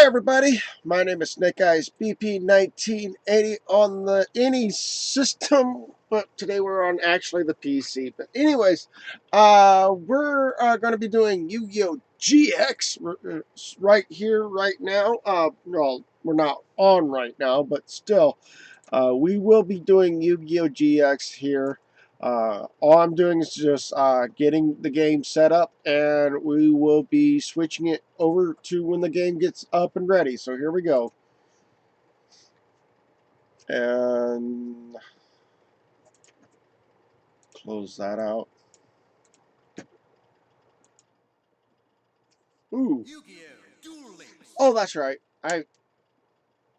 everybody, my name is Snake Eyes BP1980 on the any system, but today we're on actually the PC. But anyways, we're going to be doing Yu-Gi-Oh! GX right here, right now. Well, we're not on right now, but still, we will be doing Yu-Gi-Oh! GX here. All I'm doing is just getting the game set up, and we will be switching it over to when the game gets up and ready. So here we go. And close that out. Ooh. Oh, that's right.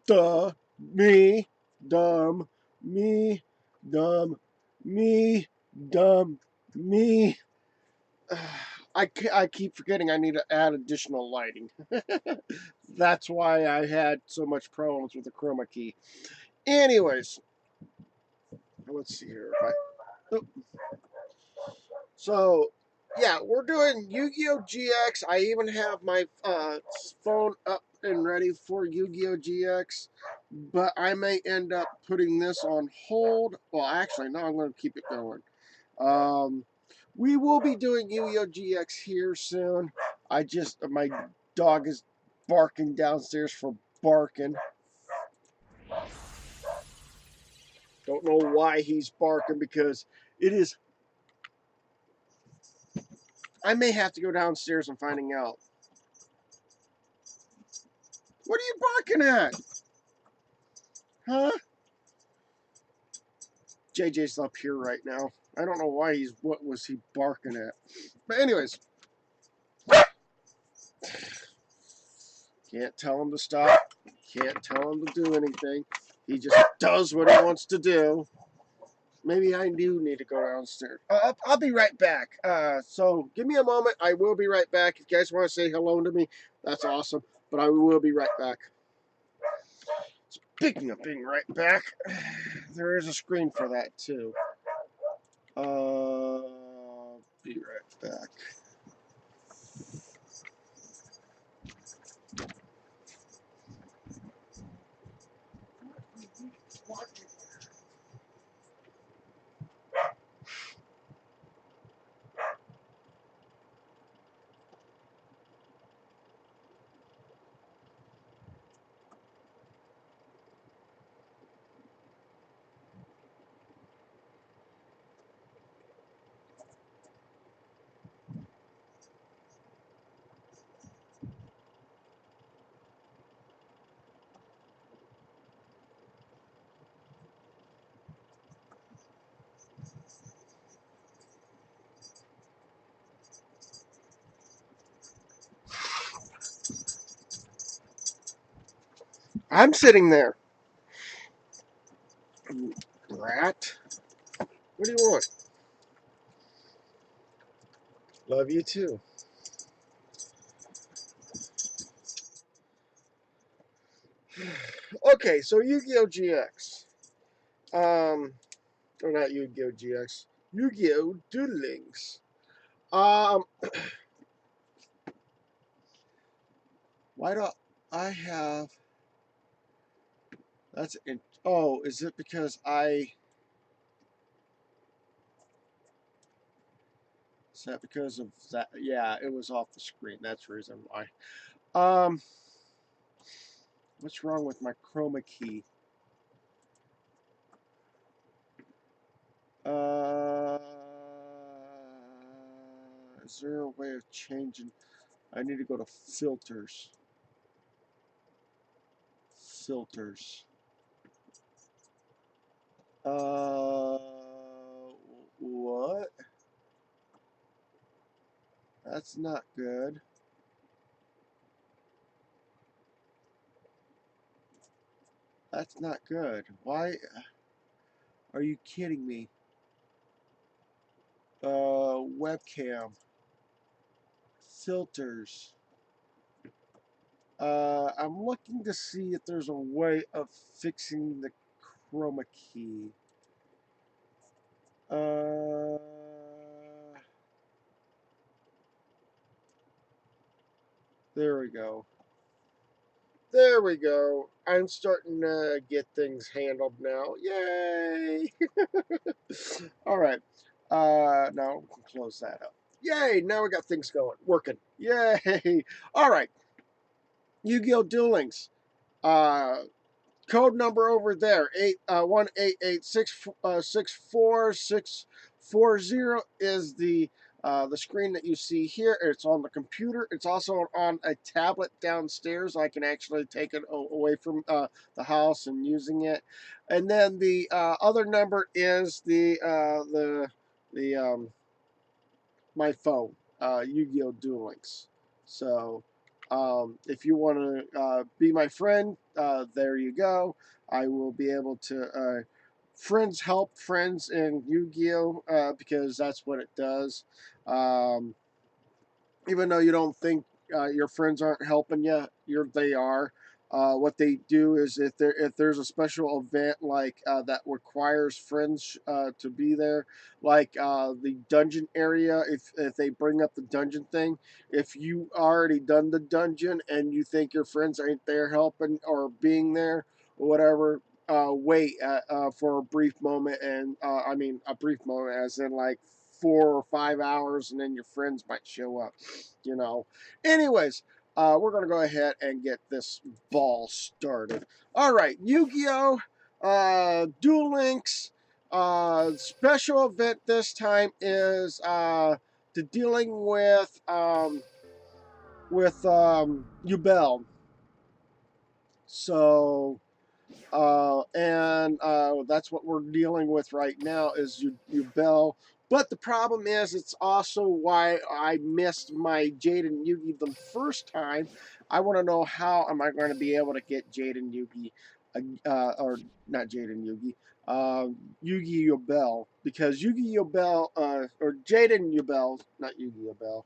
Duh, me, dumb, me, dumb, me, dumb, me. I keep forgetting I need to add additional lighting. That's why I had so much problems with the chroma key. Anyways, let's see here. So, yeah, we're doing Yu-Gi-Oh! GX. I even have my phone up and ready for Yu-Gi-Oh! GX. But I may end up putting this on hold. Well, actually, no, I'm going to keep it going. We will be doing Yu-Gi-Oh! GX here soon. My dog is barking downstairs for barking. Don't know why he's barking because it is. I may have to go downstairs and finding out. What are you barking at? Huh? JJ's up here right now. I don't know why what was he barking at? But anyways. Can't tell him to stop. Can't tell him to do anything. He just does what he wants to do. Maybe I do need to go downstairs. I'll be right back. So give me a moment. I will be right back. If you guys want to say hello to me, that's awesome. But I will be right back. Speaking of being right back, there is a screen for that too. Be right back. I'm sitting there. Rat. What do you want? Love you too. Okay, so Yu-Gi-Oh! GX. Or not Yu-Gi-Oh! GX. Yu-Gi-Oh! Duel Links. Um, why do I have... That's... Oh, is it because I... Is that because of that? Yeah, it was off the screen. That's the reason why. What's wrong with my chroma key? Is there a way of changing? I need to go to filters. Filters. What? That's not good. That's not good. Why? Are you kidding me? Webcam. Filters. I'm looking to see if there's a way of fixing the chroma key. There we go. There we go. I'm starting to get things handled now. Yay! All right. Now we can close that up. Yay! Now we got things going, working. Yay! All right. Yu-Gi-Oh! Duel Links. Uh, Code number over there 188864640 is the screen that you see here. It's on the computer. It's also on a tablet downstairs. I can actually take it away from the house and using it. And then the other number is the my phone, Yu-Gi-Oh! Duel Links. So if you want to be my friend, there you go. I will be able to friends help friends in Yu-Gi-Oh! Because that's what it does. Um, Even though you don't think your friends aren't helping you, they are. What they do is if there's a special event like that requires friends to be there, like the dungeon area, if they bring up the dungeon thing, if you already done the dungeon and you think your friends ain't there helping or being there or whatever, wait for a brief moment, and I mean a brief moment as in like 4 or 5 hours, and then your friends might show up, you know. Anyways, we're going to go ahead and get this ball started. All right, Yu-Gi-Oh! Duel Links. Special event this time is to dealing with Ubel. So and that's what we're dealing with right now is Ubel. But the problem is, it's also why I missed my Jaden Yugi the first time. I want to know how am I going to be able to get Jaden Yugi, or not Jaden Yugi, Yugi Yubel, because Yugi Yubel, or Jaden Yubel, not Yugi Yubel,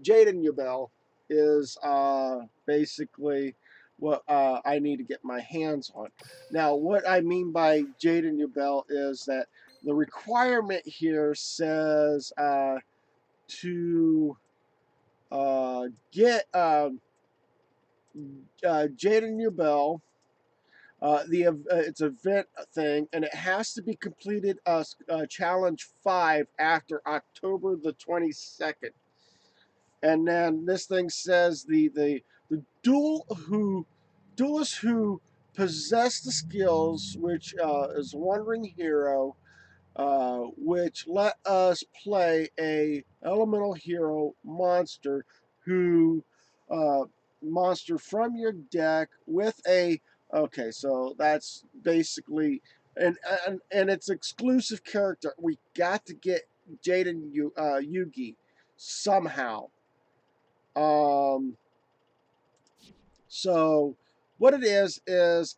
Jaden Yubel is basically what I need to get my hands on. Now, what I mean by Jaden Yubel is that the requirement here says to get Jaden Yubel. It's an event thing, and it has to be completed challenge 5 after October the 22nd. And then this thing says the duelists who possess the skills, which is Wandering Hero, which let us play a elemental hero monster who monster from your deck with a okay. So that's basically and it's exclusive character. We got to get Jaden Yugi somehow. Um, so what it is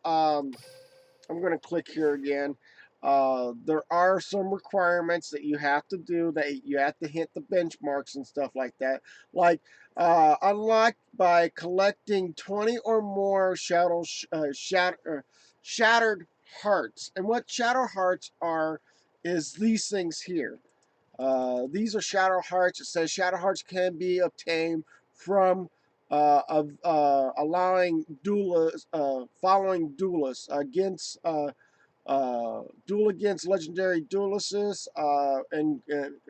I'm going to click here again. There are some requirements that you have to do, that you have to hit the benchmarks and stuff like that. Like unlocked by collecting 20 or more shattered hearts. And what shattered hearts are is these things here. These are shadow hearts. It says shadow hearts can be obtained from allowing duelists, following duelists against duel against legendary duelists, and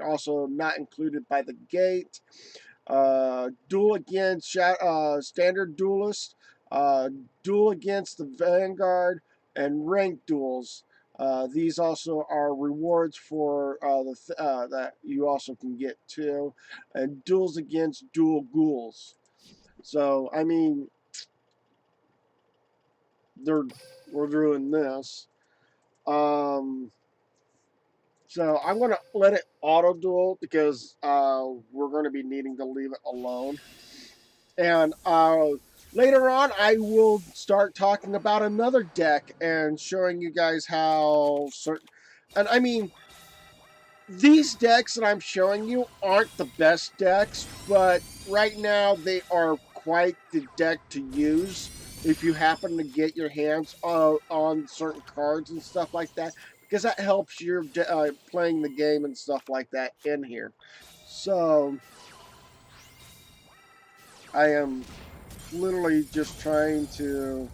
also not included by the gate. Duel against standard duelists, uh, duel against the vanguard, and ranked duels. These also are rewards for that you also can get too, and duels against dual ghouls. So I mean, we're doing this. Um, so I'm gonna let it auto duel because we're gonna be needing to leave it alone. And later on, I will start talking about another deck and showing you guys how certain. And I mean, these decks that I'm showing you aren't the best decks, but right now they are quite the deck to use if you happen to get your hands on certain cards and stuff like that, because that helps your playing the game and stuff like that in here. So I am literally just trying to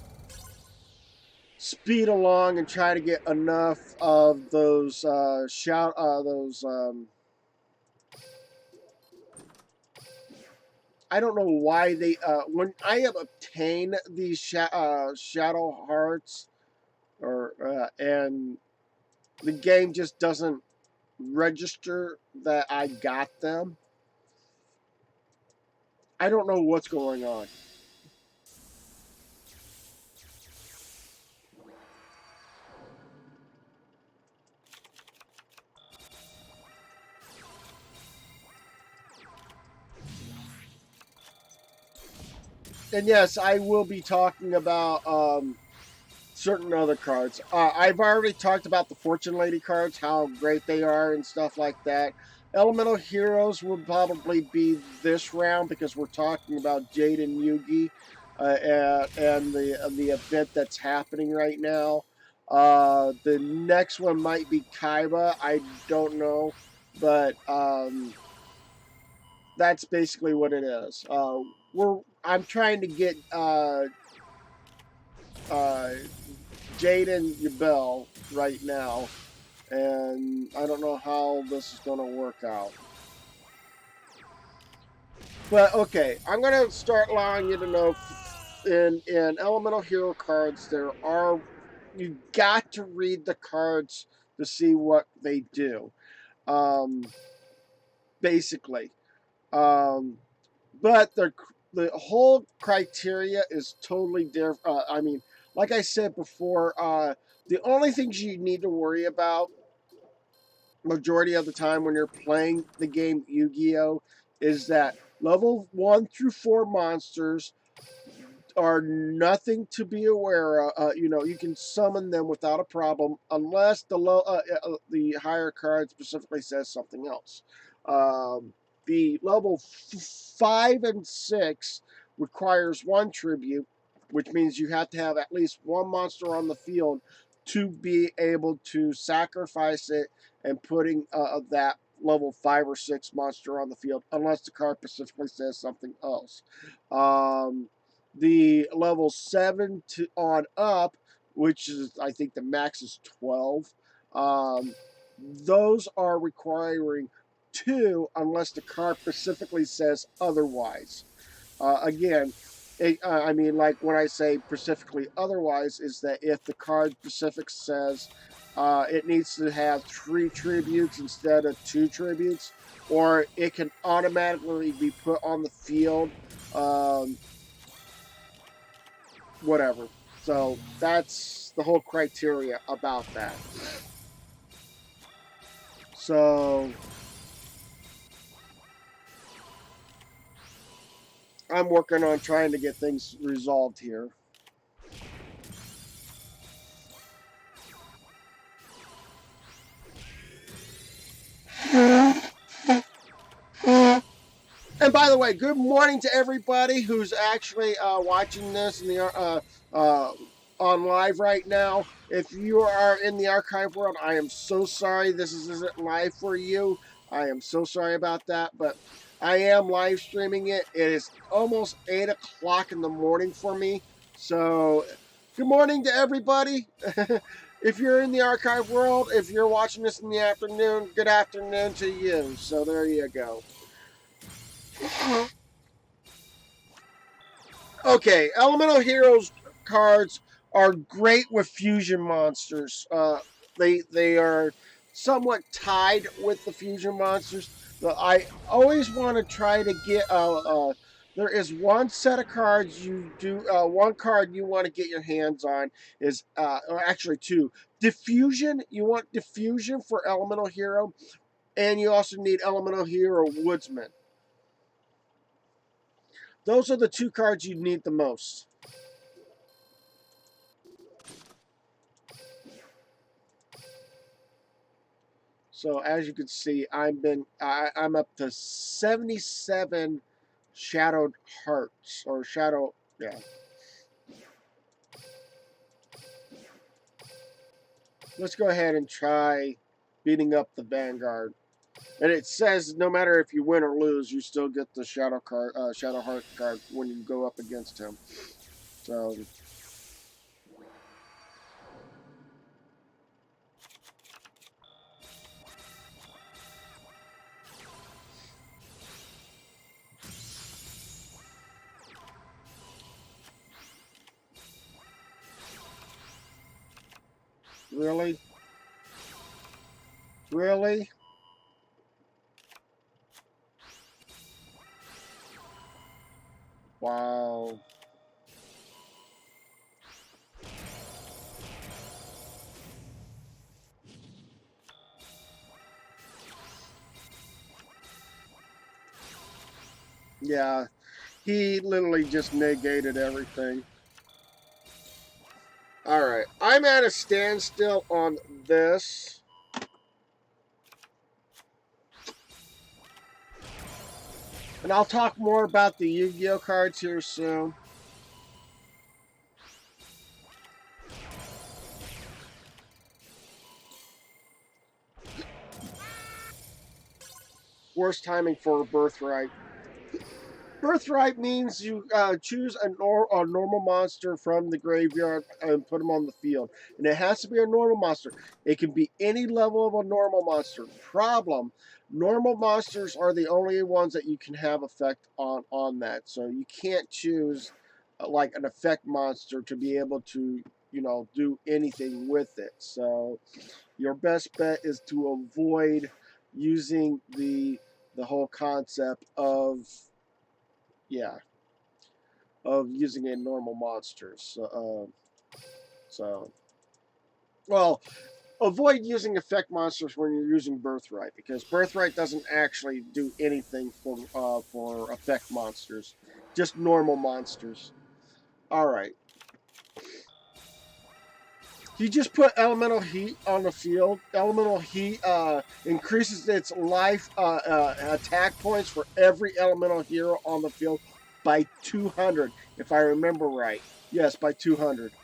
speed along and try to get enough of those I don't know why they when I have obtained these shadow hearts or and the game just doesn't register that I got them. I don't know what's going on. And yes, I will be talking about certain other cards. I've already talked about the Fortune Lady cards, how great they are and stuff like that. Elemental Heroes will probably be this round because we're talking about Jade and Yugi and the event that's happening right now. The next one might be Kaiba. I don't know, but that's basically what it is. I'm trying to get uh, Jaden Yabel right now, and I don't know how this is going to work out. But okay, I'm going to start allowing you to know in Elemental Hero cards there are you got to read the cards to see what they do. Um, basically, um, but the whole criteria is totally different. I mean, like I said before, the only things you need to worry about majority of the time when you're playing the game Yu-Gi-Oh is that level 1 through 4 monsters are nothing to be aware of. You can summon them without a problem unless the higher card specifically says something else. Um, the level 5 and 6 requires 1 tribute, which means you have to have at least 1 monster on the field to be able to sacrifice it and putting that level 5 or 6 monster on the field, unless the card specifically says something else. The level 7 to on up, which is I think the max is 12. Those are requiring 2 unless the card specifically says otherwise. Again, I mean, like when I say specifically otherwise, is that if the card specific says it needs to have 3 tributes instead of 2 tributes, or it can automatically be put on the field. Um, Whatever. So that's the whole criteria about that. So I'm working on trying to get things resolved here. And by the way, good morning to everybody who's actually watching this in the uh, on live right now. If you are in the archive world, I am so sorry isn't live for you. I am so sorry about that, but I am live streaming it. It is almost 8 o'clock in the morning for me. So, good morning to everybody. If you're in the archive world, if you're watching this in the afternoon, good afternoon to you. So, there you go. Okay, Elemental Heroes cards are great with fusion monsters. They are somewhat tied with the fusion monsters. But I always want to try to get. There is one set of cards you do. One card you want to get your hands on is or actually two. Diffusion. You want diffusion for Elemental Hero, and you also need Elemental Hero Woodsman. Those are the 2 cards you need the most. So as you can see, I'm up to 77 shadowed hearts or shadow. Yeah. Let's go ahead and try beating up the Vanguard. And it says no matter if you win or lose, you still get the Shadow Heart card when you go up against him. So really, really, wow. Yeah, he literally just negated everything. All right, I'm at a standstill on this. And I'll talk more about the Yu-Gi-Oh cards here soon. Worst timing for a Birthright. Birthright means you choose a normal monster from the graveyard and put them on the field. And it has to be a normal monster. It can be any level of a normal monster. Problem, normal monsters are the only ones that you can have effect on that. So you can't choose like an effect monster to be able to, do anything with it. So your best bet is to avoid using the whole concept of, yeah, of using a normal monsters. So, well, avoid using effect monsters when you're using Birthright, because Birthright doesn't actually do anything for effect monsters, just normal monsters. All right. You just put Elemental Heat on the field. Elemental Heat increases its life attack points for every Elemental hero on the field by 200, if I remember right. Yes, by 200.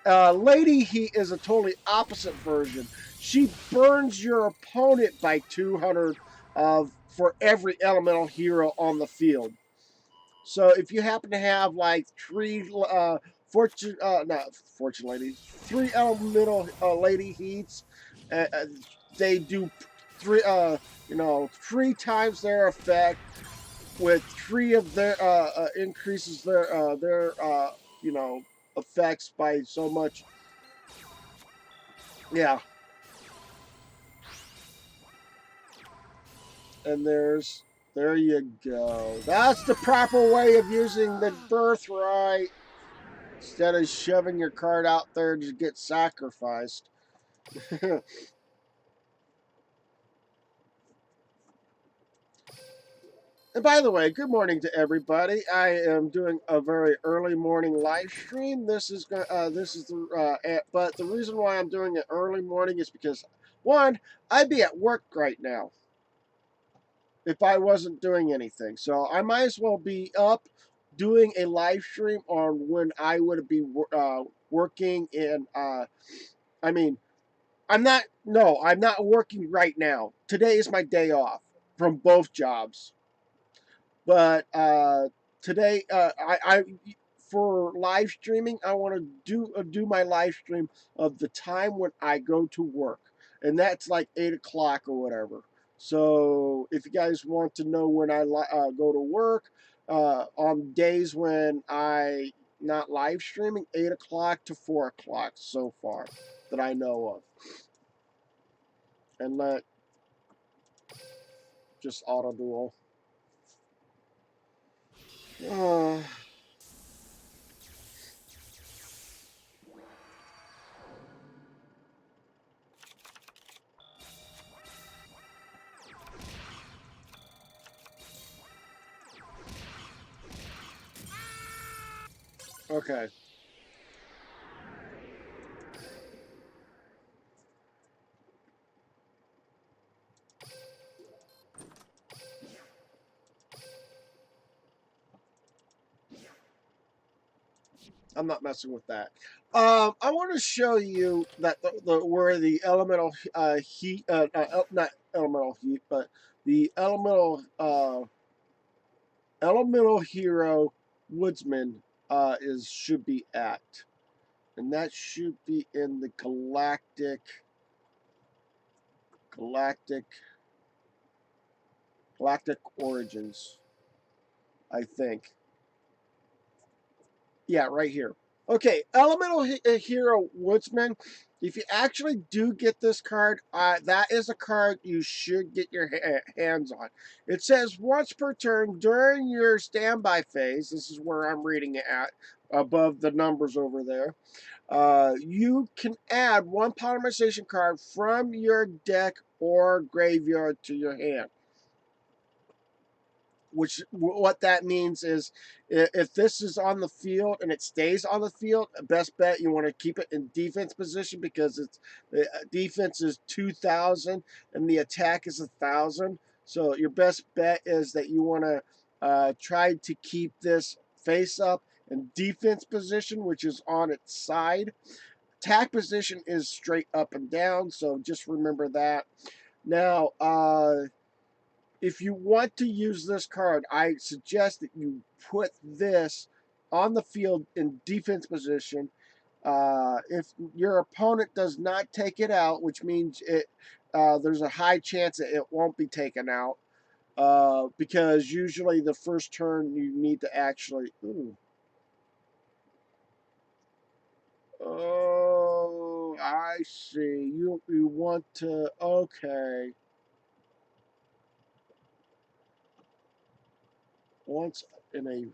Lady Heat is a totally opposite version. She burns your opponent by 200 for every elemental hero on the field. So if you happen to have like fortune ladies, three elemental lady heats, they do three times their effect with three of their increases their effects by so much. Yeah, and there you go. That's the proper way of using the birthright instead of shoving your card out there to get sacrificed. And by the way, good morning to everybody. I am doing a very early morning live stream. But the reason why I'm doing it early morning is because one, I'd be at work right now if I wasn't doing anything. So I might as well be up doing a live stream on when I would be working. And I mean, I'm not. No, I'm not working right now. Today is my day off from both jobs. But today, I for live streaming, I want to do my live stream of the time when I go to work, and that's like 8 o'clock or whatever. So if you guys want to know when I go to work, on days when I not live streaming, 8 o'clock to 4 o'clock so far that I know of, and let just auto duel. Okay. I'm not messing with that. I want to show you that where the elemental heat, not elemental heat, but the elemental hero woodsman should be at, and that should be in the galactic origins, I think. Yeah, right here. Okay, Elemental Hero Woodsman. If you actually do get this card, that is a card you should get your hands on. It says once per turn during your standby phase. This is where I'm reading it at, above the numbers over there. You can add one polymerization card from your deck or graveyard to your hand. Which what that means is if this is on the field and it stays on the field, best bet you want to keep it in defense position because it's the defense is 2,000 and the attack is 1,000. So your best bet is that you want to try to keep this face up in defense position, which is on its side. Attack position is straight up and down, so just remember that. Now, if you want to use this card, I suggest that you put this on the field in defense position. If your opponent does not take it out, which means there's a high chance that it won't be taken out, because usually the first turn you need to actually. Ooh. Oh, I see. You want to. Okay. Once in a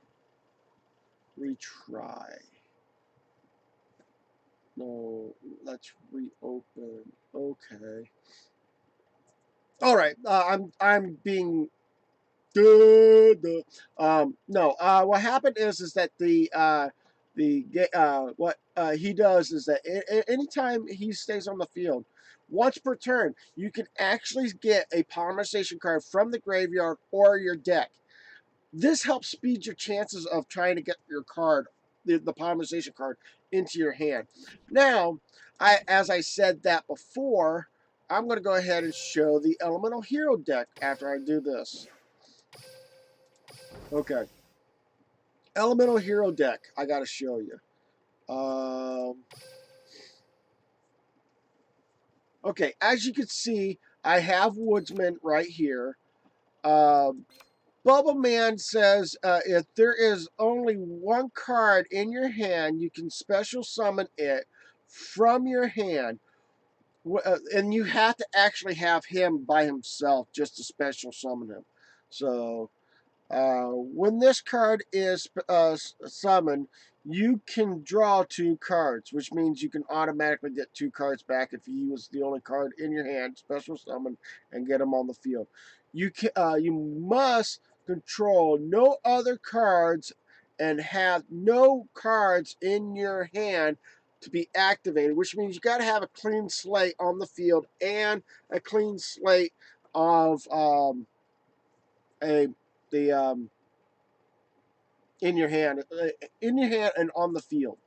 retry. No, let's reopen. Okay. All right. I'm being good. No. What happened is that what he does is that anytime he stays on the field, once per turn, you can actually get a polymerization card from the graveyard or your deck. This helps speed your chances of trying to get your card, the polymerization card, into your hand. Now, as I said that before, I'm going to go ahead and show the Elemental Hero deck after I do this. Okay. Elemental Hero deck, I got to show you. Okay, as you can see, I have Woodsman right here. Um, Bubble Man says if there is only one card in your hand, you can special summon it from your hand. And you have to actually have him by himself just to special summon him. So when this card is summoned, you can draw two cards, which means you can automatically get two cards back if you use the only card in your hand, special summon, and get them on the field. You must control no other cards and have no cards in your hand to be activated, which means you got to have a clean slate on the field and a clean slate of a the in your hand and on the field.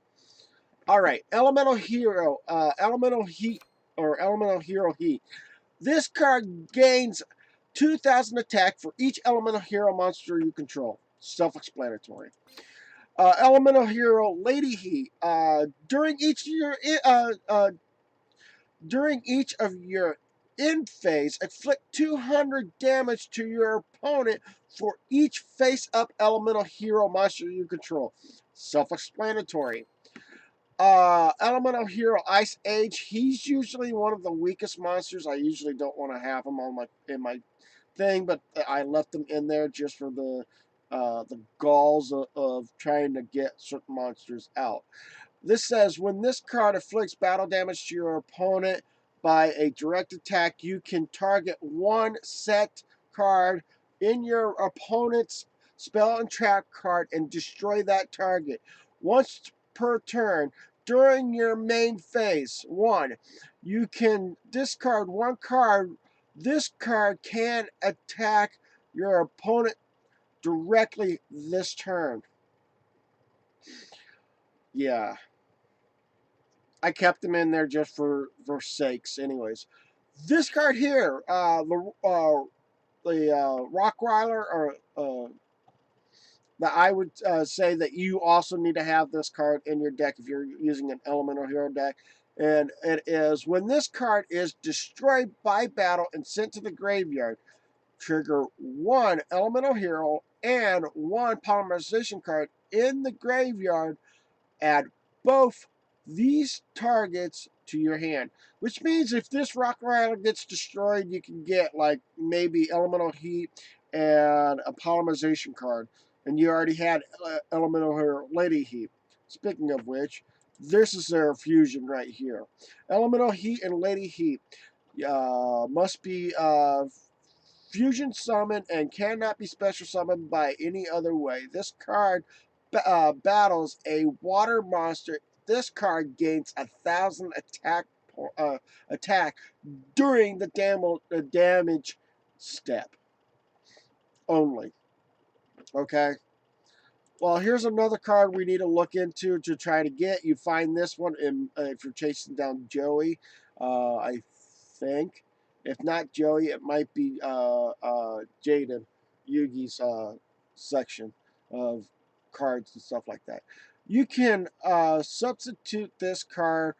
All right, Elemental Hero, Elemental Heat or Elemental Hero Heat. This card gains 2,000 attack for each Elemental Hero monster you control. Self-explanatory. Elemental Hero Lady Heat. During each of your end phase, inflict 200 damage to your opponent for each face-up elemental hero monster you control. Self-explanatory. Elemental hero Ice Age. He's usually one of the weakest monsters. I usually don't want to have him on in my thing, but I left him in there just for the galls of trying to get certain monsters out. This says when this card inflicts battle damage to your opponent by a direct attack, you can target one set card in your opponent's spell and trap card and destroy that target. Once per turn during your main phase, you can discard one card. This card can attack your opponent directly this turn. yeah, I kept them in there just for sakes. Anyways, this card here, the Rockwyler, or that I would say that you also need to have this card in your deck if you're using an Elemental Hero deck. And it is when this card is destroyed by battle and sent to the graveyard, trigger one Elemental Hero and one Polymerization card in the graveyard. Add both these targets to your hand. Which means if this Rock Rider gets destroyed, you can get like maybe Elemental Heat and a Polymerization card. And you already had Elemental Hero Lady Heat. Speaking of which, this is their fusion right here. Elemental Heat and Lady Heat must be fusion summoned and cannot be special summoned by any other way. This card battles a water monster. This card gains 1,000 attack during the damage step only. Okay. Well, here's another card we need to look into to try to get. You find this one in, if you're chasing down Joey, I think. If not Joey, it might be Jaden, Yugi's section of cards and stuff like that. You can substitute this card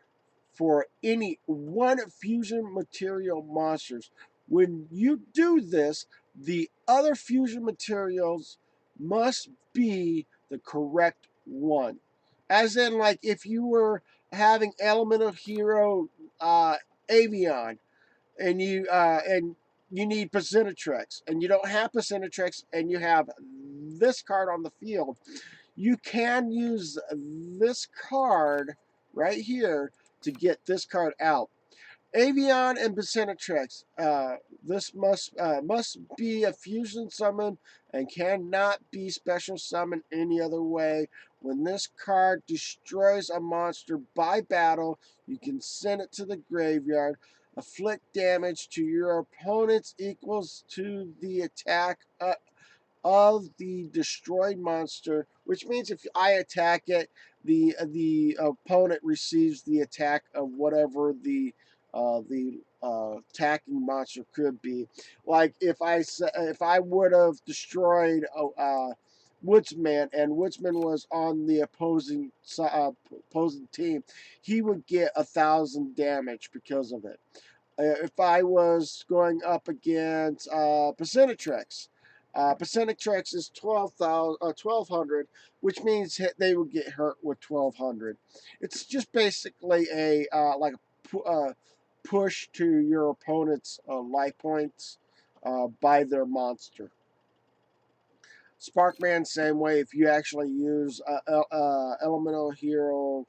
for any one fusion material monsters. When you do this, the other fusion materials must be the correct one. As in, like, if you were having Elemental Hero Avion, and you need Percenatrex, and you don't have Percenatrex, and you have this card on the field, you can use this card right here to get this card out. Avion and Percenatrex. This must be a fusion summon and cannot be special summoned any other way. When this card destroys a monster by battle, you can send it to the graveyard. Afflict damage to your opponents equals to the attack of the destroyed monster, which means if I attack it, the opponent receives the attack of whatever the attacking monster could be. Like if I would have destroyed Woodsman, and Woodsman was on the opposing team, he would get 1,000 damage because of it. If I was going up against Percenatrex, Percenatrex is 1,200, which means they would get hurt with 1,200. It's just basically a like a push to your opponent's life points by their monster. Sparkman, same way. If you actually use Elemental Hero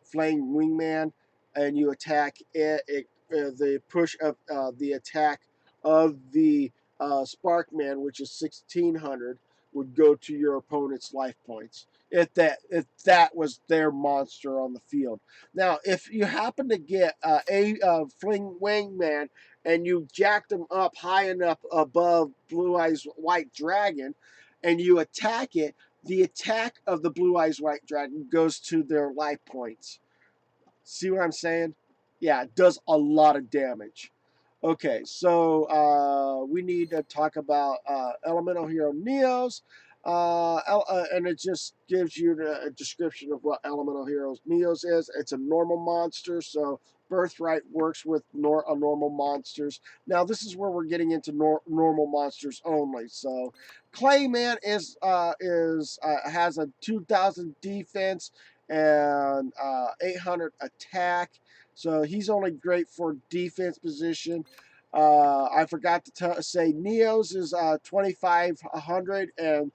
Flame Wingman and you attack it, the push of the attack of the Sparkman, which is 1,600, would go to your opponent's life points if that was their monster on the field. Now, if you happen to get a Fling Wingman and you jack them up high enough above Blue Eyes White Dragon, and you attack it, the attack of the Blue Eyes White Dragon goes to their life points. See what I'm saying? Yeah, it does a lot of damage. Okay, so we need to talk about Elemental Hero Neos. And it just gives you a description of what Elemental Heroes Neos is. It's a normal monster, so Birthright works with normal monsters. Now, this is where we're getting into normal monsters only. So, Clayman has a 2,000 defense and 800 attack. So he's only great for defense position. I forgot to say Neos is 2,500 and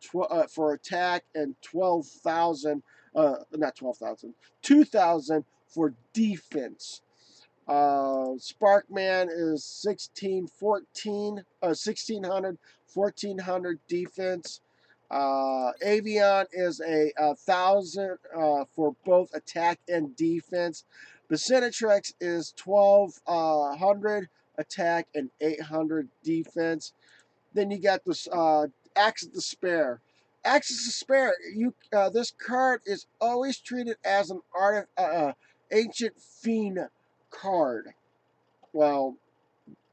for attack, and 12,000, not 12,000, 2,000 for defense. Sparkman is 1,600, 1,400 defense. Avion is a 1,000 for both attack and defense. Becenatrex is 1,200 attack and 800 defense. Then you got this Axe of Despair. Access to spare. This card is always treated as an ancient fiend card. Well,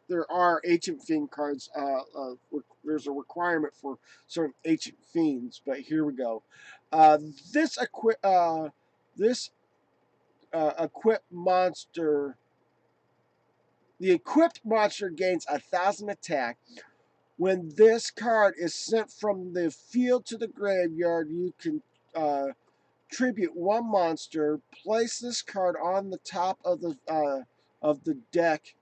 there are ancient fiend cards. There's a requirement for certain ancient fiends, but here we go. Uh, this equi- uh, this equipped monster. The equipped monster gains 1,000 attack. When this card is sent from the field to the graveyard, you can tribute one monster. Place this card on the top of the deck,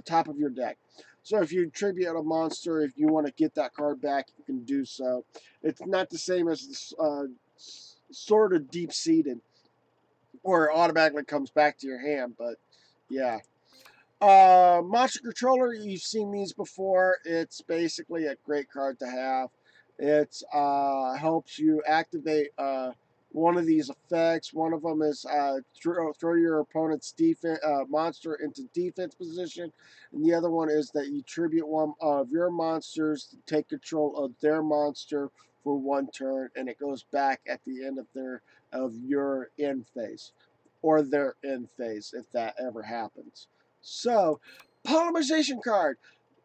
top of your deck. So if you tribute a monster, if you want to get that card back, you can do so. It's not the same as sort of deep seated, or it automatically comes back to your hand. But yeah. Monster Controller, you've seen these before. It's basically a great card to have. It helps you activate one of these effects. One of them is throw your opponent's defense monster into defense position, and the other one is that you tribute one of your monsters to take control of their monster for one turn, and it goes back at the end of your end phase, or their end phase if that ever happens. So, polymerization card.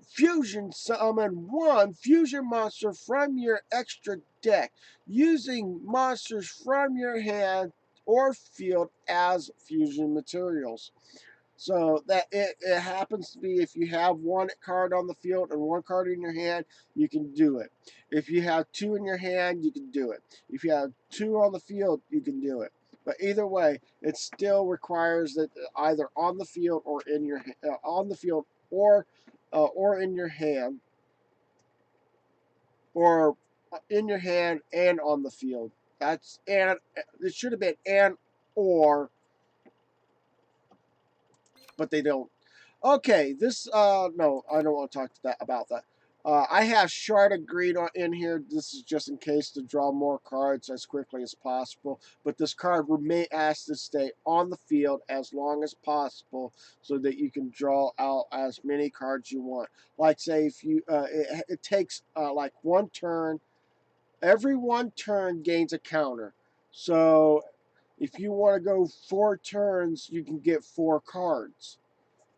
Fusion summon one fusion monster from your extra deck using monsters from your hand or field as fusion materials. So that it happens to be, if you have one card on the field and one card in your hand, you can do it. If you have two in your hand, you can do it. If you have two on the field, you can do it. But either way, it still requires that either on the field or in your on the field or in your hand, or in your hand and on the field. That's and it should have been and or, but they don't. Okay, this no, I don't want to talk to that about that. I have Shard of Greed in here. This is just in case to draw more cards as quickly as possible. But this card has to stay on the field as long as possible so that you can draw out as many cards you want. Like say if you, it takes like one turn. Every one turn gains a counter. So if you want to go 4 turns, you can get 4 cards.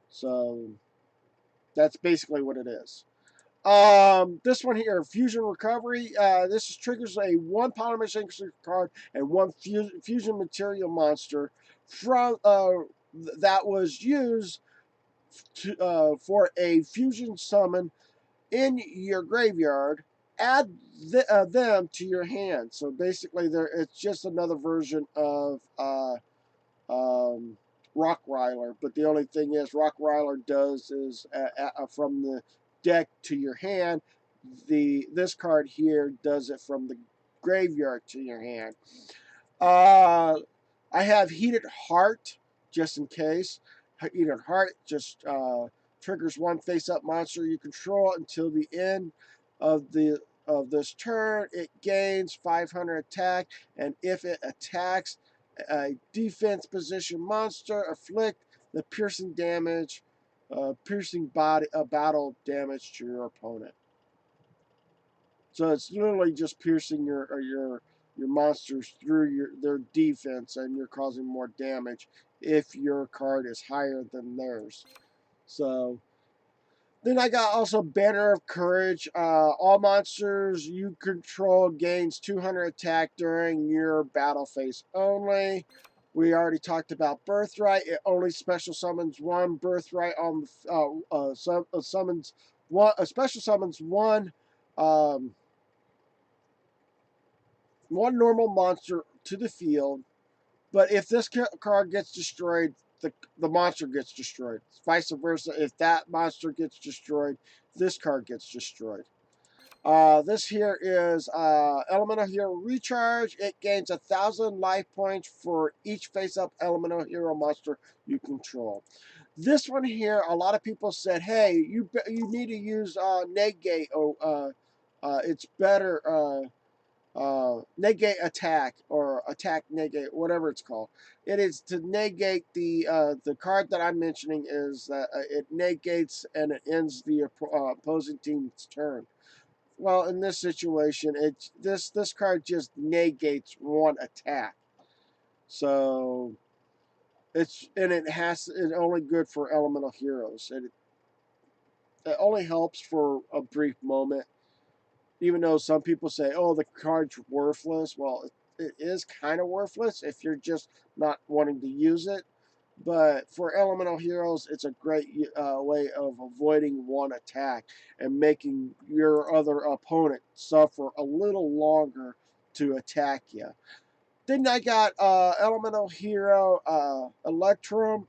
So that's basically what it is. This one here, Fusion Recovery. This triggers a one polymerization card and one fusion material monster from that was used for a fusion summon in your graveyard. Add them to your hand. So basically, it's just another version of um, Rockryler. But the only thing is, Rockryler does is from the deck to your hand. This card here does it from the graveyard to your hand. Uh, I have Heated Heart just in case. Heated Heart just triggers one face-up monster you control until the end of this turn. It gains 500 attack, and if it attacks a defense position monster, inflict the piercing battle damage to your opponent. So it's literally just piercing your monsters through their defense, and you're causing more damage if your card is higher than theirs. So then I got also Banner of Courage. All monsters you control gains 200 attack during your battle phase only. We already talked about Birthright. It only special summons one Birthright on summons one. Special summons um, one normal monster to the field. But if this card gets destroyed, the monster gets destroyed. Vice versa, if that monster gets destroyed, this card gets destroyed. This here is Elemental Hero Recharge. It gains 1,000 life points for each face-up Elemental Hero monster you control. This one here, a lot of people said, "Hey, you need to use negate. It's better." Negate attack, or attack negate, whatever it's called. It is to negate the card that I'm mentioning is that it negates and it ends the opposing team's turn. well, in this situation, this card just negates one attack. So it's only good for elemental heroes. It only helps for a brief moment, even though some people say, "Oh, the card's worthless." Well, it is kind of worthless if you're just not wanting to use it. But for elemental heroes, it's a great way of avoiding one attack and making your other opponent suffer a little longer to attack you. Then I got elemental hero Electrum.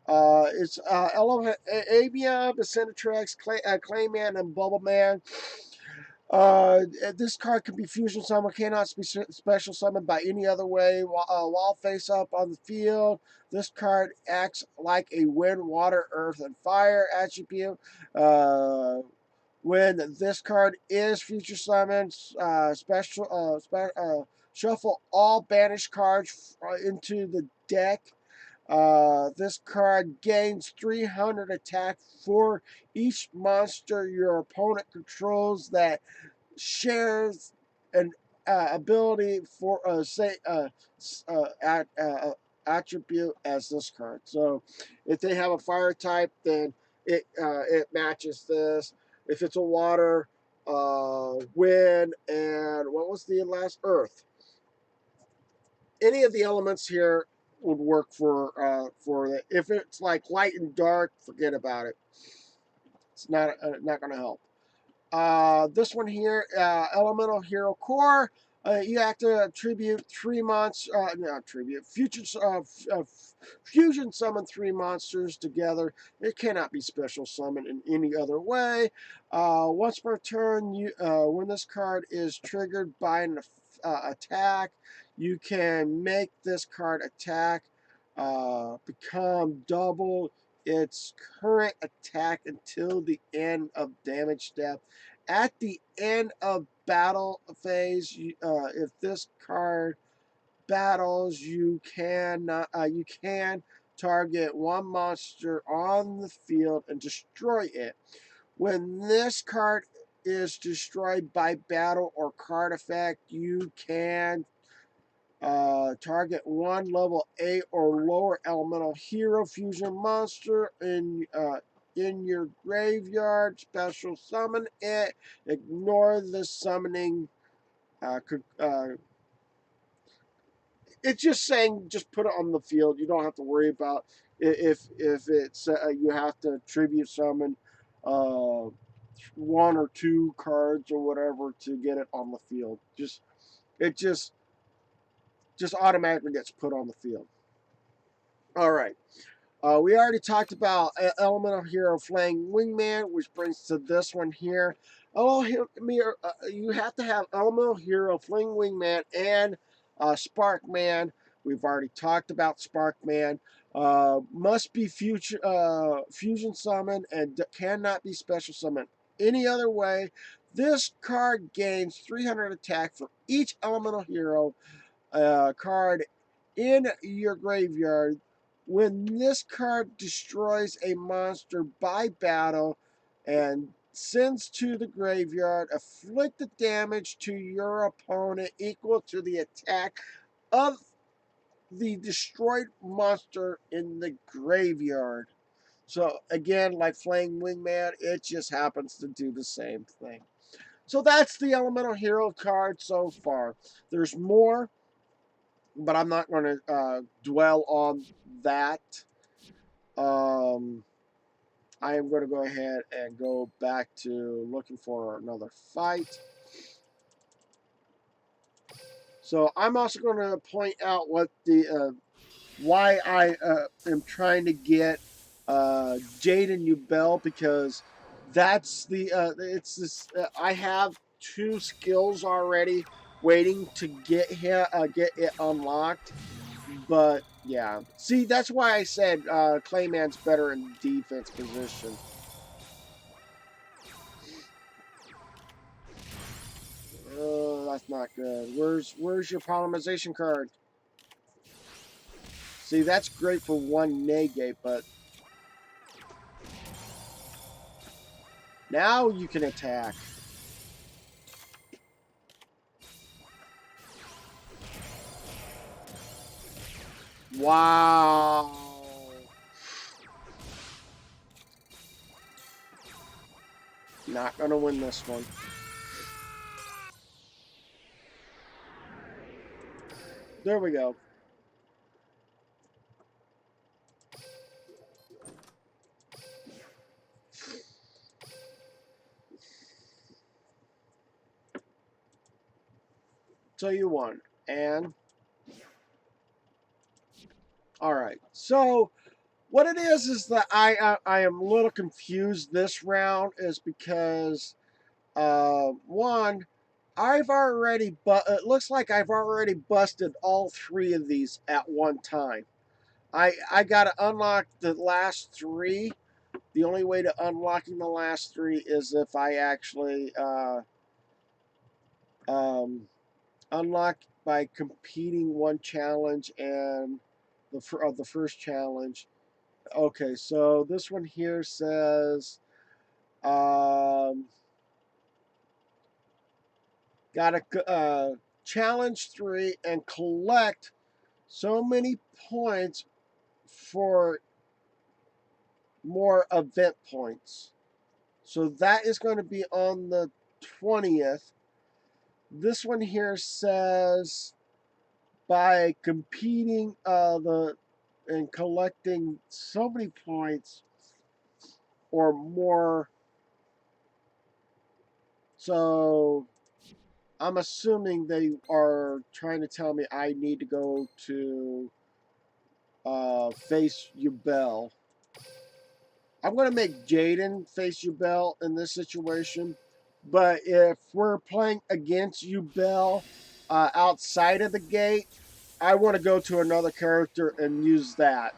It's Avia, Bacinetrex, Clayman, and Bubbleman. This card can be fusion summoned, cannot be special summoned by any other way. While face up on the field, this card acts like a wind, water, earth, and fire attribute. When this card is future summoned, shuffle all banished cards into the deck. This card gains 300 attack for each monster your opponent controls that shares an ability for attribute as this card. So if they have a fire type, then it matches this. If it's a water, wind, and what was the last, earth? Any of the elements here would work for it. If it's like light and dark, forget about it. It's not going to help. This one here, Elemental Hero Core. You have to attribute 3 months, not tribute, fusion summon 3 monsters together. It cannot be special summoned in any other way. Once per turn, when this card is triggered by an attack, you can make this card attack become double its current attack until the end of damage step. At the end of battle phase, if this card battles, you can target one monster on the field and destroy it. When this card is destroyed by battle or card effect, you can target one level 8 or lower elemental hero fusion monster in your graveyard. Special summon it. Ignore the summoning. It's just saying, just put it on the field. You don't have to worry about if it's you have to tribute summon uh, 1 or 2 cards or whatever to get it on the field. It just automatically gets put on the field. All right. We already talked about Elemental Hero Flying Wingman, which brings to this one here. You have to have Elemental Hero Flying Wingman and Sparkman. We've already talked about Sparkman. Must be fusion summoned and cannot be special summoned any other way. This card gains 300 attack for each Elemental Hero card in your graveyard. When this card destroys a monster by battle and sends to the graveyard, afflict the damage to your opponent equal to the attack of the destroyed monster in the graveyard. So again, like Flaying Wingman, it just happens to do the same thing. So that's the Elemental Hero card so far. There's more, but I'm not going to dwell on that. I am going to go ahead and go back to looking for another fight. So I'm also going to point out what the why I am trying to get Jaden Ubel, because that's the it's this I have 2 skills already waiting to get it unlocked. But yeah, see, that's why I said Clayman's better in defense position. Oh, that's not good. Where's your polymerization card? See, that's great for 1 negate, but Now you can attack. Wow. Not gonna win this one. There we go. So you won. And all right. So what it is that I am a little confused this round is because one, I've already it looks like I've already busted all three of these at one time. I got to unlock the last three. The only way to unlocking the last three is if I actually um, unlock by competing one challenge and the first challenge. Okay, so this one here says um, got to challenge three and collect so many points for more event points. So that is going to be on the 20th. This one here says by competing the and collecting so many points or more. So I'm assuming they are trying to tell me I need to go to face Yubel. I'm going to make Jaden face Yubel in this situation. But if we're playing against Yubel outside of the gate, I want to go to another character and use that.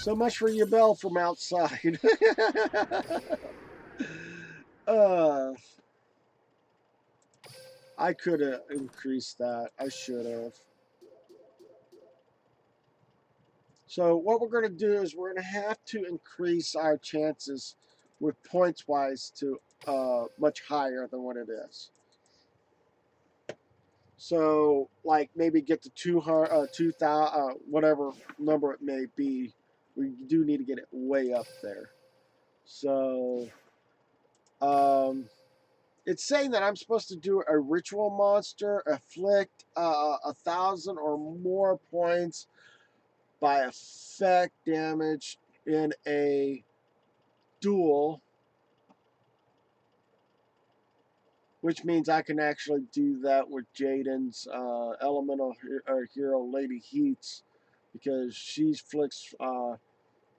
So much for Yubel from outside. uh, I could have increased that. I should have. So what we're going to do is we're going to have to increase our chances with points wise to much higher than what it is. So like maybe get to 200, 2,000, whatever number it may be. We do need to get it way up there. So it's saying that I'm supposed to do a ritual monster, afflict 1,000 or more points by effect damage in a duel, which means I can actually do that with Jaden's elemental hero, Lady Heats, because she flicks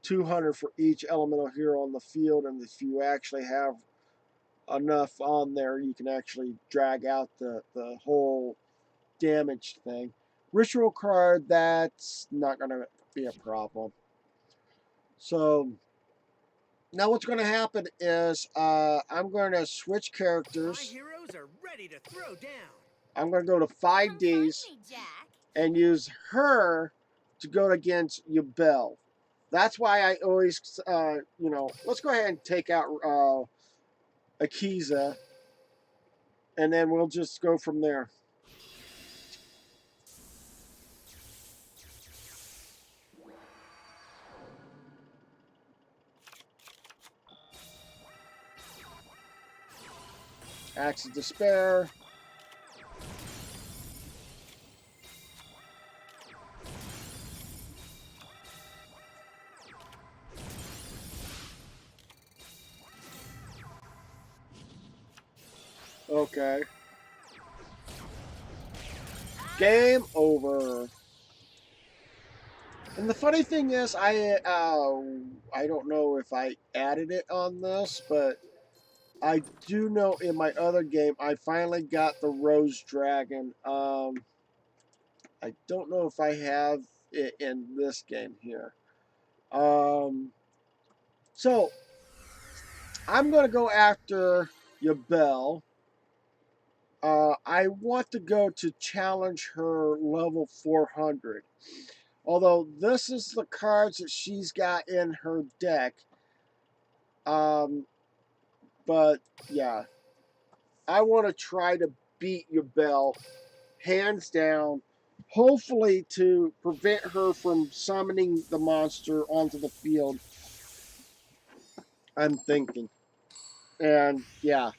200 for each elemental hero on the field, and if you actually have enough on there, you can actually drag out the whole damage thing. Ritual card, that's not going to be a problem. So now what's going to happen is I'm going to switch characters. My heroes are ready to throw down. I'm going to go to 5Ds and use her to go against Yubel. That's why I always, let's go ahead and take out Akiza, and then we'll just go from there. Axe of Despair. Okay. Game over. And the funny thing is, I don't know if I added it on this, but I do know in my other game I finally got the Rose Dragon. I don't know if I have it in this game here. So I'm going to go after Yabel. I want to go to challenge her level 400. Although this is the cards that she's got in her deck. Um, but yeah, I want to try to beat Yabel hands down. Hopefully to prevent her from summoning the monster onto the field. I'm thinking. And yeah,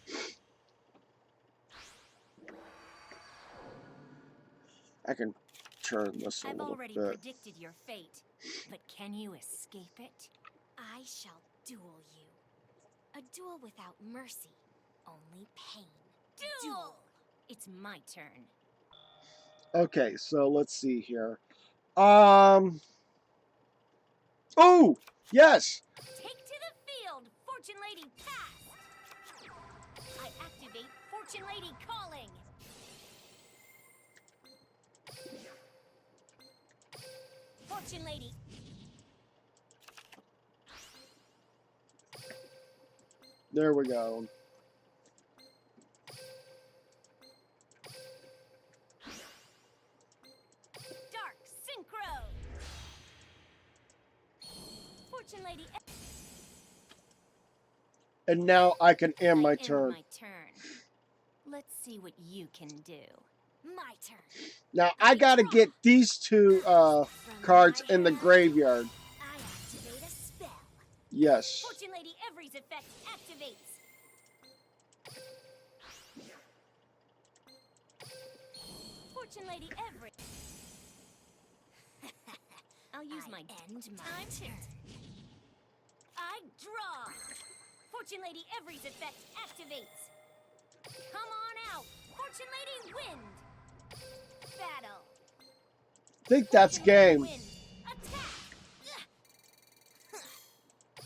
I can turn this a I've little already bit. predicted your fate, but can you escape it? I shall duel you. A duel without mercy, only pain. Duel! It's my turn. Okay, so let's see here. Um. Oh, yes. Take to the field, Fortune Lady pass! I activate Fortune Lady calling. Fortune Lady. There we go. Dark Synchro. Fortune Lady. And now I can end I my end turn. my turn. Let's see what you can do. My turn. Now I I gotta draw. get these two From cards my in the hand, graveyard. I activate a spell. Yes. Fortune Lady Every's effect activates. Fortune Lady Every. I'll use my end my turn. I draw. Fortune Lady Every's effect activates. Come on out. Fortune Lady Wind. Battle. I think that's Fortune Lady game. Wind. Attack.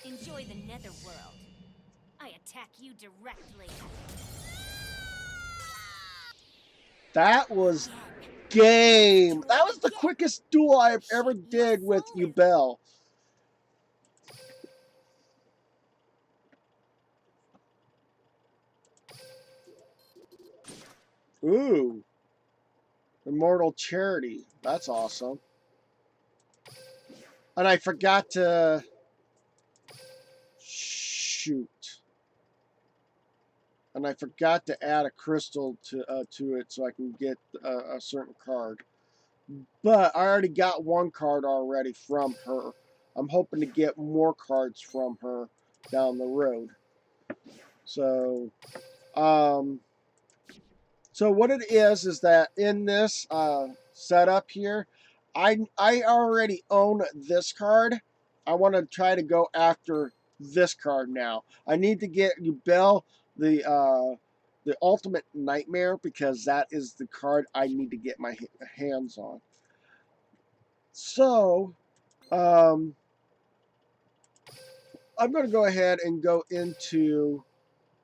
Enjoy the netherworld. I attack you directly. That was Again. game. Do That it was the again. quickest duel I've ever Shape your did with soul in. Yubel. Ooh. Immortal Charity. That's awesome. And I forgot to shoot. And I forgot to add a crystal to it so I can get a certain card. But I already got one card already from her. I'm hoping to get more cards from her down the road. So, um, so what it is that in this setup here, I already own this card. I want to try to go after this card now. I need to get Yubel the ultimate nightmare because that is the card I need to get my hands on. So, um, I'm going to go ahead and go into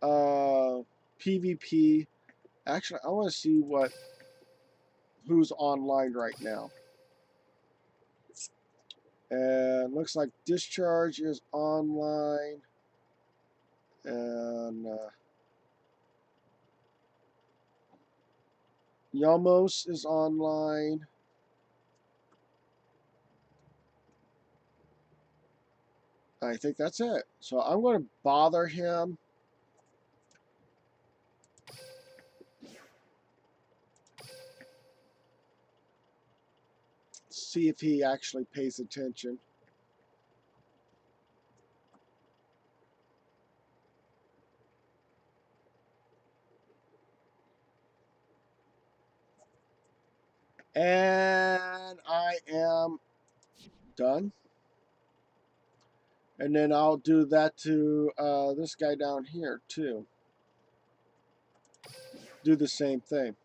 PvP. Actually, I want to see who's online right now. And looks like Discharge is online. And Yamos is online. I think that's it. So I'm going to bother him. See if he actually pays attention. And I am done. And then I'll do that to this guy down here too. Do the same thing.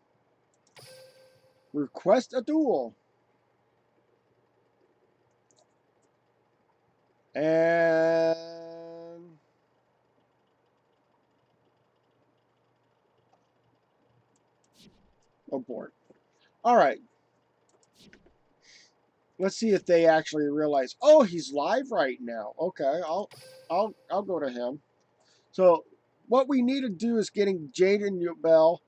Request a duel. And abort. All right. Let's see if they actually realize. Oh, he's live right now. Okay, I'll go to him. So what we need to do is getting Jade and Bell,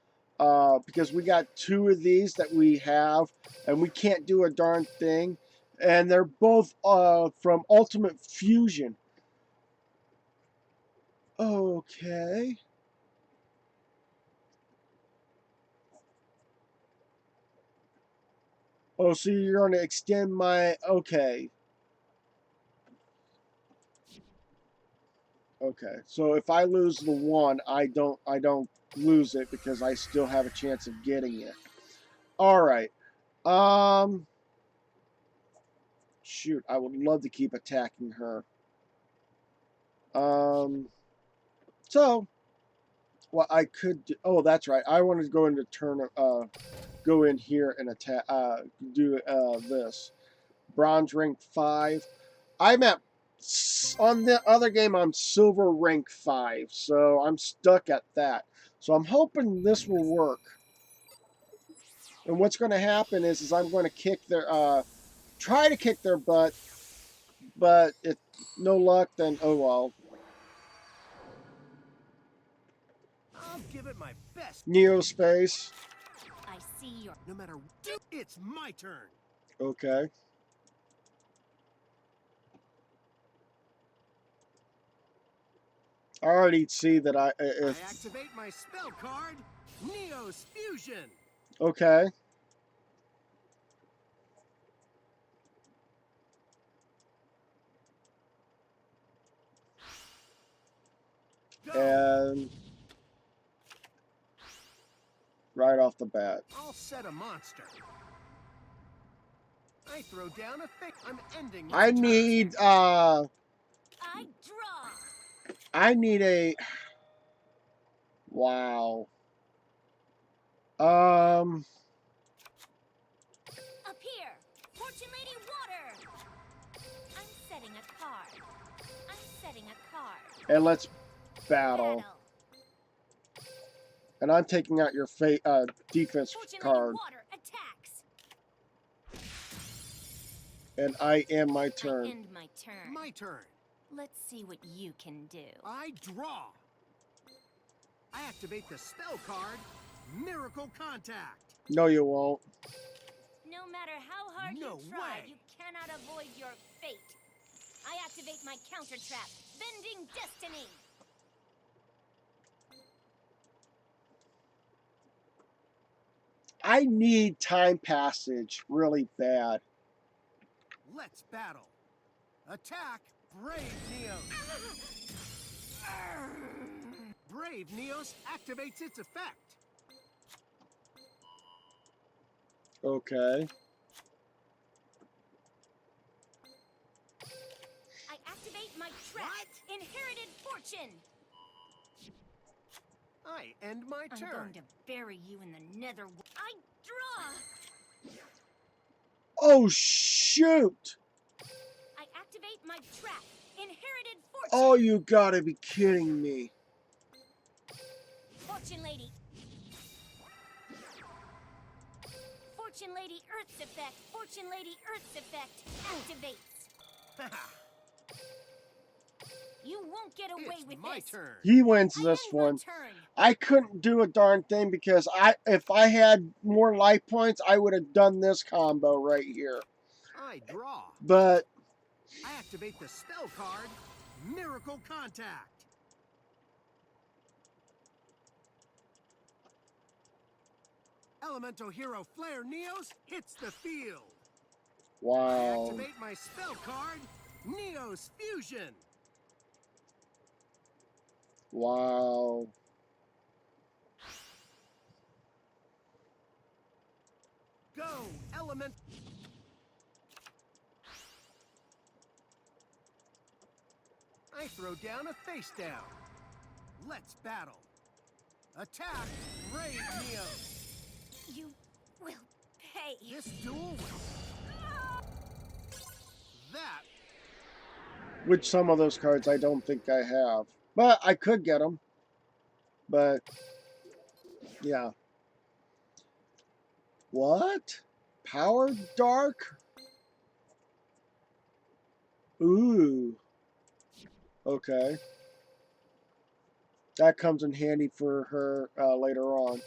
because we got two of these that we have, and we can't do a darn thing. And they're both from Ultimate Fusion. Okay. Oh, so you're going to extend my... Okay. Okay. So if I lose the one, I don't lose it because I still have a chance of getting it. All right. Shoot, I would love to keep attacking her. So what I could do, oh, that's right. I wanted to go into go in here and attack, do this. Bronze rank 5. I'm at, on the other game, I'm silver rank 5, so I'm stuck at that. So I'm hoping this will work. And what's going to happen is I'm going to kick their, try to kick their butt, but if no luck, then oh well. I'll give it my best. Neospace. I see your... No matter what, it's my turn. Okay. I already see that I activate my spell card, Neo's Fusion. Okay. Go. And right off the bat. I'll set a monster. I throw down a fake. I'm ending my I turn. need I draw. I need a wow. Appear. Fortune Lady Water. I'm setting a card. I'm setting a card. And let's battle. And I'm taking out your defense Fortune card. Lady Water attacks. And I end my I turn. end my turn. My turn. Let's see what you can do. I draw. I activate the spell card, Miracle Contact. No, you won't. No matter how hard No you try, way. you cannot avoid your fate. I activate my counter trap, Bending Destiny. I need time passage really bad. Let's battle. Attack, Brave Neos. Brave Neos activates its effect. Okay. I activate my trap, Inherited Fortune. I end my I'm turn. going to bury you in the nether. I draw. Oh shoot! I activate my trap, Inherited Fortune. Oh, you gotta be kidding me. Fortune Lady. Fortune Lady Earth's effect. Fortune Lady Earth's effect activates. You won't get away It's with my this. turn. He wins I this end my one. turn. I couldn't do a darn thing because if I had more life points, I would have done this combo right here. I draw. But I activate the spell card, Miracle Contact. Elemental Hero Flare Neos hits the field. I wow. activate my spell card, Neos Fusion. Wow. Go, Element. I throw down a face down. Let's battle. Attack, Brave Neos. You will pay. This duel will... That Which some of those cards I don't think I have. But I could get them. But, yeah. What? Power Dark? Ooh. Okay. That comes in handy for her later on.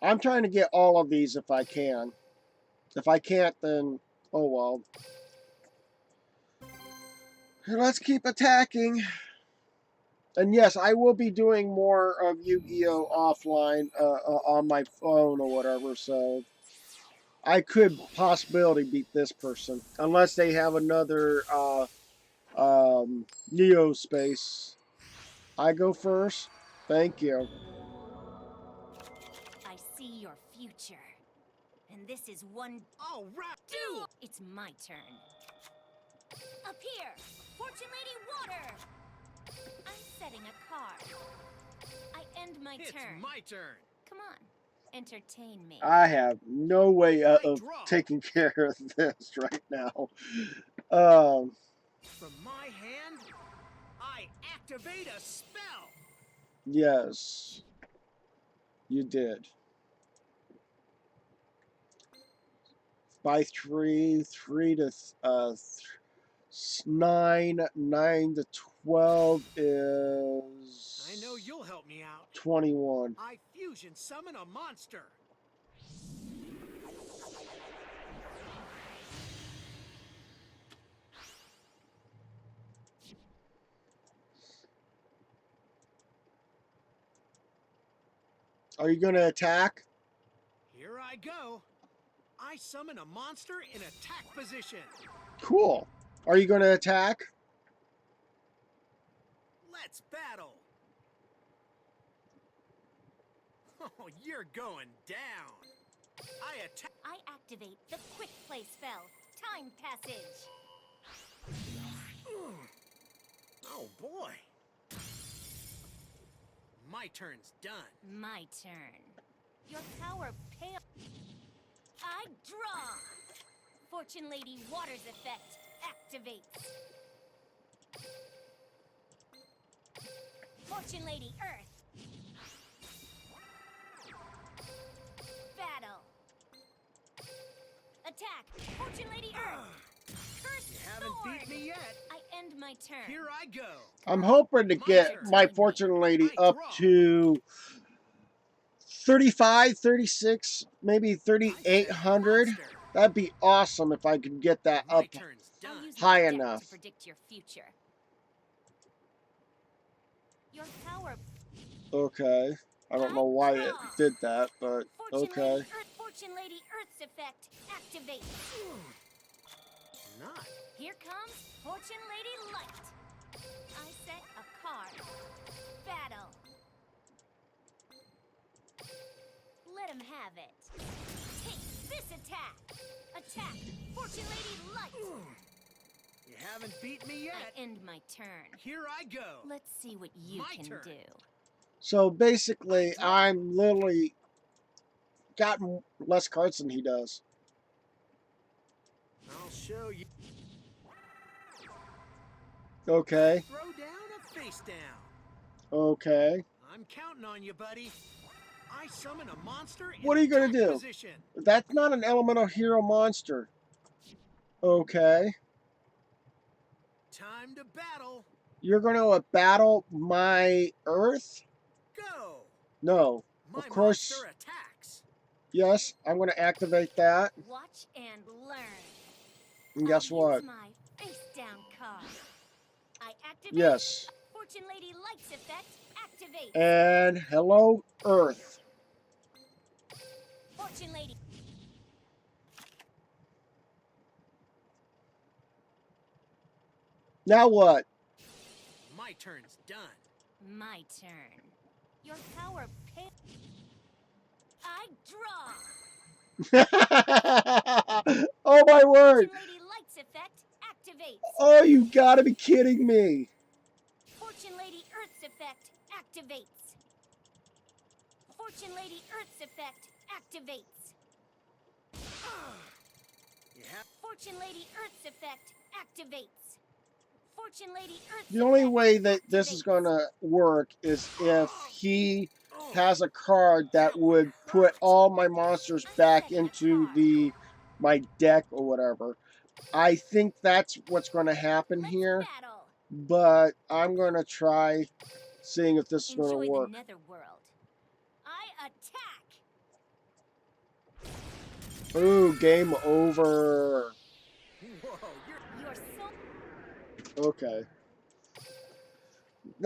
I'm trying to get all of these if I can. If I can't, then oh well. Let's keep attacking. And yes, I will be doing more of Yu-Gi-Oh! Offline on my phone or whatever, so I could possibly beat this person. Unless they have another Neo space. I go first. Thank you. I see your future. And this is one... All right. Duel! It's my turn. Up here! Fortune Lady Water! I'm setting a card. I end my It's turn. my turn. Come on, entertain me. I have no way of taking care of this right now. From my hand, I activate a spell. Yes, you did. By 3 to 9, 9 to 12 is... I know you'll help me out. 21. I fusion summon a monster. Are you going to attack? Here I go. I summon a monster in attack position. Cool. Are you going to attack? Let's battle. Oh, you're going down. I attack. I activate the quick play spell, Time Passage. Oh boy. My turn's done. My turn. Your power pale. I draw. Fortune Lady Water's effect activates. Fortune Lady Earth. Battle. Attack. Fortune Lady Earth. Curse You haven't sword. beat me yet. I end my turn. Here I go. I'm hoping to get my Fortune Lady up to 35, 36, maybe 3,800. That'd be awesome if I could get that My up turn's done. I'll use high my deck enough. to predict your future. Your power. Okay. I don't know why it did that, but okay. Fortune Lady Earth's effect activates. Not. Here comes Fortune Lady Light. I set a card. Battle. Let him have it. Take this attack. Attack, Fortune Lady Light. You haven't beat me yet. I end my turn. Here I go. Let's see what you My can turn. do. So basically, I'm literally got less cards than he does. I'll show you. Okay. Throw down a face down. Okay. I'm counting on you, buddy. I summon a monster in What are you gonna attack do? Position. That's not an elemental hero monster. Okay. Time to battle. You're going to battle my Earth? Go. No. My Of course. monster attacks. Yes, I'm going to activate that. Watch and learn. And guess I'll what? use my face down card. I activate. Yes. Fortune Lady Light's effect activates. And hello, Earth. Fortune Lady. Now what? My turn's done. My turn. Your power pale. I draw. Oh my word. Fortune Lady Light's effect activates. Oh, you gotta be kidding me. Fortune Lady Earth's effect activates. Fortune Lady Earth's effect activates. You have. Fortune Lady Earth's effect activates. Fortune Lady Earth's The only effect way that this is activates. gonna work is if he has a card that would put all my monsters back into my deck or whatever. I think that's what's going to happen Let's here, battle. but I'm going to try seeing if this is going to Enjoy the work. netherworld. I attack. Ooh, game over. Whoa, You're so Okay.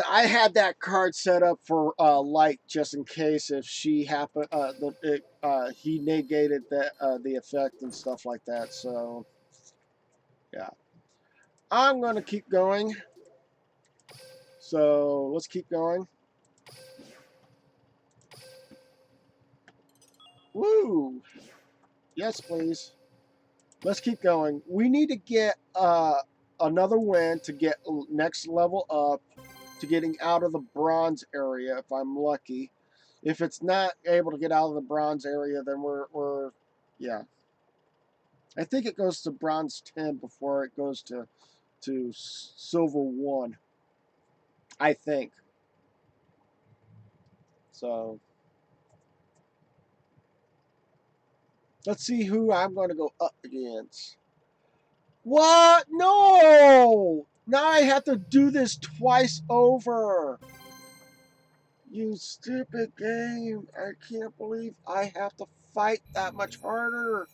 I had that card set up for Light just in case if she happened, he negated the effect and stuff like that. So yeah, I'm gonna keep going. So let's keep going. Woo! Yes, please. Let's keep going. We need to get another win to get next level up to getting out of the bronze area if I'm lucky. If it's not able to get out of the bronze area, then we're yeah. I think it goes to bronze 10 before it goes to silver 1. I think. So let's see who I'm going to go up against. What? No! Now I have to do this twice over. You stupid game. I can't believe I have to fight that much harder.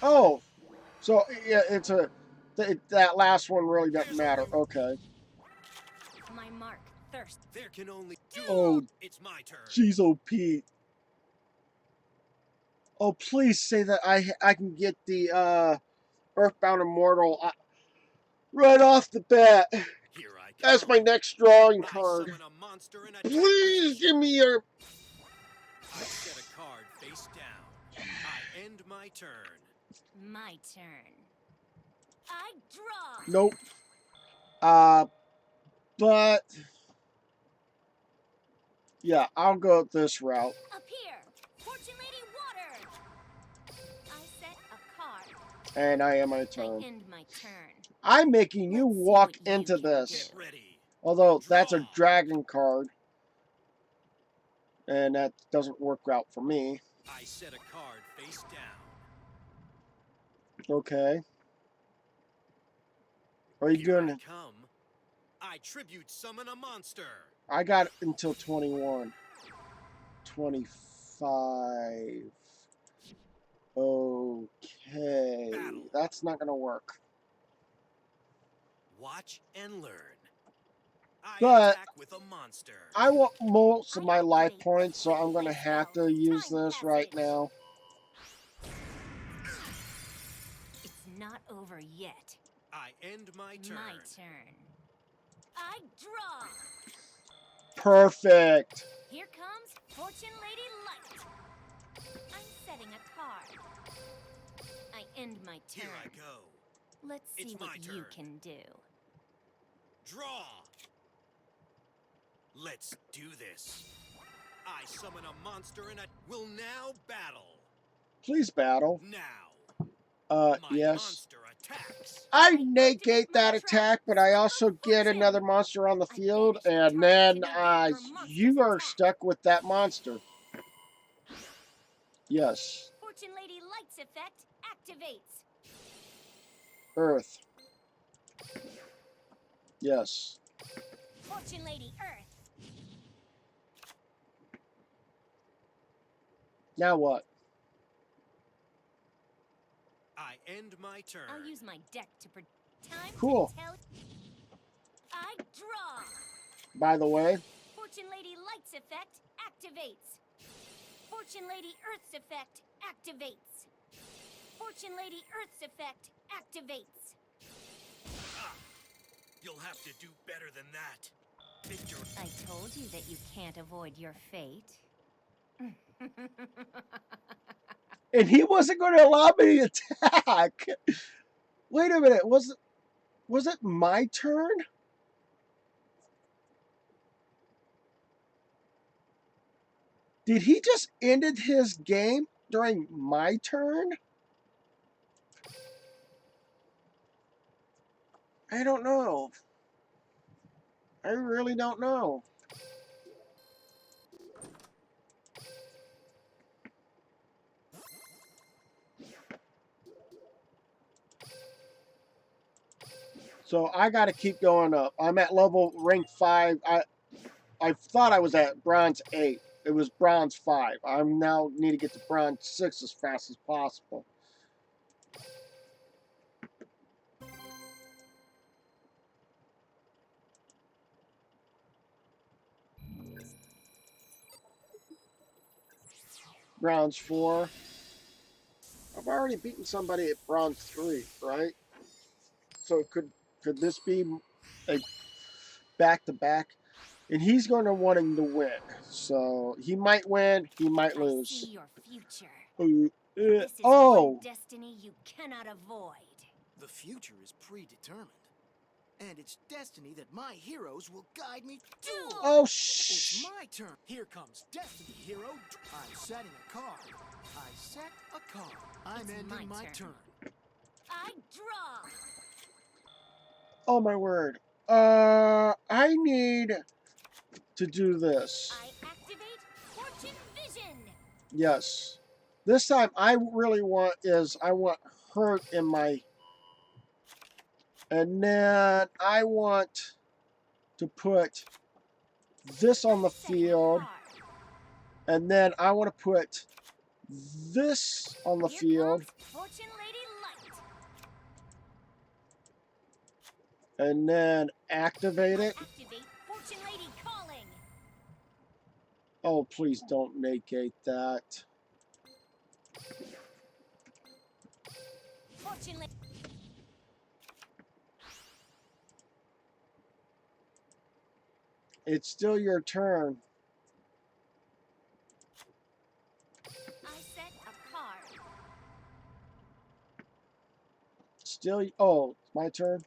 Oh, so yeah, it's a that last one really doesn't matter. Okay. my mark. Thirst. there can only Oh, Duel. It's my turn. jeez, oh Pete. Oh, please say that I can get the Earthbound Immortal right off the bat. Here I come. That's my next drawing I card. summon a monster in attack Please position. give me your. I set a card face down. I end my turn. My turn. I draw. Nope. But yeah, I'll go this route. Appear. Fortune Lady Water. I set a card. And I am my I turn. end my turn. I'm making you Let's see walk what you into can this. do. Ready. Although that's a Draw. dragon card. And that doesn't work out for me. I set a card face down. Okay. Are you Here I doing? come. I tribute summon a monster. I got until 21. 25. Okay. Battle. That's not going to work. Watch and learn. I But attack with a monster. I want most of I my life activate points, so quick I'm going to effect have spell, to use Time this right Passage. now. It's not over yet. I end my turn. My turn. I draw. Perfect. Here comes Fortune Lady Light. I'm setting a card. I end my turn. Here I go. Let's see It's my what you turn. can do. Draw. Let's do this. I summon a monster and will now battle. Please battle. Now, my Yes. monster attacks. I I negate activate that my attack, trap, but I Smoke also of get Fortune. another monster on the I field, banish the and target then to negate your monster's you are attack. stuck with that monster. Yes. Fortune Lady Light's effect activates. Earth. Yes. Fortune Lady Earth. Now what? I end my turn. I'll use my deck to time Cool. to tell. I draw. By the way, Fortune Lady Light's effect activates. Fortune Lady Earth's effect activates. Fortune Lady Earth's effect activates. Ah, you'll have to do better than that. Victor. I told you that you can't avoid your fate. and he wasn't going to allow me to attack. Wait a minute. Was it my turn? Did he just ended his game during my turn? I don't know. I really don't know. So I got to keep going up. I'm at level rank 5. I thought I was at bronze 8. It was bronze 5. I now need to get to bronze 6 as fast as possible. Bronze 4. I've already beaten somebody at bronze 3, right? So could this be a back-to-back? And he's going to wanting to win. So he might win, he might I see lose. your future. This is one destiny you cannot avoid. The future is predetermined. And it's destiny that my heroes will guide me to. Oh, It's my turn. Here comes Destiny Hero. I'm setting a card. I set a card. I'm It's ending my turn. I draw. Oh my word. I need to do this. I activate Fortune Vision. Yes. This time I really want hurt in my, and then I want to put this on the field, and then I want to put this on the field, Fortune Lady Light. and then activate it. Activate Fortune Lady Calling. Oh, please don't negate that. Fortune Lady. It's still your turn. I set a card. Still, oh, it's my turn?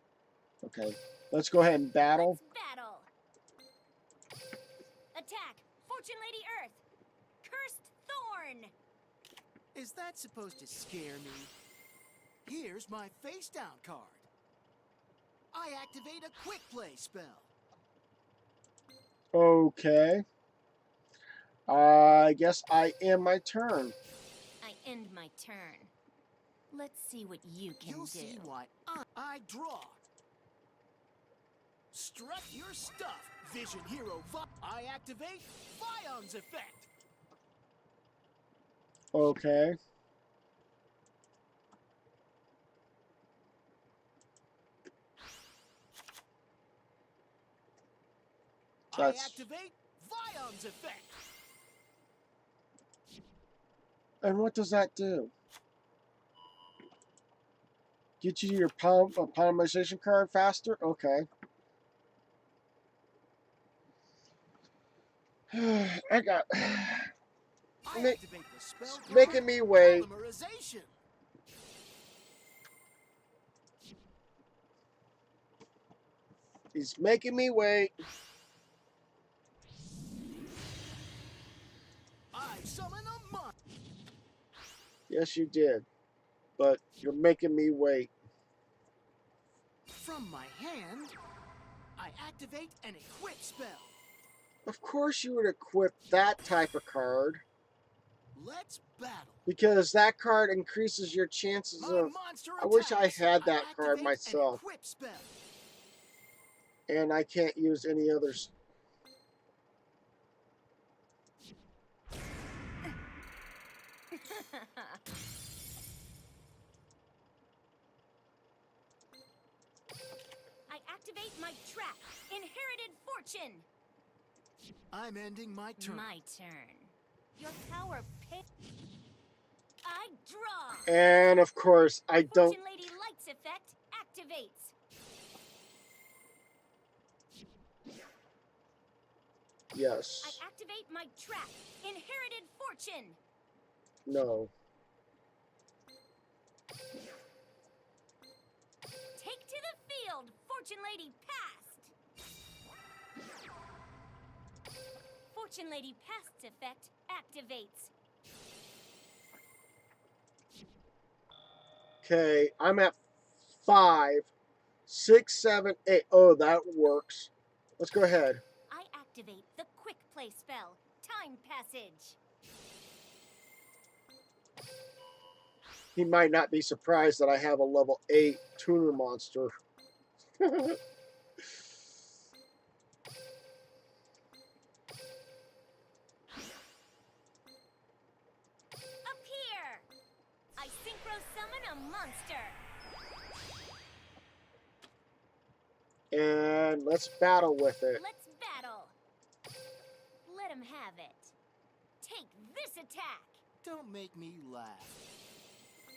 Okay. Let's go ahead and battle. Let's battle. Attack, Fortune Lady Earth. Cursed Thorn. Is that supposed to scare me? Here's my face down card. I activate a quick play spell. Okay. I guess I end my turn. I end my turn. Let's see what you can You'll do. see why I draw. Strut your stuff, Vision Hero. I activate Vion's effect. Okay. I activate Vion's effect. And what does that do? Get you your polymerization card faster? Okay. I got... I activate the spell card. Making me wait. Polymerization. He's making me wait. I summon a monster. Yes, you did. But you're making me wait. From my hand, I activate an equip spell. Of course you would equip that type of card. Let's battle. Because that card increases your chances of... I wish I had that card myself. An equip spell. And I can't use any others. I activate my trap. Inherited Fortune. I'm ending my turn. My turn. Your power pay. I draw. And of course, I don't... Fortune Lady Light's effect activates. Yes. I activate my trap. Inherited Fortune. No. Take to the field. Fortune Lady passed. Fortune Lady Past's effect activates. Okay, I'm at 5, 6, 7, 8. Oh, that works. Let's go ahead. I activate the quick play spell, Time Passage. He might not be surprised that I have a level 8 tuner monster. Appear. I synchro summon a monster. And let's battle with it. Let's battle. Let him have it. Take this attack. Don't make me laugh.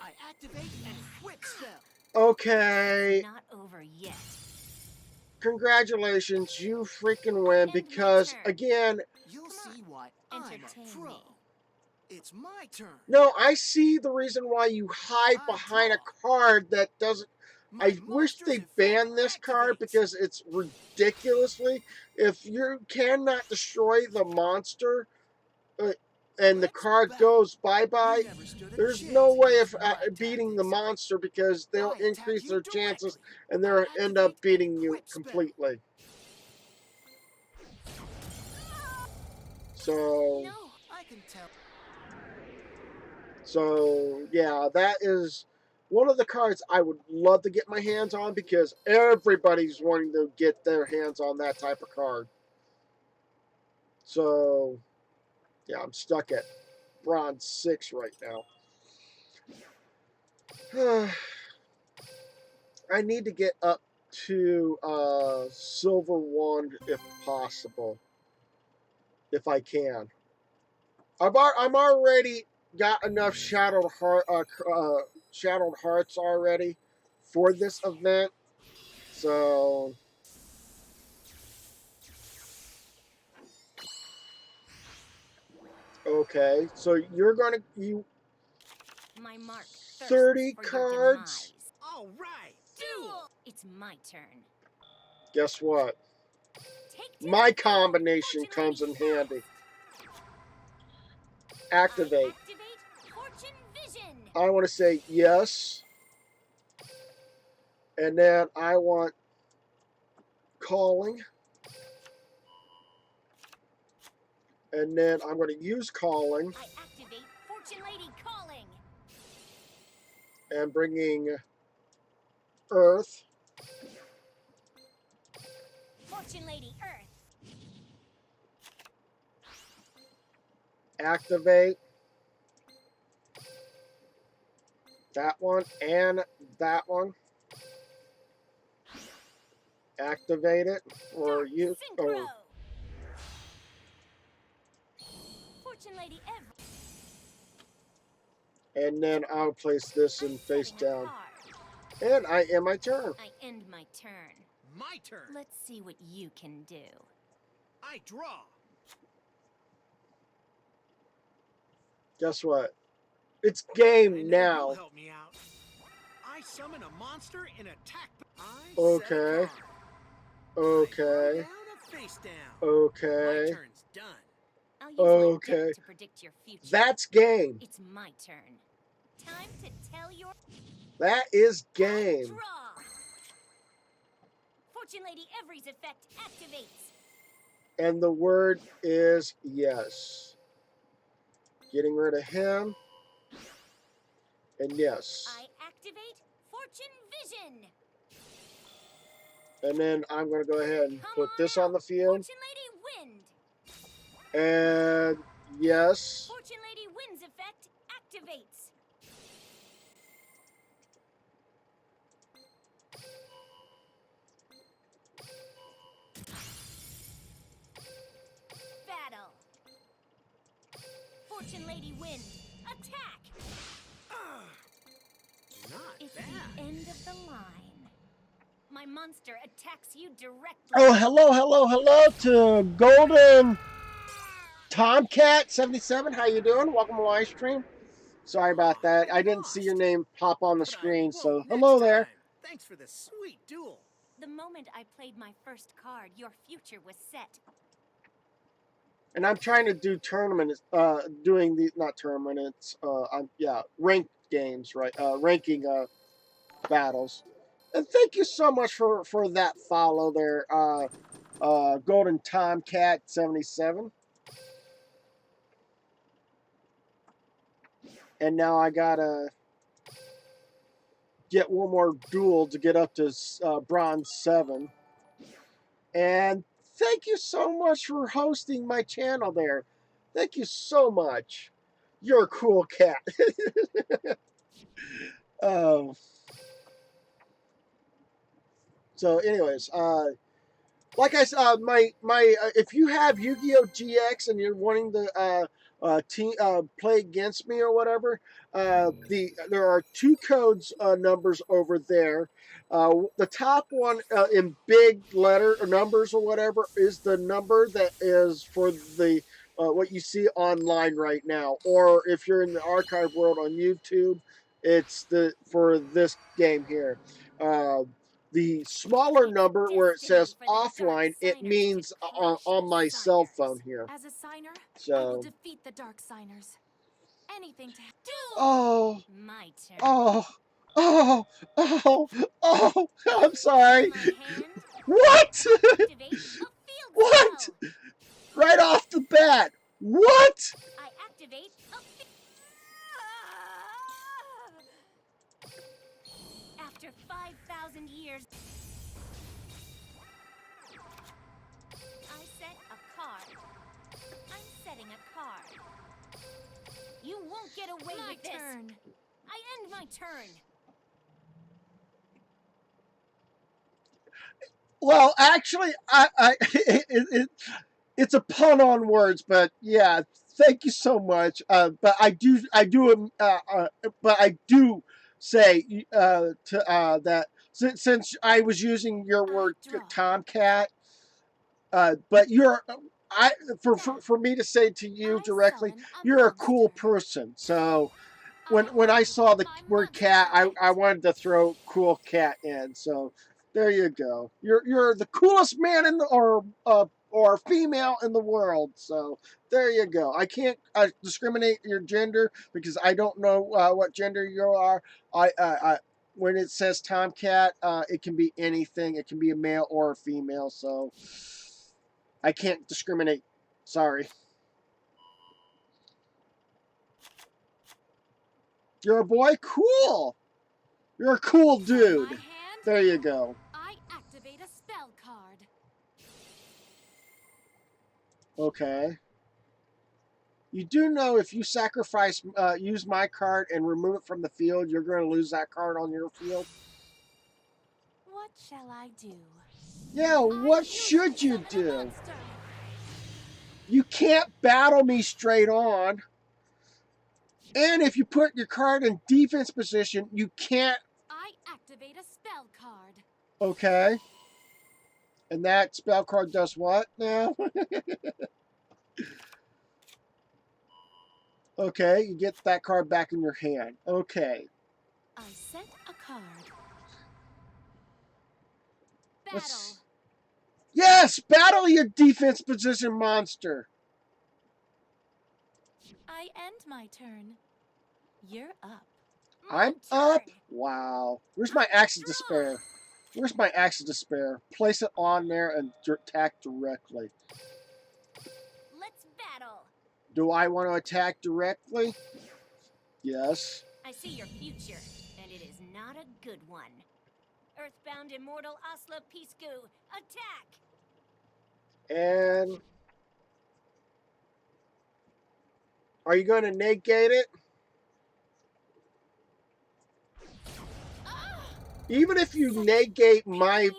I activate and quick spell. Okay. Not over yet. Congratulations, you freaking win because, again, You'll see why I'm a Entertain pro. me. It's my turn. no, I see the reason why you hide behind a card that doesn't. I wish they banned this card because it's ridiculously. If you cannot destroy the monster and the card goes bye-bye, there's no way of beating the monster because they'll increase their chances and they'll end up beating you completely. So, No. I can tell. so yeah, that is one of the cards I would love to get my hands on because everybody's wanting to get their hands on that type of card. So, yeah, I'm stuck at bronze 6 right now. I need to get up to silver 1 if possible, if I can. I'm already got enough shadowed hearts already for this event, so okay. So you're gonna My mark. 30 thirsts for your cards. demise. All right. Duel. It's my turn. Guess what? Take two. My combination Fortune comes in Lady handy. I Activate. activate Fortune Vision. I want to say yes, and then I want calling. And then I'm going to use calling I activate Fortune Lady Calling. and bringing Earth. Fortune Lady Earth. Activate that one and that one. Activate it or Dark use. Synchro. Oh, Fortune Lady and then I'll place this in face setting a down. card. And I end my turn. I end my turn. My turn. Let's see what you can do. I draw. Guess what? It's game I know now. you'll help me out. I summon a monster and attack. I Okay. set a card. Okay. I throw down a face down. Okay. My turn's done. I'll use my Okay. deck to predict your future. That's game. It's my turn. Time to tell your That is I game. draw. Fortune Lady Every's effect activates. And the word is yes. Getting rid of him. And yes. I activate Fortune Vision. And then I'm going to go ahead and Come put on this out. on the field. Fortune Lady Wind. And yes. Fortune Lady Wind's effect activates. Battle. Fortune Lady Wind. Attack. Not It's bad. the end of the line. My monster attacks you directly. Oh, hello to Golden Tomcat 77. How you doing? Welcome to live stream. Sorry about that. I didn't see your name pop on the But I screen, so won't hello next there. time. Thanks for the sweet duel. The moment I played my first card, your future was set. And I'm trying to do tournaments, doing the not tournaments, ranked games, right? Ranking battles. And thank you so much for that follow there, Golden Tomcat 77. And now I gotta get one more duel to get up to bronze 7. And thank you so much for hosting my channel there. Thank you so much. You're a cool cat. um, so, anyways, like I said, if you have Yu-Gi-Oh GX and you're wanting to play against me or whatever, there are 2 codes numbers over there. The top one in big letter or numbers or whatever is the number that is for the what you see online right now, or if you're in the archive world on YouTube, it's the for this game here. The smaller number where it says offline, it means on my cell phone here. As a signer, I will So, defeat the dark signers. Anything to duel. oh, My turn. oh, oh, oh, I'm sorry. My hand. What? Activate a field What? spell. Right off the bat. What? I activate a After 5,000 years, I set a card. I'm setting a card. You won't get away with this. Turn. I end my turn. Well, actually, it's a pun on words, but yeah, thank you so much. But I do say that since I was using your word tomcat, but I for me to say to you directly, you're a cool person. So when I saw the word cat, I wanted to throw cool cat in. So there you go. You're the coolest man in the or female in the world. So there you go. I can't discriminate your gender because I don't know what gender you are. When it says tomcat, it can be anything. It can be a male or a female. So I can't discriminate. Sorry. You're a boy? Cool. You're a cool dude. There you go. I activate a spell card. Okay. You do know if you use my card and remove it from the field, you're going to lose that card on your field? What shall I do? Yeah, what should you do? You can't battle me straight on. And if you put your card in defense position, you can't... I activate a spell card. Okay. And that spell card does what now? Okay, you get that card back in your hand. Okay. I set a card. Battle. Yes! Battle your defense position monster! I end my turn. You're up. I'm up? Wow. Where's my Axe of Despair? Where's my Axe of Despair? Place it on there and attack directly. Let's battle. Do I want to attack directly? Yes. I see your future, and it is not a good one. Earthbound Immortal Asla Pisku, attack! And... are you going to negate it? Even if you negate my...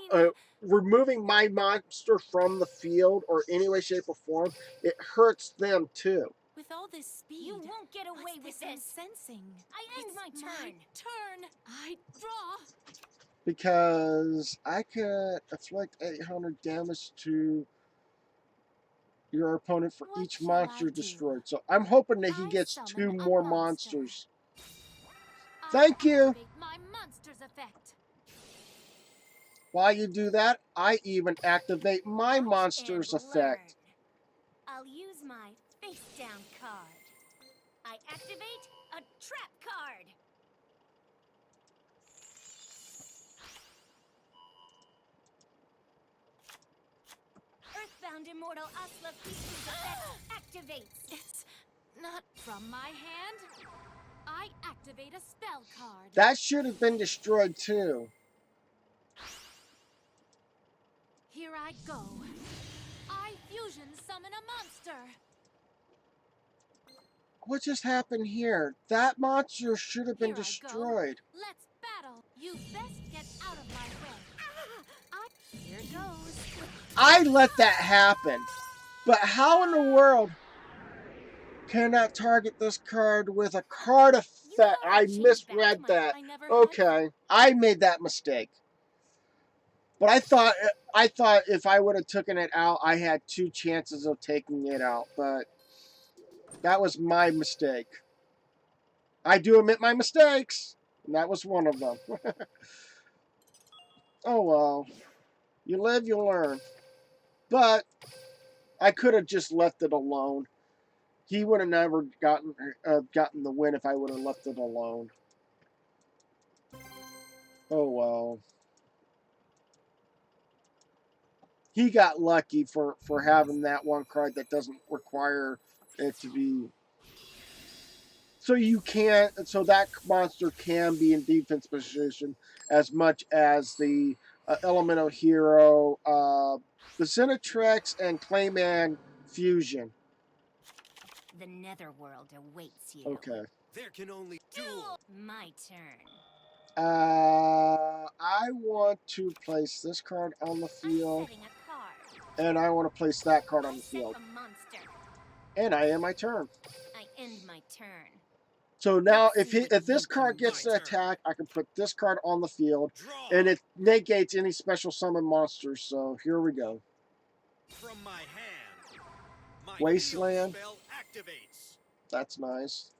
removing my monster from the field or any way, shape, or form, it hurts them too. With all this speed, you won't get away with this. Sensing. I end my turn. I draw. Because I could inflict 800 damage to your opponent for each monster destroyed. So I'm hoping that he gets 2 more monsters. Thank you. My monster's effect. While you do that, I even activate my monster's effect. I'll use my face down card. I activate a trap card. Found immortal Asla Feature's effect activates. It's not from my hand. I activate a spell card. That should have been destroyed too. Here I go. I fusion summon a monster. What just happened here? That monster should have been Here I go. destroyed. Let's battle. You best get out of my way. Here goes. I let that happen. But how in the world can I target this card with a card effect? I misread that. Okay, I made that mistake. But I thought if I would have taken it out, I had 2 chances of taking it out. But that was my mistake. I do admit my mistakes, and that was one of them. Oh well, you live, you learn. But I could have just left it alone. He would have never gotten the win if I would have left it alone. Oh well. He got lucky for having that one card that doesn't require it to be. So you can't. So that monster can be in defense position as much as the Elemental Hero, the Cinetrix, and Clayman Fusion. The netherworld awaits you. Okay. There can only duel. My turn. I want to place this card on the field, I'm setting a card. and I want to place that card on I the set field. a monster. And I end my turn. I end my turn. So now, Let's see if what this you card can gets do. to attack, I can put this card on the field, Draw. and it negates any special summon monsters. So here we go. From my hand. My Wasteland. heal spell activates. That's nice.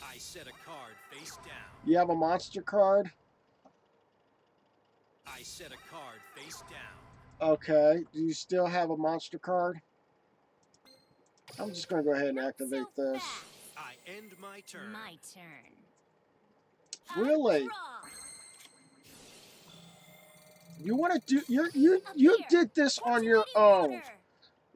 I set a card face down. You have a monster card? I set a card face down. Okay. Do you still have a monster card? I'm just going to go ahead and Not activate so this. fast. I end my turn. My turn. Really? I draw. You want to do... You did this on your own.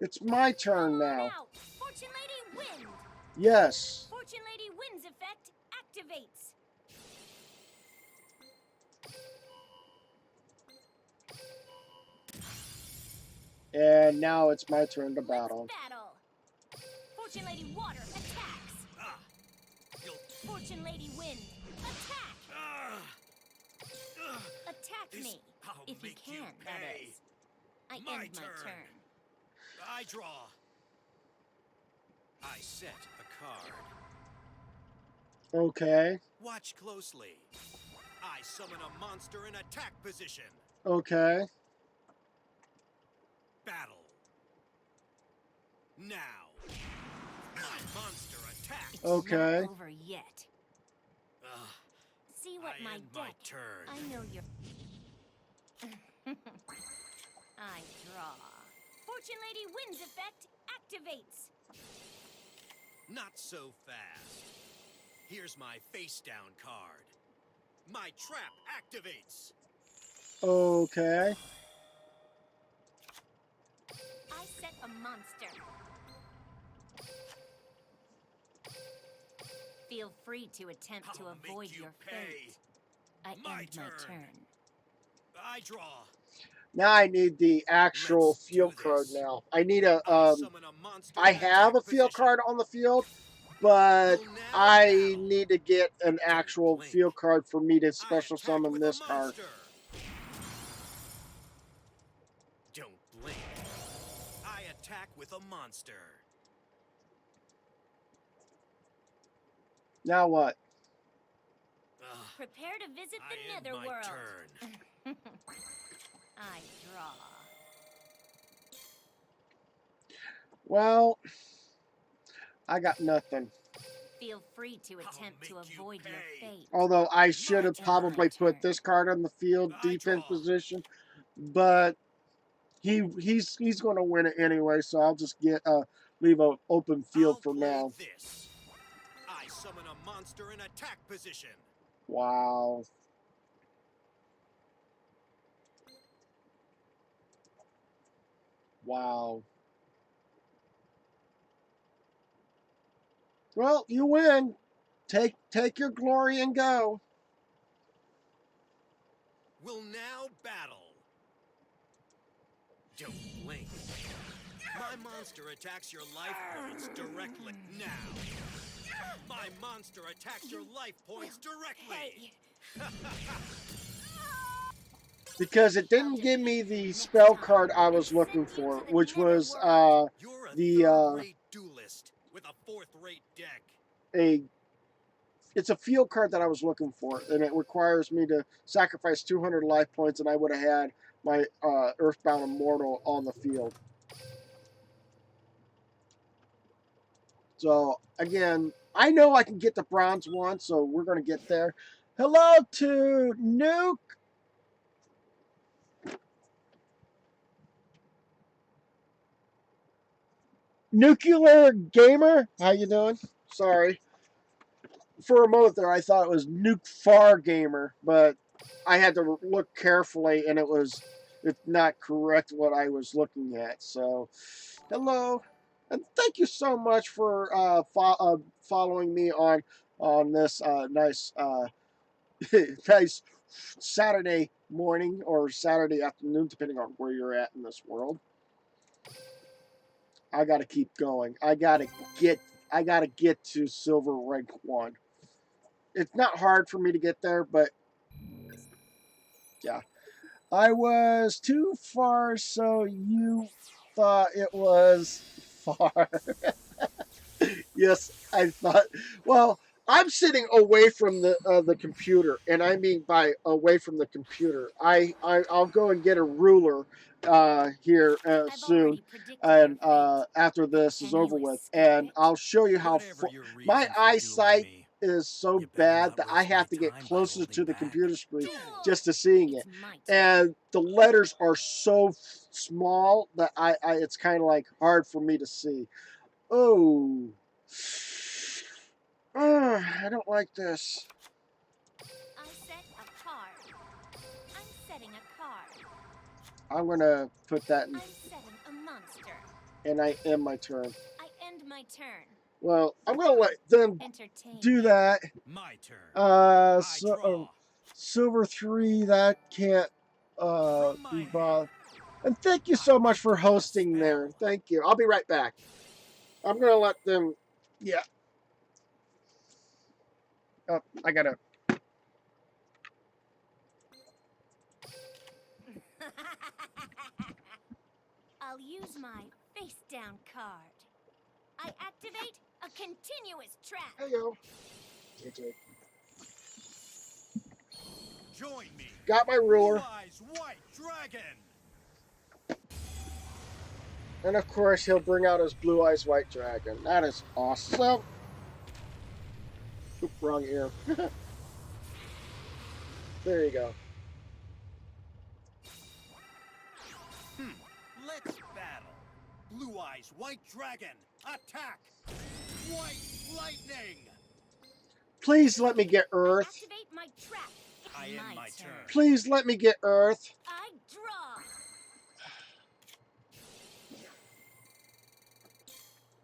It's my turn now. Fortune Lady Wind. Yes. Fortune Lady Wind's effect activates. And now it's my turn to battle. Let's battle. Fortune Lady Water attacks. Ah, you'll, Fortune Lady Wind attack. ah, ah. Attack This- me I'll if you make can. you That pay. is. I My end my turn. turn. I draw. I set a card. Okay. Watch closely. I summon a monster in attack position. Okay. Battle. Now. My monster attacks. It's Okay. not over yet. Ugh, See what I my end deck. my turn. I know you're. I draw. Fortune Lady Wind's effect activates. Not so fast. Here's my face down card. My trap activates. Okay. I set a monster. Feel free to attempt to I'll avoid make you your pay. fate. I My end my turn. turn. I draw. Now I need the actual Let's do field card this. now. I need a I summon a monster I in have attack a field position. card on the field, but Will now I battle. need to get an actual blink. field card for me to I special attack summon with this a card. monster. Don't blink. I attack with a monster. Now what? Ugh, Prepare to visit I the end my netherworld. turn. I draw. Well, I got nothing. Feel free to attempt to make you avoid your pay. fate. Although I should have turn. probably My put turn. this card on the field I defense draw. position, but he's going to win it anyway. So I'll just leave an open field I'll for play now. this. I summon a monster in attack position. Wow. Wow. Well, you win. Take your glory and go. Will now battle. Don't blink. My monster attacks your life points directly. Now. My monster attacks your life points directly. Hey. Because it I'll didn't give defeat me you the next spell time card I and was looking send you for, to the which was netherworld. You're a the third-rate duelist with a fourth-rate deck. a it's a field card that I was looking for, and it requires me to sacrifice 200 life points, and I would have had my Earthbound Immortal on the field. So again, I know I can get the bronze one, so we're going to get there. Hello to Nuclear Gamer. How you doing? Sorry. For a moment there, I thought it was Nuke Far Gamer, but I had to look carefully, and it's not correct what I was looking at. So, hello, and thank you so much for following me on this nice nice Saturday morning or Saturday afternoon, depending on where you're at in this world. I got to keep going. I gotta get to silver rank 1. It's not hard for me to get there, but yeah. I was too far, so you thought it was far. Yes, I thought. Well, I'm sitting away from the computer, and I mean by away from the computer. I'll go and get a ruler here I've soon, already predicted your and fate. after this is Can you over with, escape and it? I'll show you how Whatever your my reason for dueling eyesight me, is so you better bad not that I waste my have to get time by closer holding to the back. computer screen Duel! just to seeing it, It's my turn. and the letters are so small that I it's kind of like hard for me to see. Oh. I don't like this. I set a card. I'm setting a card. I'm gonna put that in, I'm setting a monster. and I end my turn. I end my turn. Well, I'm gonna let them Entertain do me. that. My turn. I So draw. silver 3 that can't From my be hand, bothered. And thank you I so much for activate a hosting there. spell. Thank you. I'll be right back. I'm gonna let them. Yeah. I gotta. I'll use my face down card. I activate a continuous trap. There you go. Join me. Got my Blue ruler, Eyes White Dragon. and of course he'll bring out his blue eyes white dragon. That is awesome. Oop, wrong ear. There you go. Let's battle. Blue Eyes White Dragon. Attack. White Lightning. Please let me get I Earth. activate my trap. It's I end my turn. Please let me get Earth. I draw. I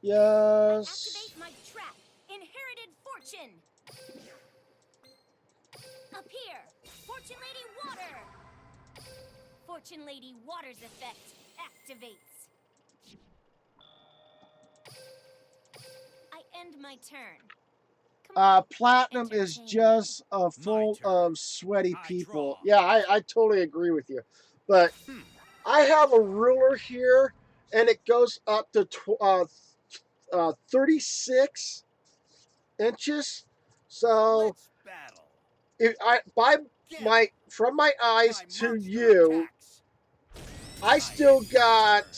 Yes. activate my trap. Inherited fortune. Appear. Fortune Lady Water. Fortune Lady Water's effect activates. I end my turn. Come on. Platinum is Entertain me. just full turn. of sweaty I people. draw. Yeah, I totally agree with you. But I have a ruler here, and it goes up to 36 inches. So Let's battle. if I by Get my from my eyes my to monster you, attacks. I I still end your got. turn.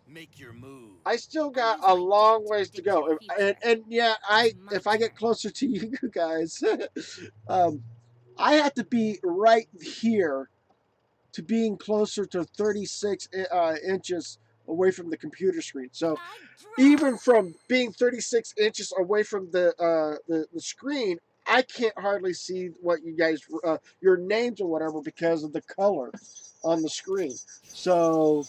Make your move. I still I'll got use a my long deck to ways to predict your go, future. and yeah, It's my if I get turn. closer to you guys, um, I have to be right here to being closer to 36 inches away from the computer screen. So I draw. even from being 36 inches away from the screen, I can't hardly see what you guys your names or whatever because of the color on the screen. So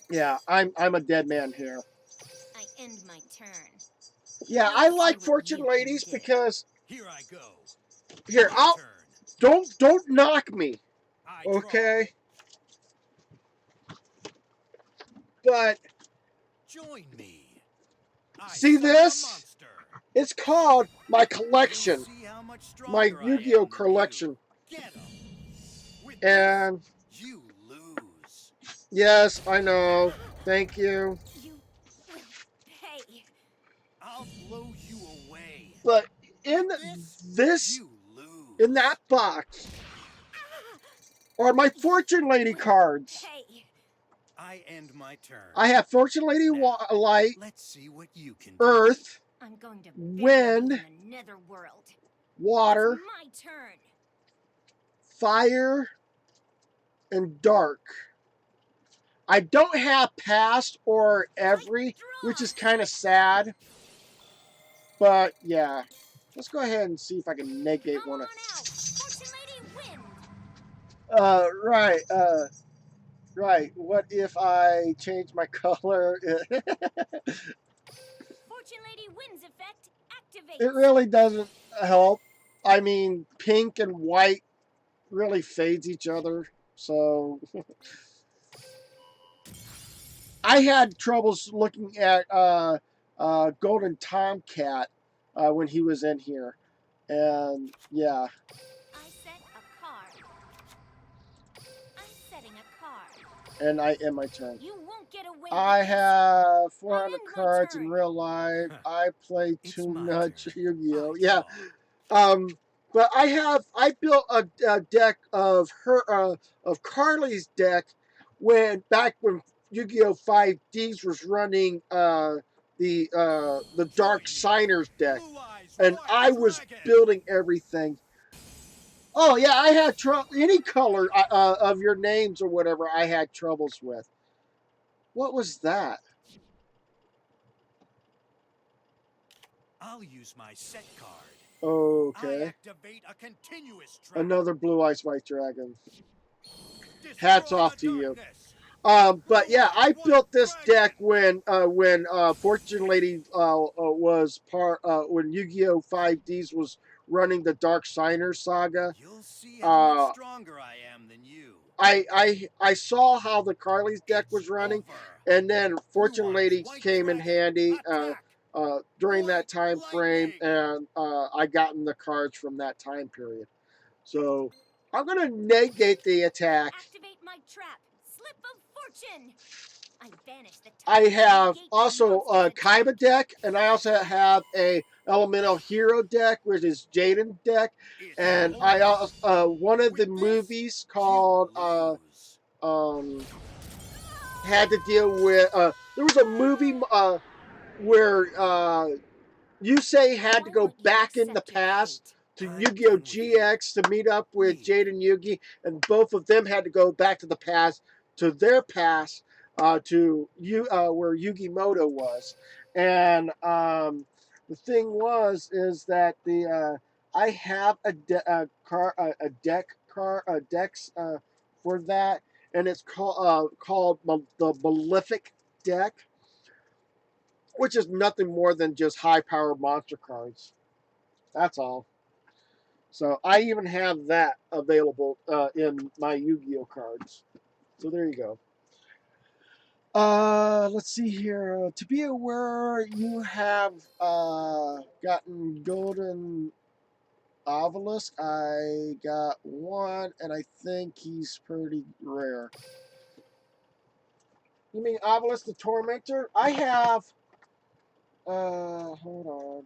Yeah, I'm a dead man here. I end my turn. Yeah, I Let's see like what fortune you can ladies do. because Here I go. here, My I'll turn. don't knock me, I draw. okay? But Join me. I see summon a this? monster. It's called my You'll collection, see how much my stronger I Yu-Gi-Oh am than you. collection. Get him. With this, And you lose. yes, I know. Thank you. You will pay. I'll blow you away. But in With this, this, you in lose. that box, are my You fortune lady will cards. pay. I end my turn. I have fortune lady Now, light, let's see what you can do. earth, I'm going to bury you wind, in the netherworld. It's water, my turn. fire, and dark. I don't have past or I every, which is draw. kind of sad. But yeah, let's go ahead and see if I can negate Come one of. on out. Fortune Lady Wind. Right. Right. What if I change my color? Fortune Lady Wind's effect It activates. really doesn't help. I mean, pink and white really fades each other. So I had troubles looking at Golden Tomcat when he was in here, and yeah, I set a card. I'm setting a card. and I end my turn. You won't get away with I this. have I 400 end my cards in turn. real life. I play It's too my much turn. Yu-Gi-Oh. I Yeah, draw. um, but I built a deck of of Carly's deck when Yu-Gi-Oh 5Ds was running the Join Dark me. Signers deck, Blue Eyes and White I was Dragon. building everything. Oh yeah, I had any color of your names or whatever. I had troubles with. What was that? I'll use my set card. I Okay, activate a continuous trap. another Blue Eyes White Dragon. Hats Destroy off the to you. darkness. But Blue yeah, Eyes I White built this deck Dragon. when Fortune Lady was part when Yu-Gi-Oh 5Ds was running the Dark Signers saga. You'll see how much Uh, stronger I am than you. I saw how the Carly's deck It's was running, over. and then Blue Fortune Eyes Lady White came in Dragon. handy Attack. during White that time frame, Lightning. and I gotten the cards from that time period. So I'm gonna negate the attack. Activate my trap. Slip of Fortune. I banish the I target and have negate the also monster's a attack. Kaiba deck, and I also have a Elemental Hero deck, which is Jaden deck, It's and I over. also one of With the this, movies you called lose. um had to deal with there was a movie where Yusei had to Why go won't you back in the accept your past fate? to I'm Yu-Gi-Oh! done with you. GX to meet up with Leave. Jade and Yugi, and both of them had to go back to the past, to their past, where Yugi Moto was. And the thing is that I have a deck car decks for that, and it's called the Malefic deck, which is nothing more than just high power monster cards. That's all. So I even have that available in my Yu-Gi-Oh cards. So there you go. Let's see here. To be aware, you have gotten golden obelisk. I got one, and I think he's pretty rare. You mean obelisk the tormentor? I have. Hold on.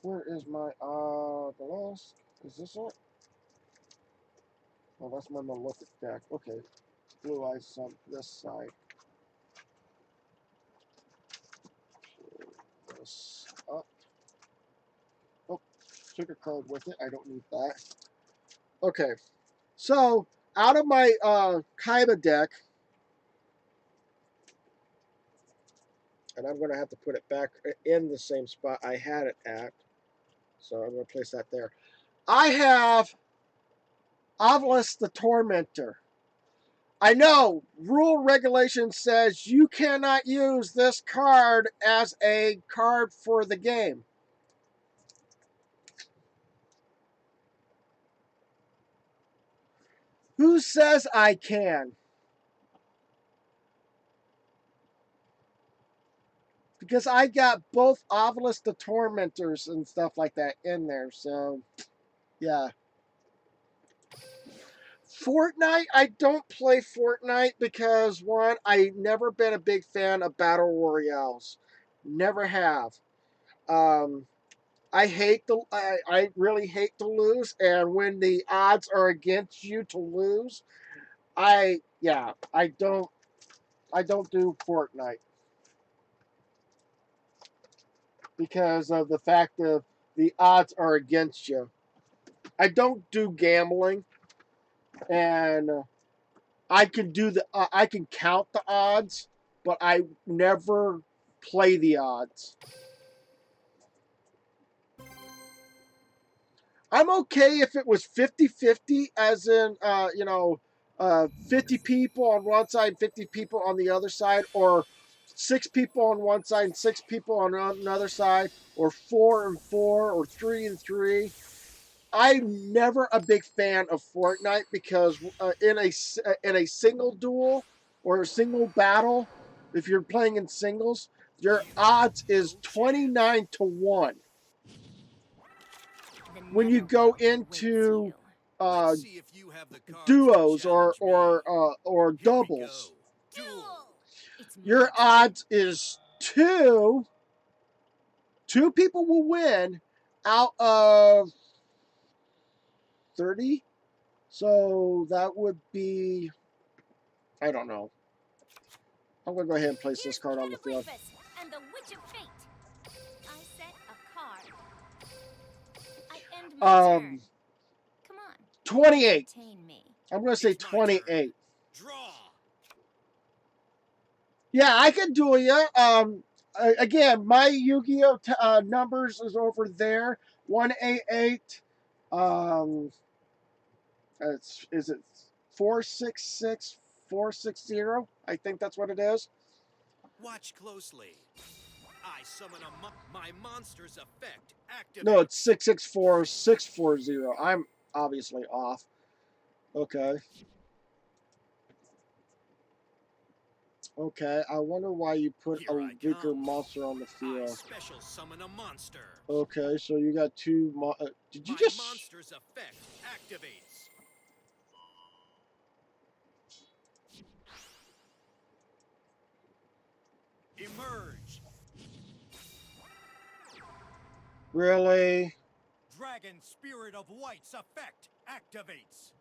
Where is my obelisk? Is this it? Oh, that's my malefic deck. Okay. Blue eyes on this side. This up. Oh, took a card with it. I don't need that. Okay. So, out of my Kaiba deck, and I'm going to have to put it back in the same spot I had it at. So, I'm going to place that there. I have Obelisk the Tormentor. I know rule regulation says you cannot use this card as a card for the game. Who says I can? Because I got both Obelisk the Tormentors and stuff like that in there, so yeah. Fortnite, I don't play Fortnite because one, I never been a big fan of battle royales, never have. Um, I really hate to lose, and when the odds are against you to lose, I don't do Fortnite because of the fact of the odds are against you. I don't do gambling, and I can count the odds, but I never play the odds. I'm okay if it was 50-50, as in 50 people on one side, 50 people on the other side, or 6 people on one side and 6 people on another side, or 4 and 4, or 3 and 3. I'm never a big fan of Fortnite because in a single duel or a single battle, if you're playing in singles, your odds is 29-1. The When you go netherworld awaits into you. uh, Let's see if you have the cards to duos challenge me. or Here we doubles, go. Duel. It's my your turn. odds is two people will win out of 30. So that would be, I don't know. I'm gonna go ahead and place this Here's card on the field. Cataclysmus and the Witch of Fate. I set a card. I end my turn. Um, Come on. 28. Entertain me. I'm gonna say It's my turn. 28. Draw. Yeah, I can duel you. Again, my Yu-Gi-Oh numbers is over there. 188. Um, is it 466 460? I think that's what it is. Watch closely. I summon my monster's effect No, activates. it's 664 640. I'm obviously off. Okay. Okay, I wonder why you put Here a I weaker come. monster on the I field. special summon a monster. Okay, so you got two. Did you My just? monster's effect activates. Emerge. Really? Dragon Spirit of White's effect activates.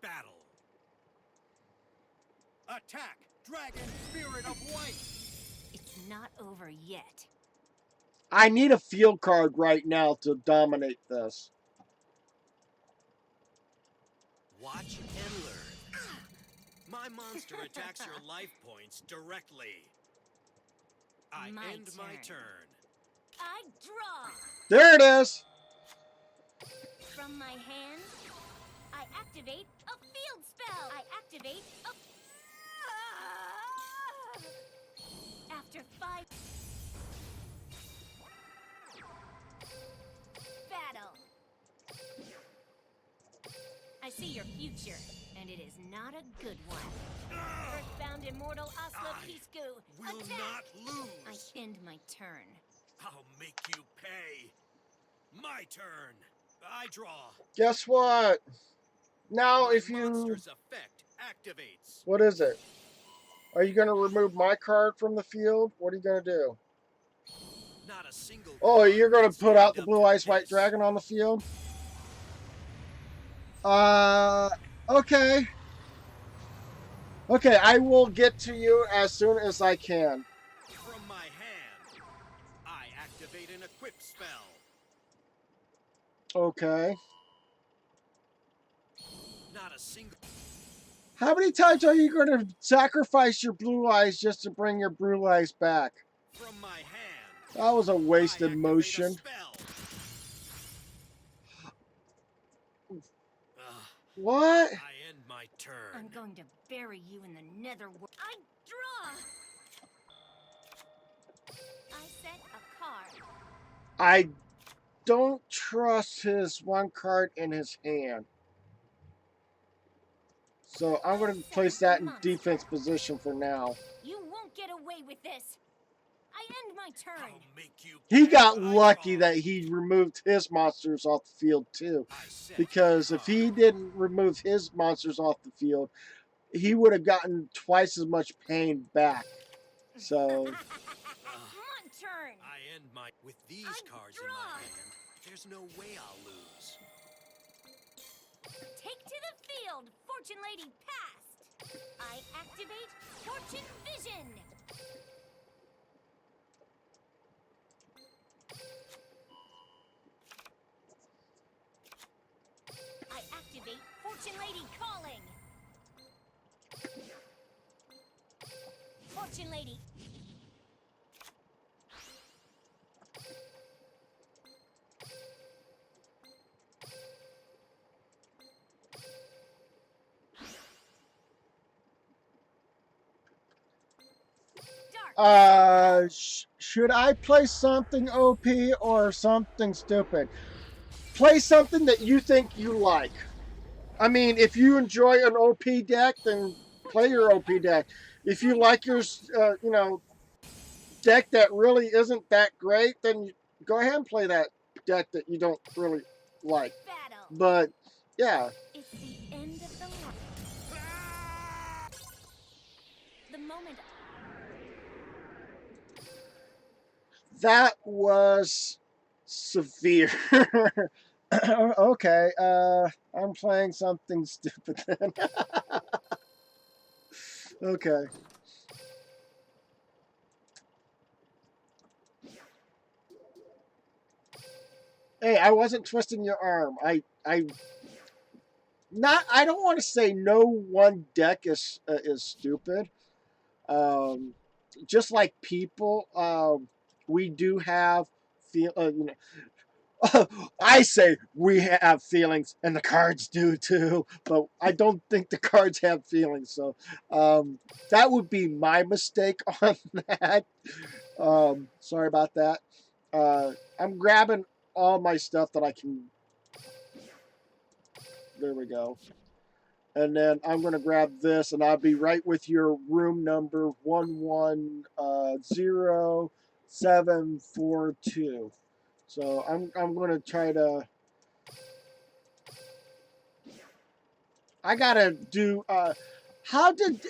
Battle. Attack! Dragon Spirit of White! It's not over yet. I need a field card right now to dominate this. Watch and learn. My monster attacks your life points directly. I end my turn. I draw. There it is. From my hand, I activate a field spell. I activate a... After 5... Battle. I see your future, and it is not a good one. Earthbound immortal Asla I Pisku. will Attack! not I lose. end my turn. I'll make you pay. My turn. I draw. Guess what? Now, My if you... monster's effect activates. What is it? Are you going to remove my card from the field? What are you going to do? Not a single Oh, card you're going can to put out stand the up Blue to Ice White this. Dragon on the field? Uh, okay. Okay, I will get to you as soon as I can. From my hand, I activate an equip spell. Okay. Not a single. How many times are you going to sacrifice your Blue Eyes just to bring your Blue Eyes back? From my hand, That was a I wasted activate a motion. spell. What? I end my turn. I'm going to bury you in the netherworld. I draw. I set a card. I don't trust his one card in his hand. So I'm going to place that in defense position for now. You won't get away with this. I end my turn. I'll make you He pay. got I lucky draw. that he removed his monsters off the field too. I set Because a if he card. didn't remove his monsters off the field, he would have gotten twice as much pain back. So My turn. I end my. With these I cards in draw. my hand, there's no way I'll lose. Take to the field, Fortune Lady passed. I activate Fortune Vision. I activate Fortune Lady Calling. Fortune Lady. Dark. should I play something OP or something stupid? Play something that you think you like. I mean, if you enjoy an OP deck, then play Fortune your Lady OP deck. If you join the like your, fight. deck that really isn't that great, then go ahead and play that deck that you don't really like. Battle. But yeah, It's the end of the line. The moment. that was severe. Okay, I'm playing something stupid then. Okay. Hey, I wasn't twisting your arm. I don't want to say no one deck is stupid. Um, just like people, we do have feel. I say we have feelings, and the cards do too. But I don't think the cards have feelings. So that would be my mistake on that. Sorry about that. I'm grabbing all my stuff that I can. There we go. And then I'm going to grab this, and I'll be right with your room number 110742. So I'm going to try to. I gotta do. How did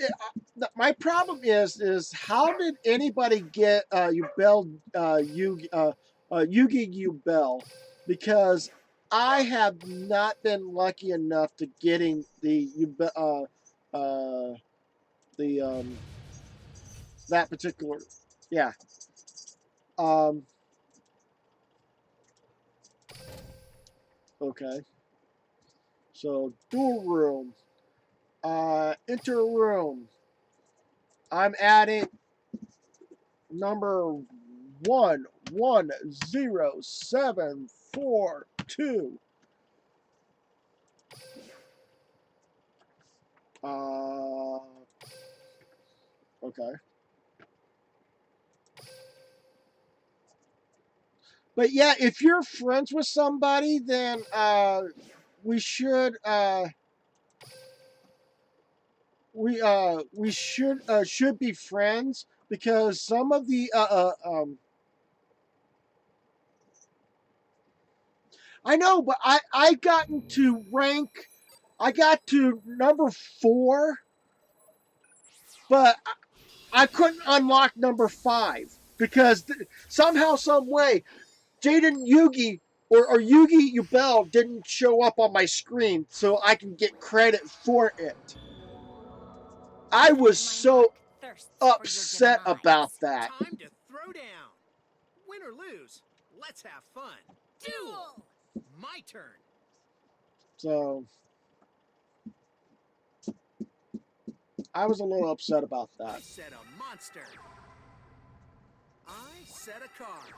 my problem is how did anybody get Ubel Yugi Ubel? Because I have not been lucky enough to getting the the that particular, yeah. Um, okay. So dual room. Enter room. I'm adding number 110742. Okay. But yeah, if you're friends with somebody, then we should we should be friends because some of the I know, but I gotten to rank. I got to number 4, but I couldn't unlock number 5 because somehow, some way, Jaden Yugi or Yugi Ubel didn't show up on my screen so I can get credit for it. I was My so mark thirsts for your upset about demise. that. Time to throw down. Win or lose, let's have fun. Duel. My turn. So I was a little upset about I that. set a monster. I set a card.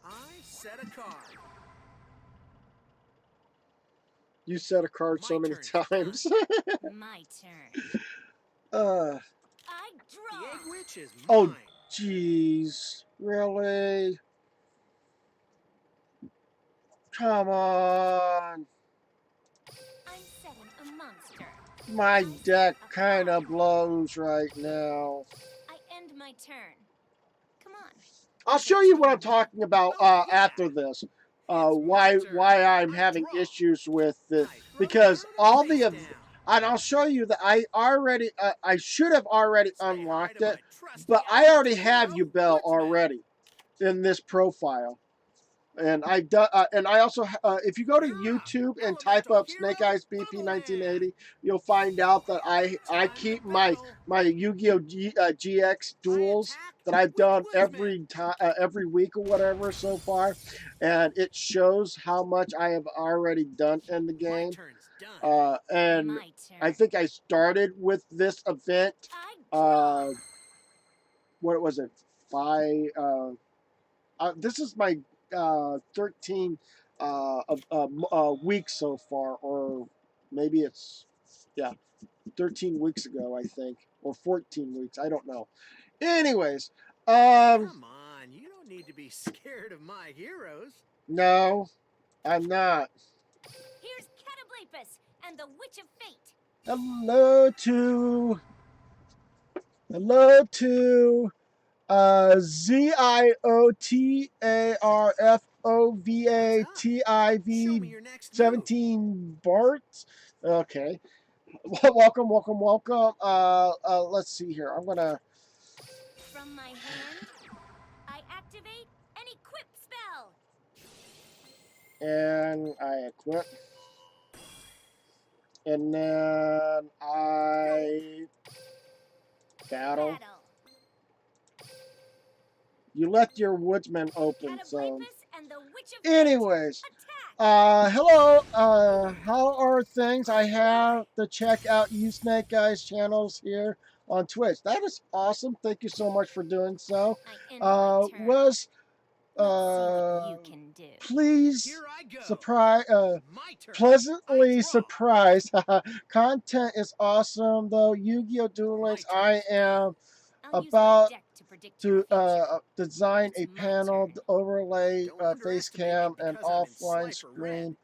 I set a card. You said a card so My many turn's times. My turn. uh, I The draw. egg witch is oh, mine. jeez. Really? Come on. I'm setting a monster. My I set deck a kind of card. blows right now. I end my turn. Come on. I'll show you what I'm Entertain me. talking about Oh yeah, after this. it's my turn. Why I'm I having draw. issues with this, I throw because down or all face the down. and I'll show you that I should have already Say hi unlocked to it, my trusty but I already elemental have hero, Ubel Woodsman. already in this profile. And and I also if you go to You're up, YouTube and type elemental up Snake hero, Eyes BP Bubble Man. 1980, you'll find out that I Time to keep battle. my Yu-Gi-Oh GX I duels attack that I've with done Woodsman. every week or whatever so far, and it shows how much I have already done in the My game. turn's done. And My I turn. think I started with this event. I draw. Uh, what was it? Five. This is my 13 weeks so far, or maybe it's, yeah, 13 weeks ago, I think, or 14 weeks. I don't know. Anyways, Come on, you don't need to be scared of my heroes. no, I'm not. Here's Catoblepus and the Witch of Fate. Hello to, hello to, What's up? Show me ZIOTARFOVATIV your next move. 17 Bart. Okay. Welcome, welcome, welcome. Let's see here. I'm gonna, From my hand, I activate an equip spell. and I equip, and then Nope. I battle. Battle. You left your woodsman open, so. Catoblepus and the Witch of Fate. Anyways, Attack. hello. How are things? I have to check out you Snake Guys channels here on Twitch. That is awesome. Thank you so much for doing so. I end my turn. Was Let's see what you can do. please Here I go. surprise My turn. I pleasantly draw. surprised. Content is awesome though. Yu-Gi-Oh! Duel My Links. I turn's done. am I'll use my about deck to predict your to future. design It's a my panel turn. overlay Don't face underestimate me cam and because I'm in offline Slifer Red. screen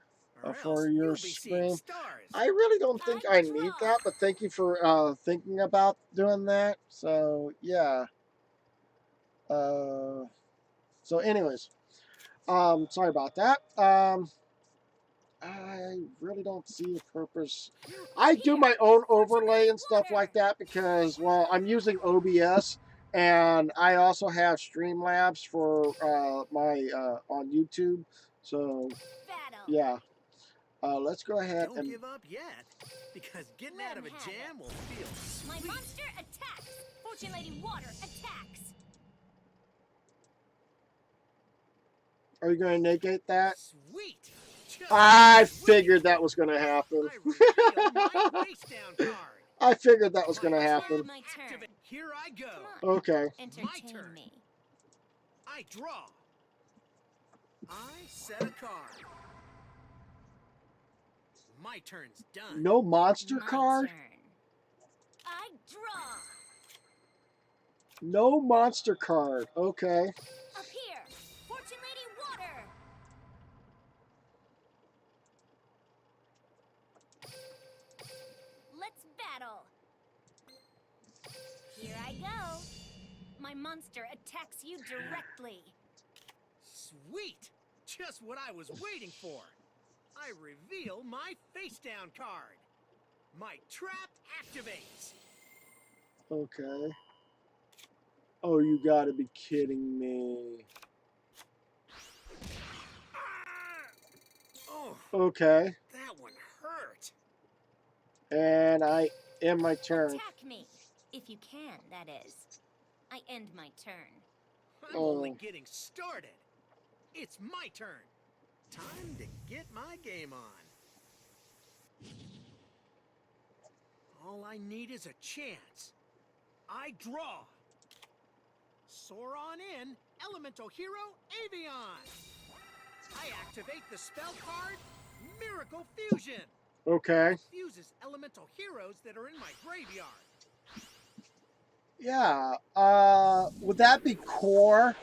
Or for else your you'll be seeing stream. stars. I really don't think I I draw. need that, but thank you for thinking about doing that. So yeah. So anyways, sorry about that. I really don't see a purpose. I do Here, my own Fortune overlay Lady and stuff Water. like that because, well, I'm using OBS and I also have Streamlabs for my on YouTube. So Battle. yeah, let's go ahead Don't and give up yet, because getting Let out of 'em a have jam it. will feel My sweet. monster attacks. Fortune Lady Water attacks. are you going to negate that? Sweet. Just what I I was waiting figured that for. was going to happen. I reveal my face down card. I figured that was My going to It's happen. now my turn. activate. Here I go. Come on. Okay. My Entertain turn. me. I draw. I set a card. My turn's done. No monster My card? turn. I draw. No monster card. Okay. Up here. Fortune Lady Water. Let's battle. Here I go. My monster attacks you directly. Sweet. Just what I was waiting for. I reveal my face down card. My trap activates. Okay. Oh, you gotta be kidding me. Ah! Oh, Okay. that one hurt. And I end my turn. Attack me. If you can, that is. I end my turn. I'm only getting started. It's my turn. Time to get my game on. All I need is a chance. I draw. Soar on in, elemental hero Avion. I activate the spell card Miracle Fusion. Okay. It fuses elemental heroes that are in my graveyard. Yeah. Would that be core?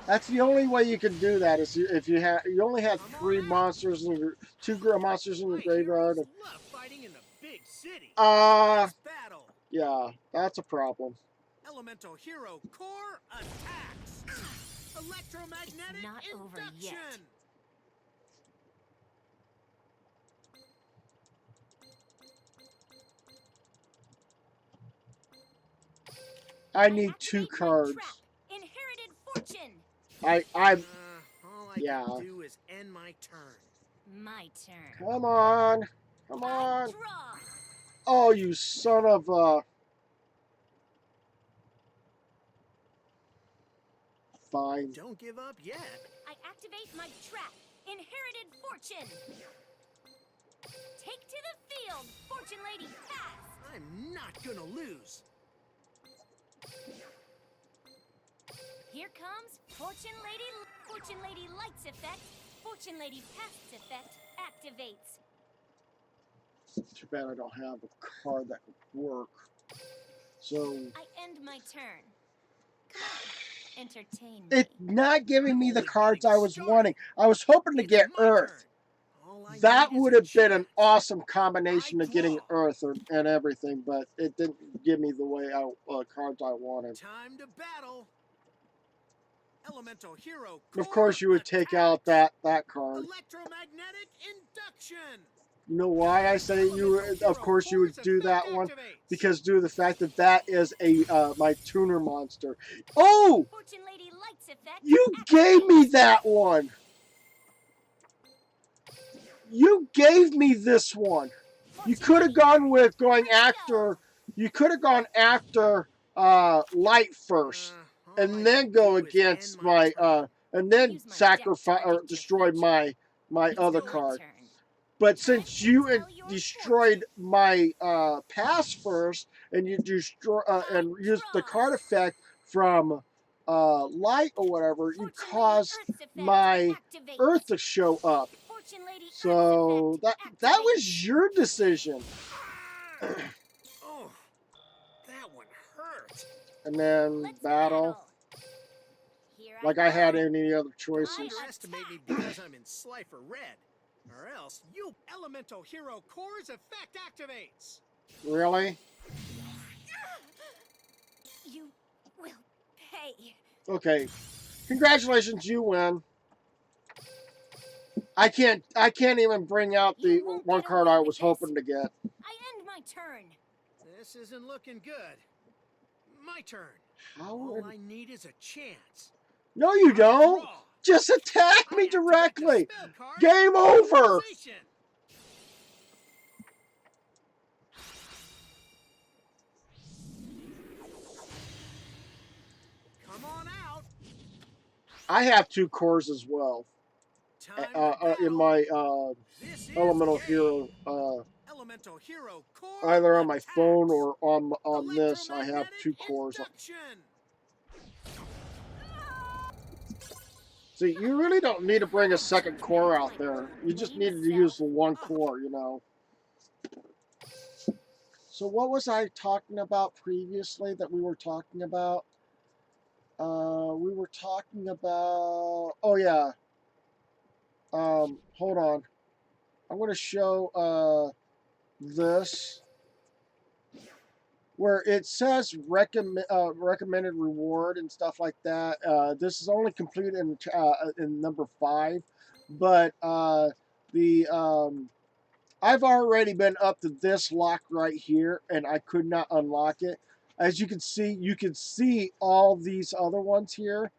That's the only way you can do that is if you only have Come on 3 out. monsters in your monsters in your My graveyard. heroes love fighting in the big city. Uh, Let's battle. yeah, that's a problem. Elemental hero core attacks. Electromagnetic Not over yet. induction. I need 2 Activate my cards. trap. Inherited fortune. All I Yeah. can do is end my turn. My turn. Come on. Come I on. draw. Oh, you son of a... Fine. Don't give up yet. I activate my trap. Inherited fortune. Take to the field, Fortune Lady, pass. I'm not gonna lose. Here comes Fortune Lady. Fortune Lady lights effect. Fortune Lady pass effect activates. Too bad I don't have a card that could work. So... I end my turn. Come on, entertain me. It's not giving me the Only cards getting I was started. wanting. I was hoping to It's get my Earth. turn. All I That need is would a have been an chance. awesome combination I of getting draw. Earth and everything, but it didn't give me the way cards I wanted. Time to battle. Elemental hero Of course, you would take out that card. Electromagnetic induction. You know why I say you? Of course, you would do that one because due to the fact that that is a my tuner monster. Oh, Fortune Lady lights effect. you gave me that one. You gave me this one. You could have gone with going after. You could have gone after light first, and then go against my and then sacrifice or destroy my other card. Turn. But since you had destroyed my pass first, and you destroy and used the card effect from light or whatever, you caused my Earth to show up. Fortune Lady So Earth's effect that activates. was your decision. Oh, that one hurt. And then Let's battle, Here like I had go. any other Don't choices. underestimate me because I'm in Slifer Red. Or else, you Elemental Hero Core's effect activates. Really? You will pay. Okay. Congratulations, you win. I can't even bring out the You won't one get card away I with was this. hoping to get. I end my turn. This isn't looking good. My turn. How All would... I need is a chance. No, you I don't. draw. Just attack I me activate the directly. spell card, Game over. Polarization. Come on out. I have 2 cores as well Time to in battle. my This is elemental game. hero. Elemental Hero Core Either on my phone attacks. or on this, I have 2 cores. Induction. See, you really don't need to bring a second core out there. You just needed to use the 1 core, you know. So what was I talking about previously that we were talking about? We were talking about... Oh, yeah. Hold on. I'm going to show this. Where it says recommended reward and stuff like that. This is only completed in number 5, but I've already been up to this lock right here, and I could not unlock it. As you can see all these other ones here,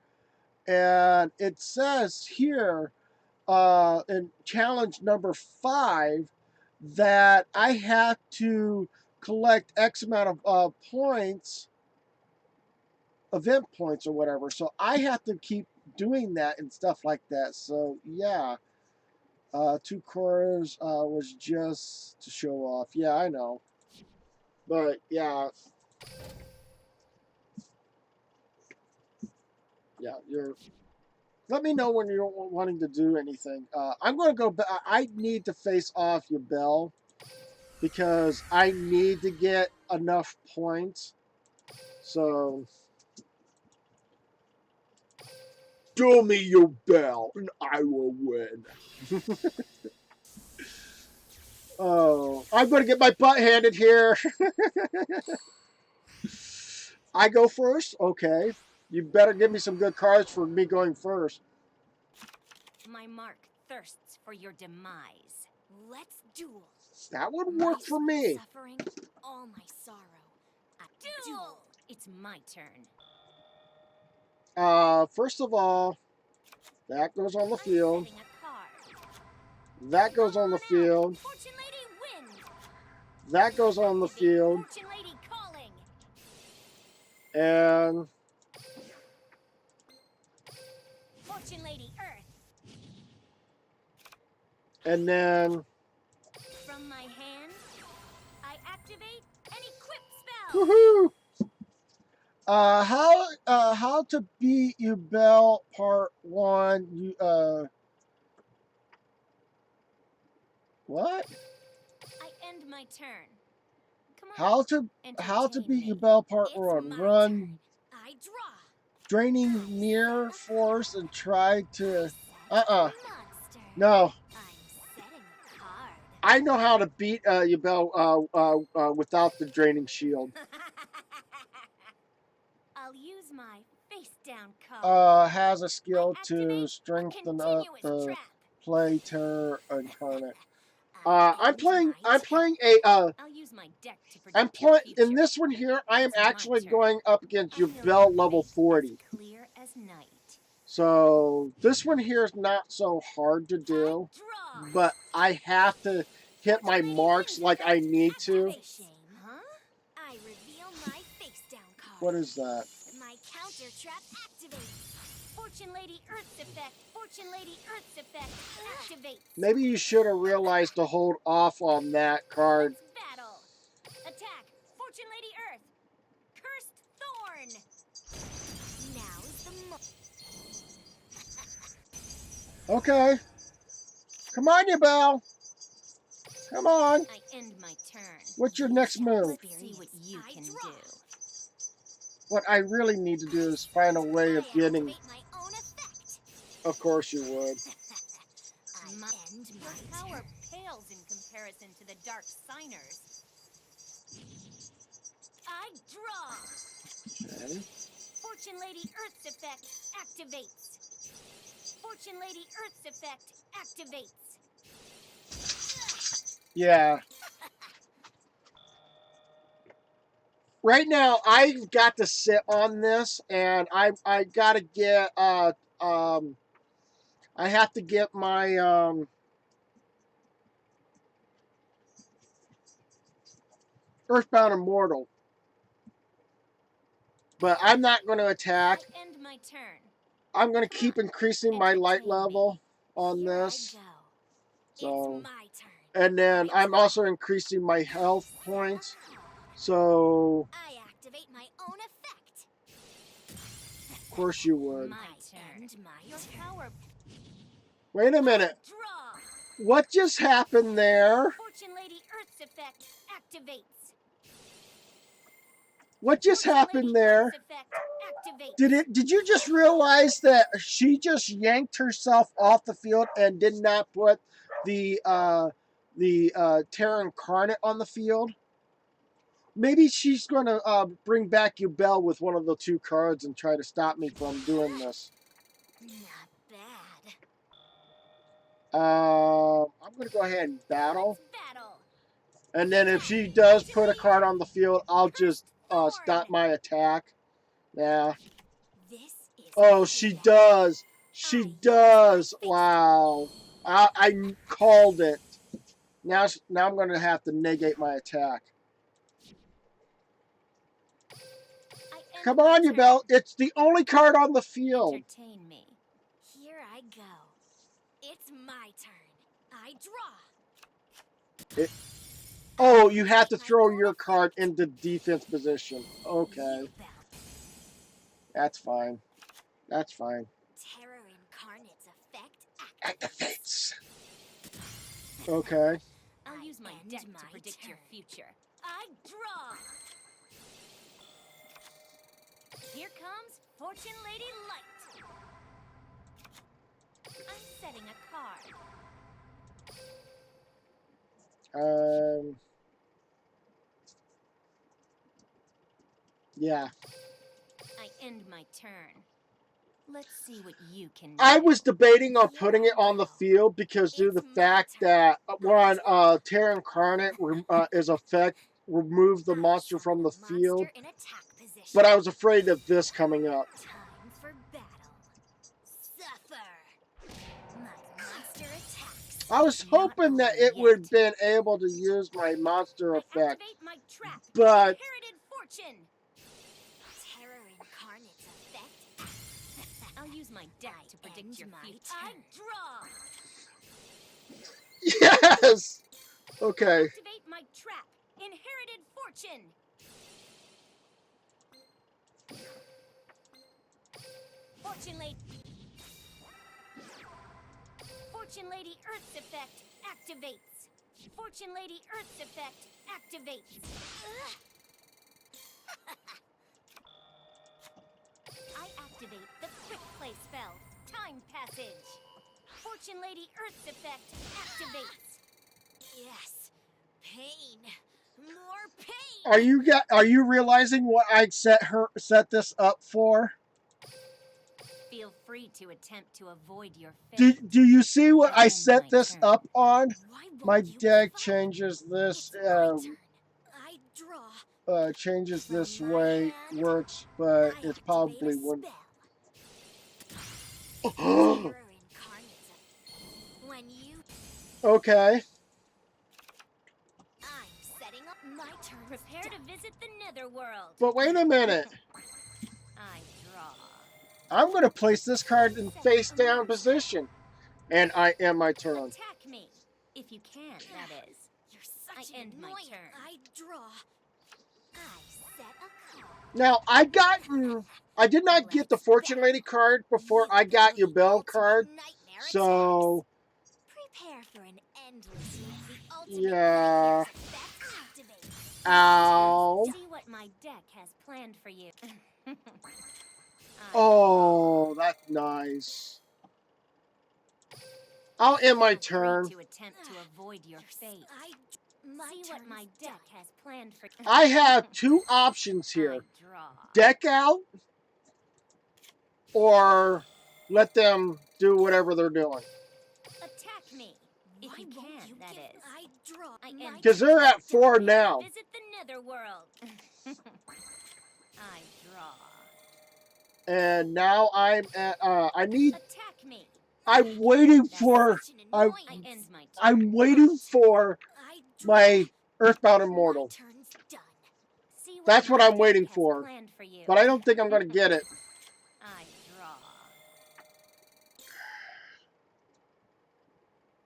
and it says here in challenge number 5 that I have to collect X amount of points, event points or whatever. So I have to keep doing that and stuff like that. So yeah, 2 cores was just to show off. Yeah, I know. But yeah. Yeah, you're... Let me know when you're wanting to do anything. I'm going to go back. I need to face off Yubel because I need to get enough points. So, do me Yubel and I will win. Oh, I'm going to get my butt handed here. I go first? Okay. You better give me some good cards for me going first. My mark thirsts for your demise. Let's duel. That would My work for me. suffering, all my sorrow. Duel. It's my turn. First of all, that goes on the I'm field. setting a card. That goes Come on the on out. field. Fortune Lady wins. That goes on the Activate field. Fortune Lady calling. And Fortune Lady Earth. then From my hand, I activate an equip spell. woohoo! How to beat you Bell Part 1. What? I end my turn. Come on. How to Entertain beat me. you Bell Part It's 1. my Run turn. I draw. draining near force and try to I set a monster. no. I'm setting a card. I know how to beat Yubel without the draining shield. I'll use my face down card. Has a skill I to activate a strengthen up continuous the trap. play terror incarnate. I I'm end playing. my I'm turn. playing a. I'll use my deck to I'm predict your playing in future. this one here. I am It's my actually turn. going up against I know Yubel your level fate 40. as clear as night. So this one here is not so hard to I do, draw. but I have to hit my Fortune Lady marks wins like I effect. need to. Activate. Shame, huh? I reveal my face down card. What is that? My counter trap activates. Fortune Lady Earth's effect. Fortune Lady Earth's effect activates. Maybe you should have realized to hold off on that card. Let's battle. Attack. Fortune Lady Earth. Cursed Thorn. Now is the Okay. Come on, Yubel. Come on. I end my turn. What's your next move? Let's see what you can do. What I really need to do is find a way of getting. My own effect. Of course you would. I end my power pales in comparison to the dark signers. I draw. Okay. Fortune Lady Earth's effect activates. Fortune Lady Earth's effect activates. Yeah. Right now, I've got to sit on this, and I gotta get I have to get my Earthbound Immortal, but I'm not going to attack. I end my turn. I'm going to keep increasing my light Entertain level me. on Here this. I go. So, It's my turn. and then I I'm draw. also increasing my health points. So, I activate my own effect. of course you would. My turn. Your power. Wait a minute. Draw. What just happened there? Fortune Lady Earth's effect activates. What just Fortune happened Lady there? Earth's effect activates. Did you just realize that she just yanked herself off the field and did not put the Terra Incarnate on the field? Maybe she's going to bring back Yubel with one of the two cards and try to stop me from doing this. Not bad. I'm going to go ahead and battle. Let's battle. And then if she does put a card on the field, I'll just stop my attack. Yeah. This is Oh, she does. She does. Wow. I called it. Now I'm going to have to negate my attack. Come on, Yubel. It's the only card on the field. Entertain me. Here I go. It's my turn. I draw. Oh, you have to throw your card into defense position. Okay. That's fine. That's fine. Terror activates. Okay. I'll use my deck to predict your future. I draw. Here comes Fortune Lady Light. I'm setting a card. Yeah. I end my turn. Let's see what you can do. I was debating on putting it on the field because due to the fact that when Terra Incarnate is effect, remove the monster from the field. In attack position. But I was afraid of this coming up. Time for battle. Suffer. My monster attacks. I was hoping that it would have been able to use my monster I effect, activate my trap. but Inherited fortune. Terror Incarnate's effect. I'll use my deck to predict your future. I draw. yes. Okay. Activate my trap. Inherited fortune. Fortune Lady. Fortune Lady Earth's effect activates. Fortune Lady Earth's effect activates. I activate the Quick Play spell. Time Passage. Fortune Lady Earth's effect activates. Yes. Pain. More pain. Are you realizing what I set this up for? Feel free to attempt to avoid your fate. Do you see what I end set my this turn. up on? Why won't My you deck give up? changes this It's my turn. I draw. changes From this my way hand, works, but I it's activate probably a one. spell. Terror Incarnate's effect. When you Okay. I'm setting up my turn. Prepare to visit the Netherworld. But wait a minute. I draw. I'm going to place this card in face down position. And I end my turn. Attack me. If you can, that is. You're such I an end my annoying. turn. I draw. I set a card. Now, I did not get the Fortune Lady card before I got your Bell card. So, Prepare for an endless the ultimate yeah. nightmares effect activates. Ow. See what my deck has planned for you. I Oh, that's nice. I'll end my feel free turn. to attempt to avoid your fate. See what my deck has planned for you. I have two options here. I draw. Deck out or let them do whatever they're doing. Attack me. If Why you won't can, you that give is. I draw. I My end Because turn. they're at 4 Prepare to now. Visit the Netherworld. I draw. And now I'm at, Attack me. I'm waiting That's for, such an I, annoyance. I end my turn. I'm waiting for I draw. my Earthbound My Immortal. turn's done. See That's what my I'm deck waiting has for. planned for you. But I don't think I'm going to get it. I draw.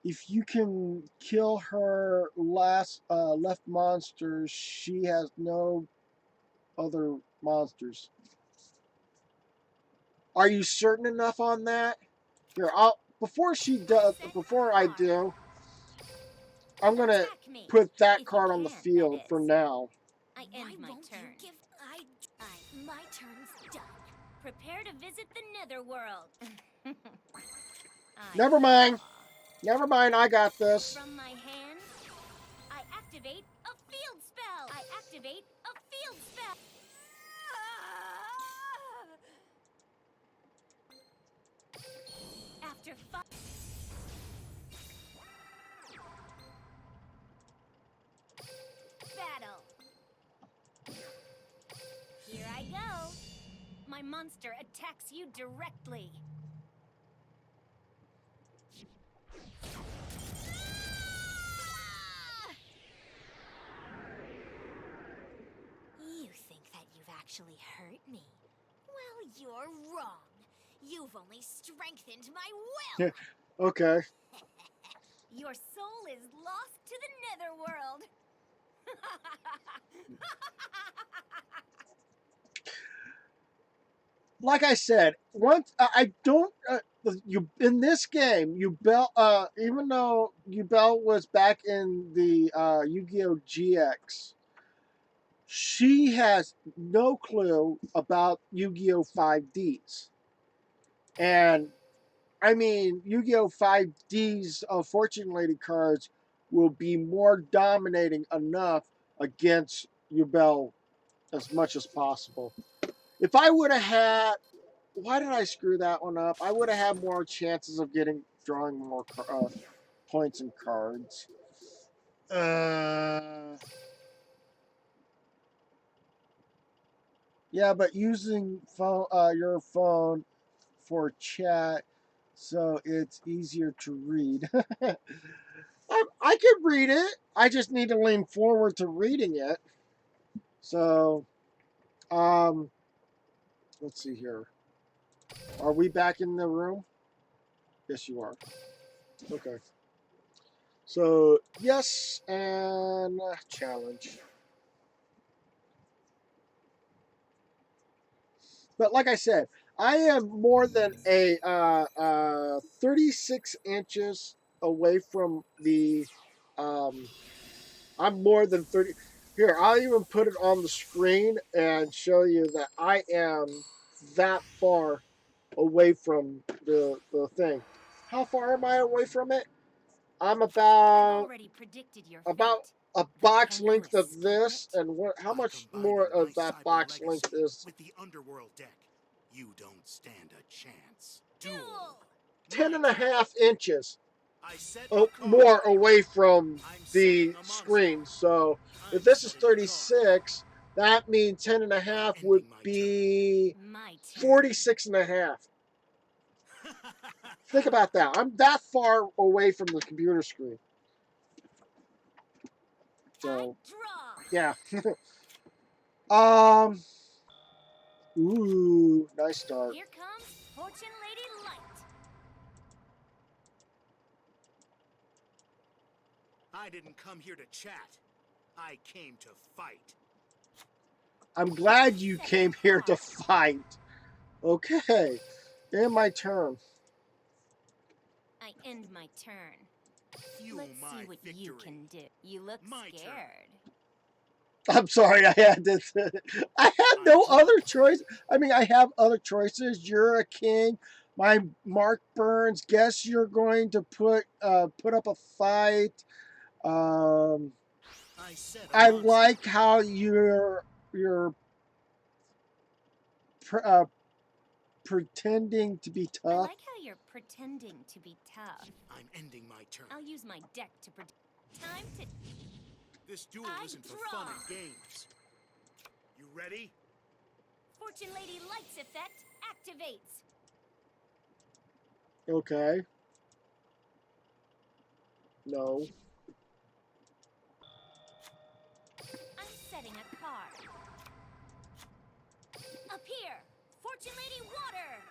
If you can kill her last left monster, she has no other monsters. Are you certain enough on that? Here, before I do, I'm gonna Attack me. put that If you card on the can, that field for is. now. I Why end my won't turn. you give my turn's done. Prepare to visit the Netherworld. I Never mind. draw. Never mind, I got this. From my hand, I activate a field spell. I activate a field spell. After battle. Here I go. My monster attacks you directly. You think that you've actually hurt me? Well, you're wrong. You've only strengthened my will. Okay. Your soul is lost to the Netherworld. like I said, once I don't. You in this game, even though Yubel was back in the Yu-Gi-Oh GX, she has no clue about Yu-Gi-Oh 5Ds. And I mean, Yu-Gi-Oh 5D's Fortune Lady cards will be more dominating enough against Yubel as much as possible. If I would have had, why did I screw that one up? I would have had more chances of drawing more points and cards. Yeah, but using your phone for chat, so it's easier to read. I could read it. I just need to lean forward to reading it. So, um, let's see here. Are we back in the room? Yes, you are. Okay. So, yes, and challenge. But like I said, I am more than 36 inches away from the. Um, I'm more than 30. Here, I'll even put it on the screen and show you that I am that far away from the thing. How far am I away from it? I'm I've about already predicted your about fate. a But box can you length of escape this, it? and how By much more combining my of that cyber box length legacy is with the underworld deck, you don't stand a chance. Duel! 10 My and a turn. half inches I set a card. more away from I'm the setting a monster. screen. So if I'm this is setting a card. 36, that means 10 and a I'm half would ending my be My turn. 46 and a half. turn. Think about that. I'm that far away from the computer screen. I So, draw! yeah. um, ooh, nice start. Here comes Fortune Lady Light. I didn't come here to chat. I came to fight. I'm glad I'm you setting a came here to card. fight. Okay, and my turn. I end my turn. Fuel Let's my see what victory. you can do. You look My turn. scared. I'm sorry, I had to. I have I no draw. other choice. I mean, I have other choices. You're a king. My Mark Burns. Guess you're going to put up a fight. Um, I set a I monster. like how you're uh, pretending to be I tough. like how you're pretending to be tough. I'm ending my turn. I'll use my deck to predict. Time to. This duel I isn't for draw. fun and games. You ready? Fortune Lady Light's effect activates. Okay. No. I'm setting a card. Appear! Fortune Lady Water!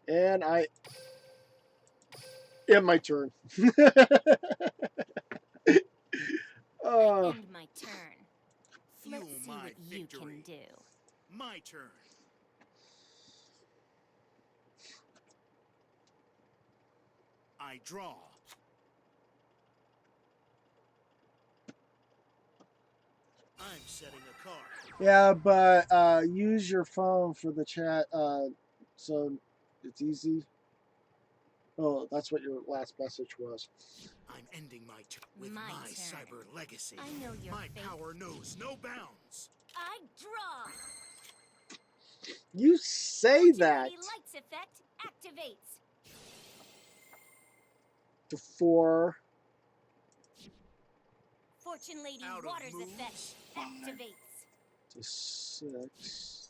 And I end my turn. I uh, end my turn. Fuel Let's see my what you victory. can do. My turn. I draw. I'm setting a card. yeah, but use your phone for the chat so it's easy. Oh, that's what your last message was. I'm ending my turn with My my turn. cyber legacy. I know your My fate. power knows no bounds. I draw! You say Fortune that Lady Light's effect activates. to 4. Fortune Lady Out of Water's moves. effect activates. To 6.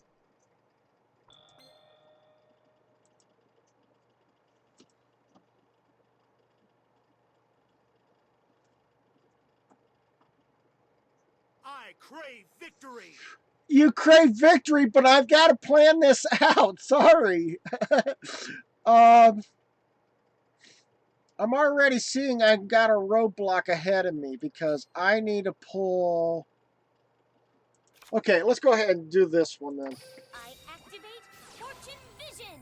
I crave victory. You crave victory, but I've got to plan this out. Sorry. um, I'm already seeing I've got a roadblock ahead of me because I need to pull... Okay, let's go ahead and do this one then. I activate Fortune Vision.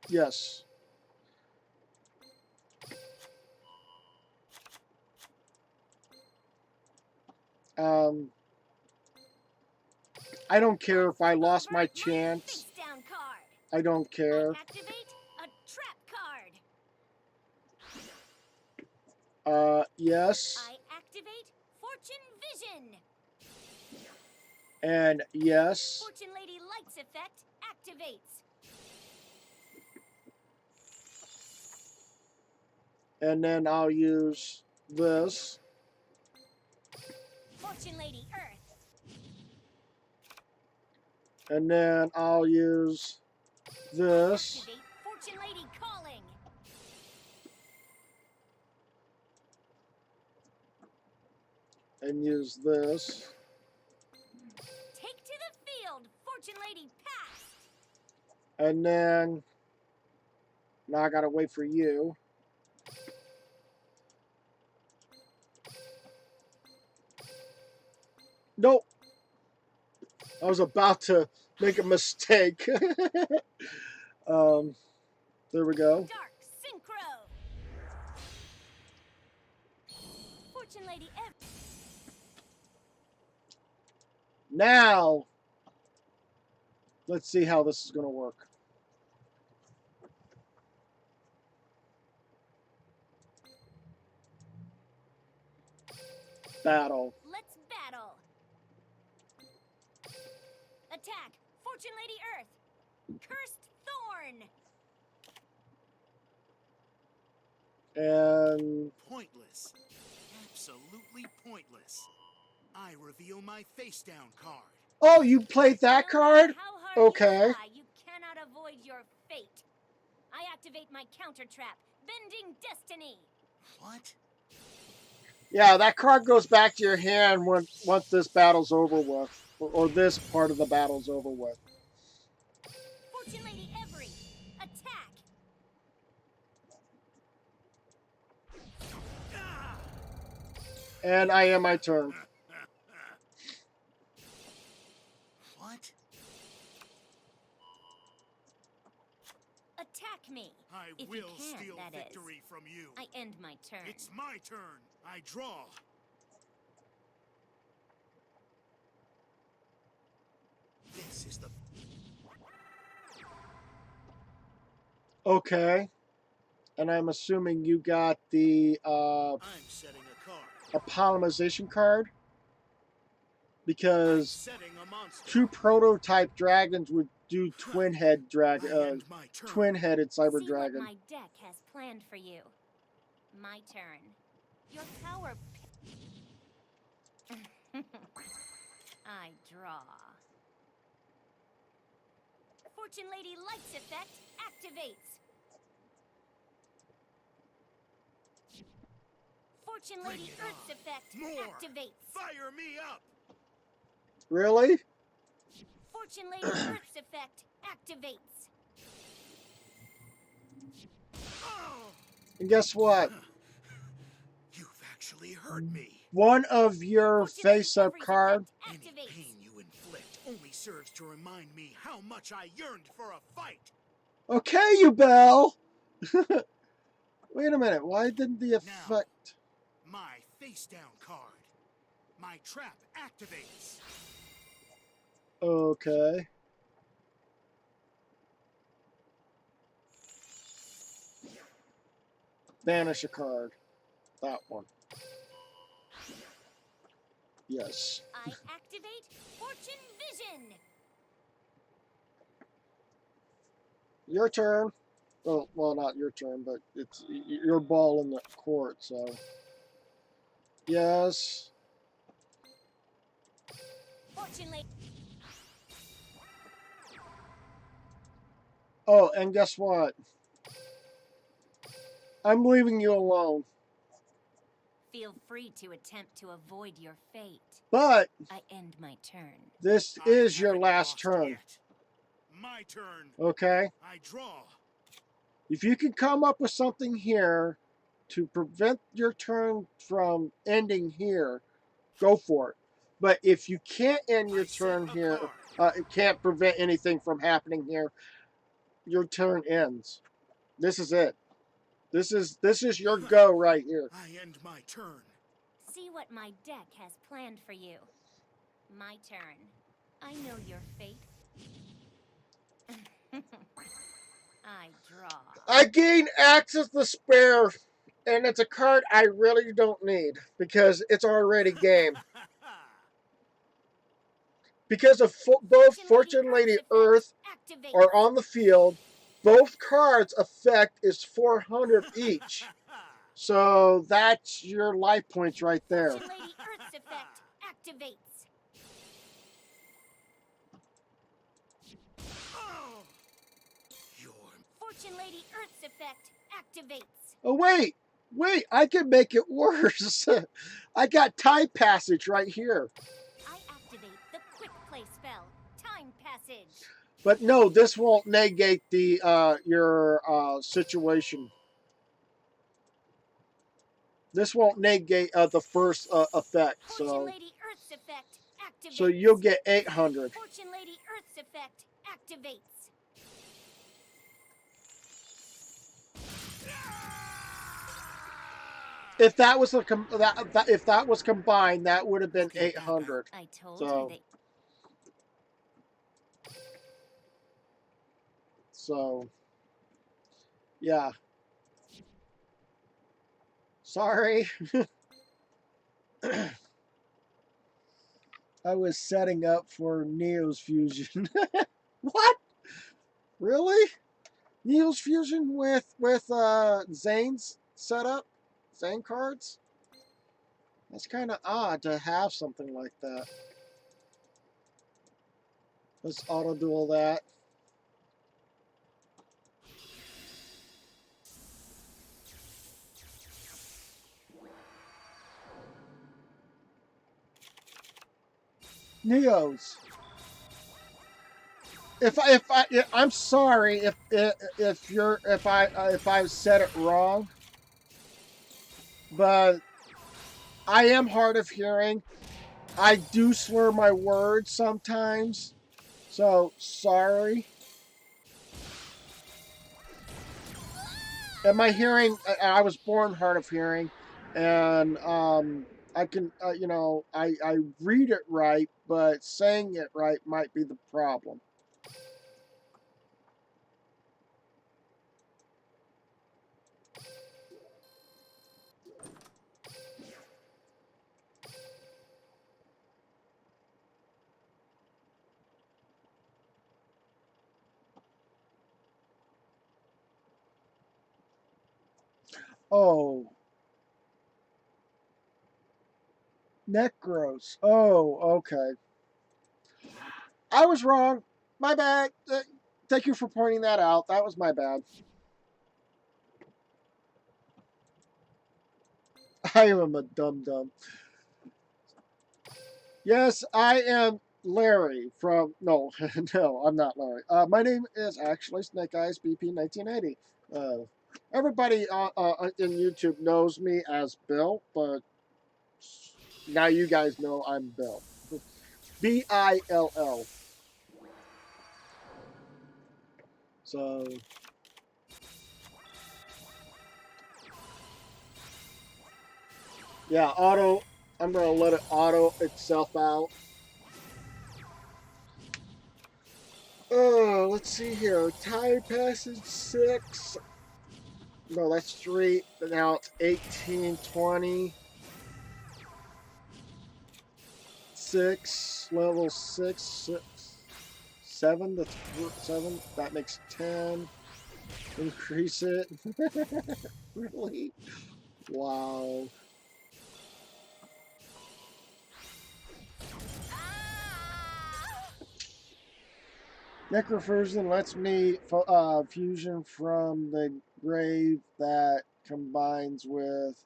Yes. I don't care if I lost my chance. Face down card. I don't care. I activate a trap card. Yes. I activate Fortune Vision. And yes. Fortune Lady Lights effect activates. And then I'll use this. Fortune Lady Earth. And then I'll use this. Activate Fortune Lady Calling. And use this. Take to the field, Fortune Lady passed. And then now I gotta wait for you. Nope. I was about to make a mistake. There we go. Dark Synchro. Fortune Lady Now, let's see how this is going to work. Battle. Let's battle. Attack, Fortune Lady Earth. Cursed Thorn. And Pointless. Absolutely pointless. I reveal my face down card. oh, you played that No matter card? how hard Okay. you try, you cannot avoid your fate. I activate my counter trap, Bending Destiny. What? Yeah, that card goes back to your hand once this battle's over with, or this part of the battle's over with. Fortune Lady Every, attack. And I end my turn. What? Attack me. I If will you can, steal that is. victory from you. I end my turn. It's my turn. I draw. This is the... Okay. And I'm assuming you got the I'm setting a card. eponymization card? Because Setting a monster. two prototype dragons would do I twin-headed end my turn. twin-headed cyber See dragon. what my deck has planned for you. My turn. Your power. I draw. Fortune Lady Lights effect activates. Fortune Bring Lady it Earth's on. effect More. activates. Fire me up. Really? Fortune Lady Earth's effect activates. Oh! And guess what? You've actually hurt me. One of your Fortune Lady face-up Every's card. effect Any activates. pain you inflict only serves to remind me how much I yearned for a fight. Okay, you Bell. Wait a minute. Why didn't the effect? My face down card. My trap activates. Okay. Banish a card. That one. Yes. I activate Fortune Vision. Your turn. Well, not your turn, but it's your ball in the court, so. Yes. Fortune Lady. Oh, and guess what? I'm leaving you alone. Feel free to attempt to avoid your fate. But I end my turn. this I is your haven't last lost turn. yet. My turn. Okay? I draw. If you can come up with something here to prevent your turn from ending here, go for it. But if you can't end your I set turn a here, card. it can't prevent anything from happening here, your turn ends. This is it. This is your go right here. I end my turn. See what my deck has planned for you. My turn. I know your fate. I draw. I gain Access to Spare, and it's a card I really don't need because it's already game. Because of both Fortune Lady Earth are on the field, both cards' effect is 400 each. So that's your life points right there. Fortune Lady Earth's effect activates. Fortune Lady Earth's effect activates. Oh wait, I can make it worse. I got Time Passage right here. I activate the quick play spell, Time Passage. But no, this won't negate the your situation. This won't negate the first effect. Fortune Lady Earth's effect activates. So you'll get 800. Fortune Lady Earth's effect activates. If that was if that was combined, that would have been 800. I told So, you they. So, yeah. Sorry. I was setting up for Neo's fusion. What? Really? Neo's fusion with Zane's setup? Zane cards? That's kind of odd to have something like that. Let's auto duel that. Neos. I'm sorry if I said it wrong, but I am hard of hearing. I do slur my words sometimes, so sorry. And my hearing, I was born hard of hearing, and I can, I read it right, but saying it right might be the problem. Oh, Necros. Oh, okay. I was wrong. My bad. Thank you for pointing that out. That was my bad. I am a dum-dum. Yes, I am Larry from... No, no, I'm not Larry. My name is actually Snake Eyes BP 1980. Everybody in YouTube knows me as Bill, but now you guys know I'm Bill. Bill. So... Yeah, auto. I'm going to let it auto itself out. Oh, let's see here. Time Passage 6. No, that's 3. Now it's 18, 20. 6. Level 6. 7. That's 7. That makes 10. Increase it. Really? Wow. Necrofusion lets me fusion from the grave that combines with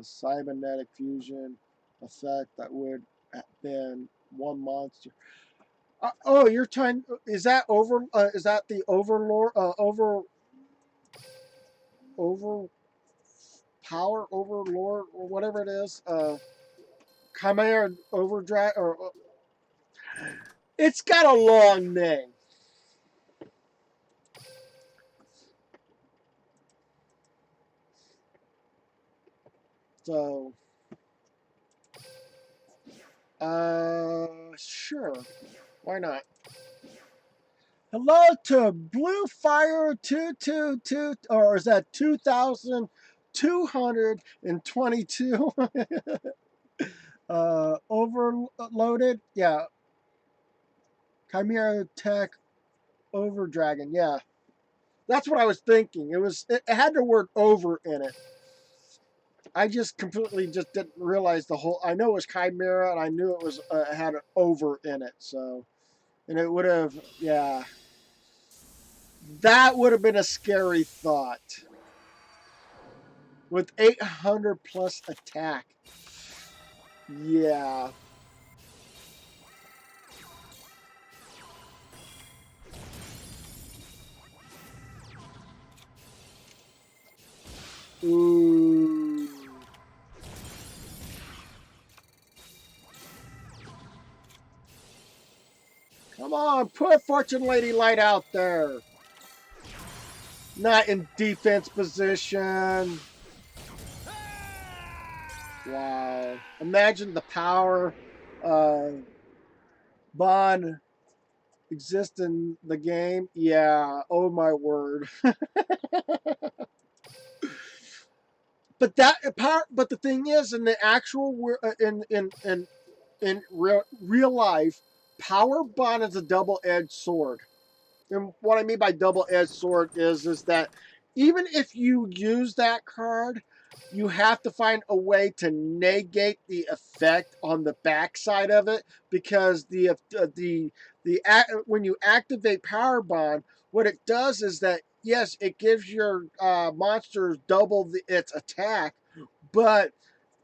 cybernetic fusion effect that would have been one monster. Oh, you're trying. Is that over? Is that the overlord? Over power overlord or whatever it is. Chimera overdrag or it's got a long name. So, sure. Why not? Hello to Blue Fire 222, or is that 2,222? Overloaded? Yeah. Chimera Tech Over Dragon. Yeah. That's what I was thinking. It had the word over in it. I just completely just didn't realize the whole. I know it was Chimera, and I knew it was had an over in it. So, and it would have, yeah, that would have been a scary thought with 800 plus attack. Yeah. Ooh. Come on, put Fortune Lady Light out there. Not in defense position. Wow. Imagine the power bond exists in the game. Yeah. Oh my word. But the thing is, in the actual in real life, power bond is a double-edged sword. And what I mean by double-edged sword is that even if you use that card, you have to find a way to negate the effect on the backside of it, because when you activate Power Bond, what it does is that yes, it gives your monsters double its attack, but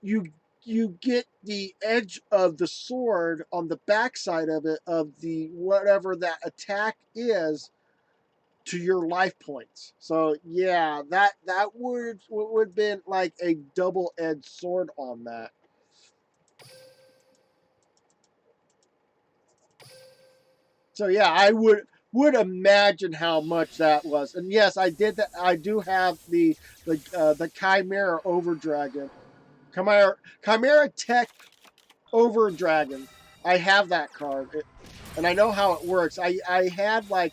you you get the edge of the sword on the backside of it, of the whatever that attack is, to your life points. So yeah, that would been like a double-edged sword on that. So yeah, I would imagine how much that was. And yes, I did that. I do have the Chimera Over Dragon, Chimera Tech Over Dragon. I have that card, and I know how it works. I had like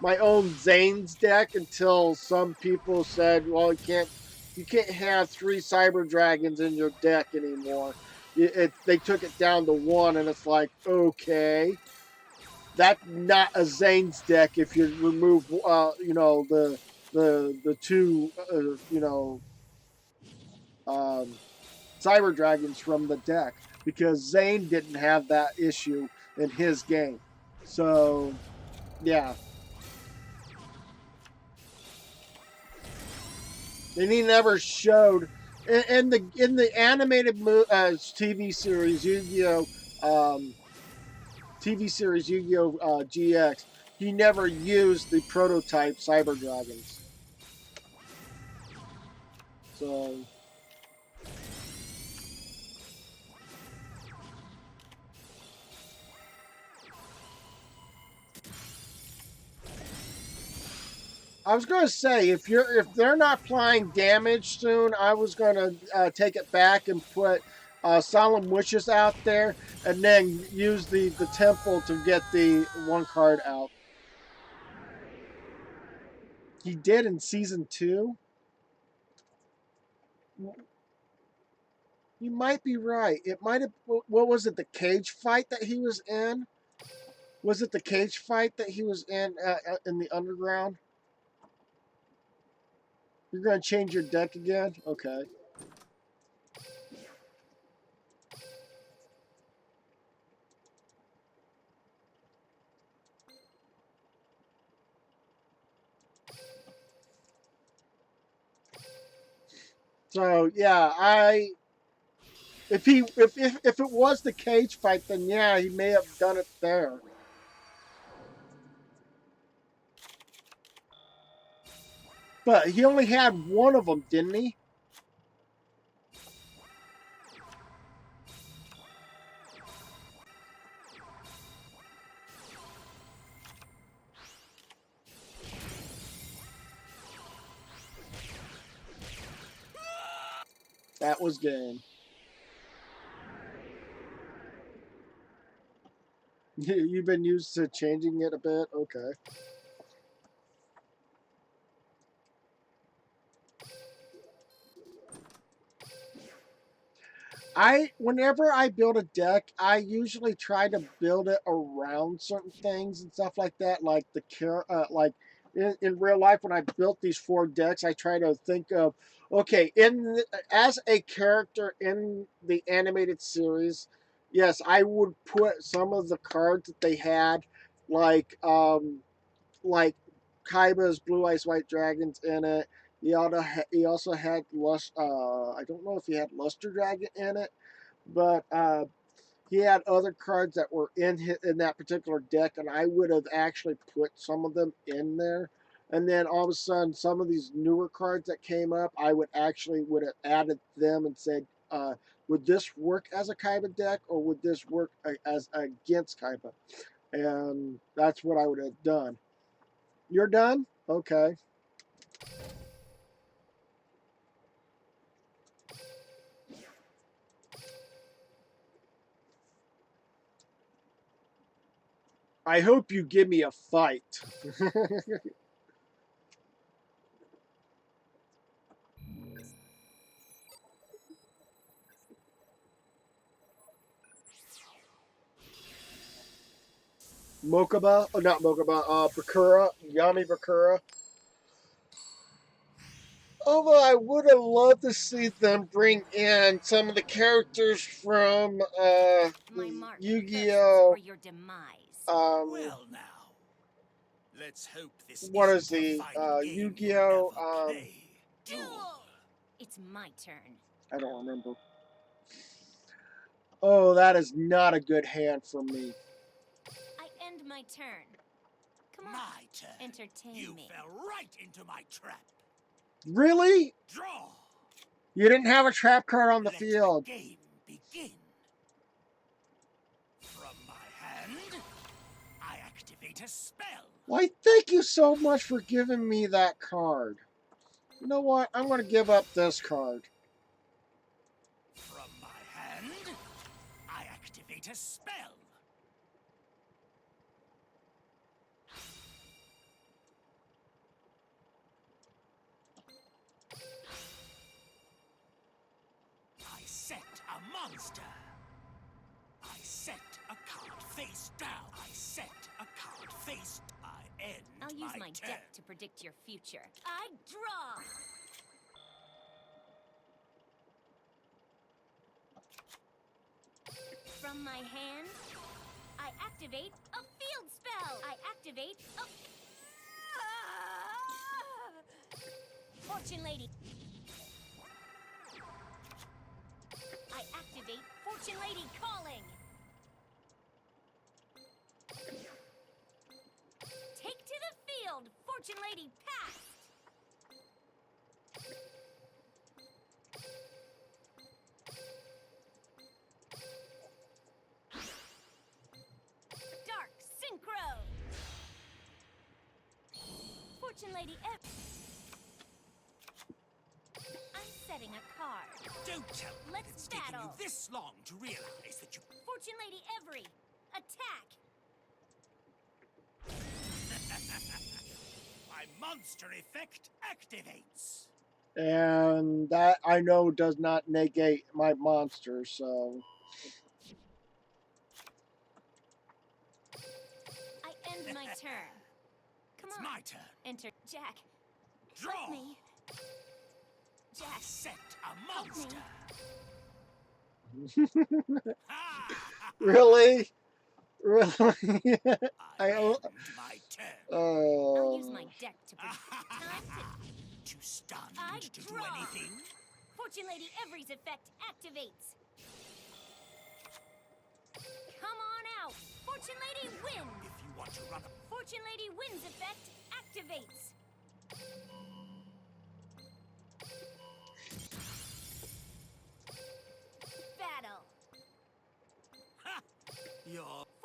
my own Zane's deck until some people said, "Well, you can't have three Cyber Dragons in your deck anymore." They took it down to one, and it's like, okay, that's not a Zane's deck if you remove, the two, um, Cyber Dragons from the deck, because Zane didn't have that issue in his game. So, yeah. And he never showed in the animated TV series Yu-Gi-Oh! TV series Yu-Gi-Oh! GX. He never used the prototype Cyber Dragons. So, I was going to say, if they're not applying damage soon, I was going to take it back and put Solemn Wishes out there, and then use the temple to get the one card out. He did in season 2. You might be right. It might have. What was it? The cage fight that he was in? Was it the cage fight that he was in the underground? You're going to change your deck again? Okay. So yeah, if it was the cage fight, then yeah, he may have done it there. But he only had one of them, didn't he? That was game. You've been used to changing it a bit? Okay. Whenever I build a deck, I usually try to build it around certain things and stuff like that. Like like in real life, when I built these 4 decks, I try to think of, okay, as a character in the animated series, yes, I would put some of the cards that they had, like like Kaiba's Blue Eyes White Dragons in it. He also had I don't know if he had Luster Dragon in it, but he had other cards that were in that particular deck, and I would have actually put some of them in there. And then all of a sudden, some of these newer cards that came up, I would have added them and said, would this work as a Kaiba deck, or would this work as against Kaiba? And that's what I would have done. You're done? Okay. I hope you give me a fight. Mokuba? Oh, not Mokuba. Bakura. Yami Bakura. Although I would have loved to see them bring in some of the characters from My mark thirsts for Yu-Gi-Oh! your demise. Well now, let's hope this What is isn't the the final game you'll Yu-Gi-Oh? ever play. Duel! It's my turn. I don't remember. Oh, that is not a good hand for me. I end my turn. Come on, My turn. entertain You me. fell right into my trap. Really? Draw. You didn't have a trap card on the Let field. the game begin. From my hand, I activate a spell. Why, thank you so much for giving me that card. You know what? I'm going to give up this card. From my hand, I activate a spell. I set a monster. I set a card face down. I set a card face. I end I'll use my turn. deck to predict your future. I draw! From my hand, I activate a field spell! I activate a... Fortune Lady! I activate Fortune Lady Calling! Take to the field, Fortune Lady Past! Dark Synchro! Fortune Lady I'm setting a card. Don't tell me Let's it's taken you battle. this long to realize that you... Fortune Lady Every, attack! My monster effect activates. And that, I know, does not negate my monster, so... I end my turn. Come It's on. my turn. Enter Jack. Draw. Help me. I Jack, set a help me. monster. Really? Really? I I... end my turn. I'll use Oh... my deck to time to... Too stunned I to do draw. anything? Fortune Lady Every's effect activates. Come on out. Fortune Lady wins. If you want to run a... Fortune Lady wins effect activates.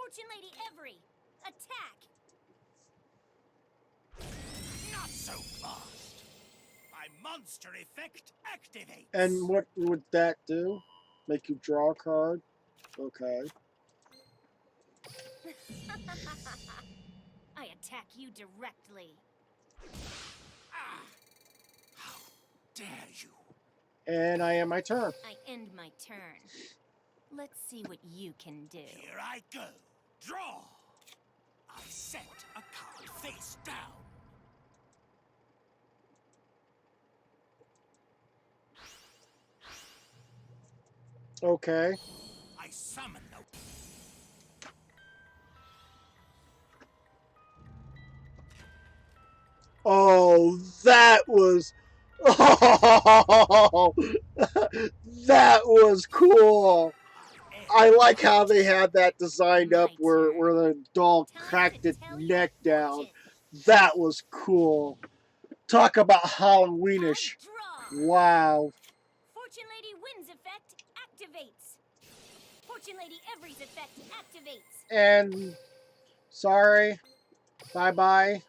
Fortune Lady Every, attack! Not so fast. My monster effect activates. And what would that do? Make you draw a card? Okay. I attack you directly. Ah! How dare you? And I end my turn. I end my turn. Let's see what you can do. Here I go. Draw. I set a card face down. Okay. I summon the... Oh, that was... Oh, that was cool. I like how they had that designed up My where turn. the dog Time cracked to its tell neck your down. fortune. That was cool. Talk about I Halloweenish. draw. Wow. Fortune Lady Wins effect activates. Fortune Lady Every's effect activates. And sorry. Bye-bye.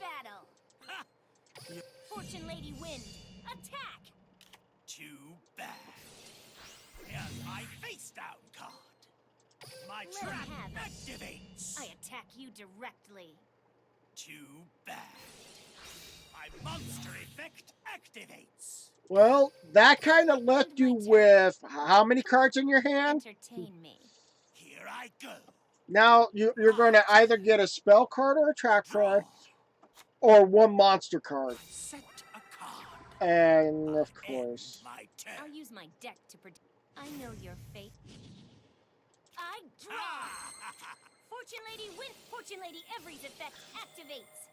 Battle. Ha! Fortune Lady Wind, attack. Too bad. Here's my face down card. My Let trap have it. activates. I attack you directly. Too bad. My monster effect activates. Well, that kind of left you with how many cards in your hand? Entertain me. Here I go. Now you're going to either get a spell card or a track Draw. card or one monster card. Set a card. And of End course, my turn. I'll use my deck to predict. I know your fate. I draw. Ah! Fortune Lady Win. Fortune Lady Every's effect activates.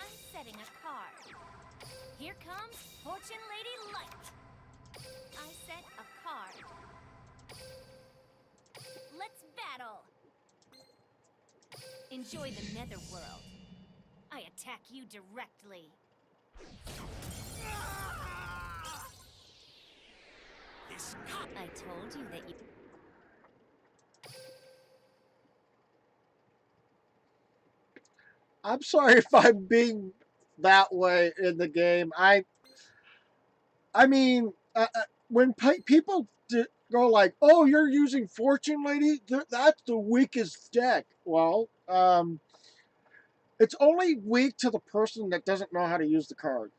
I'm setting a card. Here comes Fortune Lady Light. I set a card. Let's battle. Enjoy the netherworld. I attack you directly. This I told you that you... I'm sorry if I'm being that way in the game. I mean, when people go like, "Oh, you're using Fortune Lady," that's the weakest deck. Well, it's only weak to the person that doesn't know how to use the card.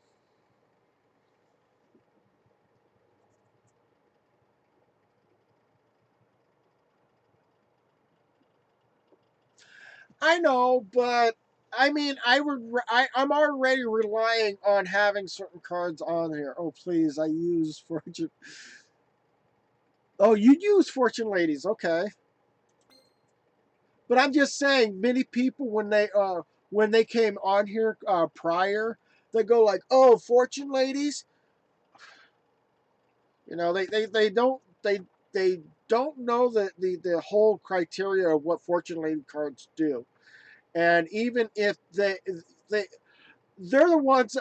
I know, but I mean, I'm already relying on having certain cards on here. Oh, please, I use Fortune. Oh, you use Fortune Ladies, okay? But I'm just saying, many people when they came on here prior, they go like, "Oh, Fortune Ladies," you know, they don't know the whole criteria of what Fortune Lady cards do, and even if they they're the ones.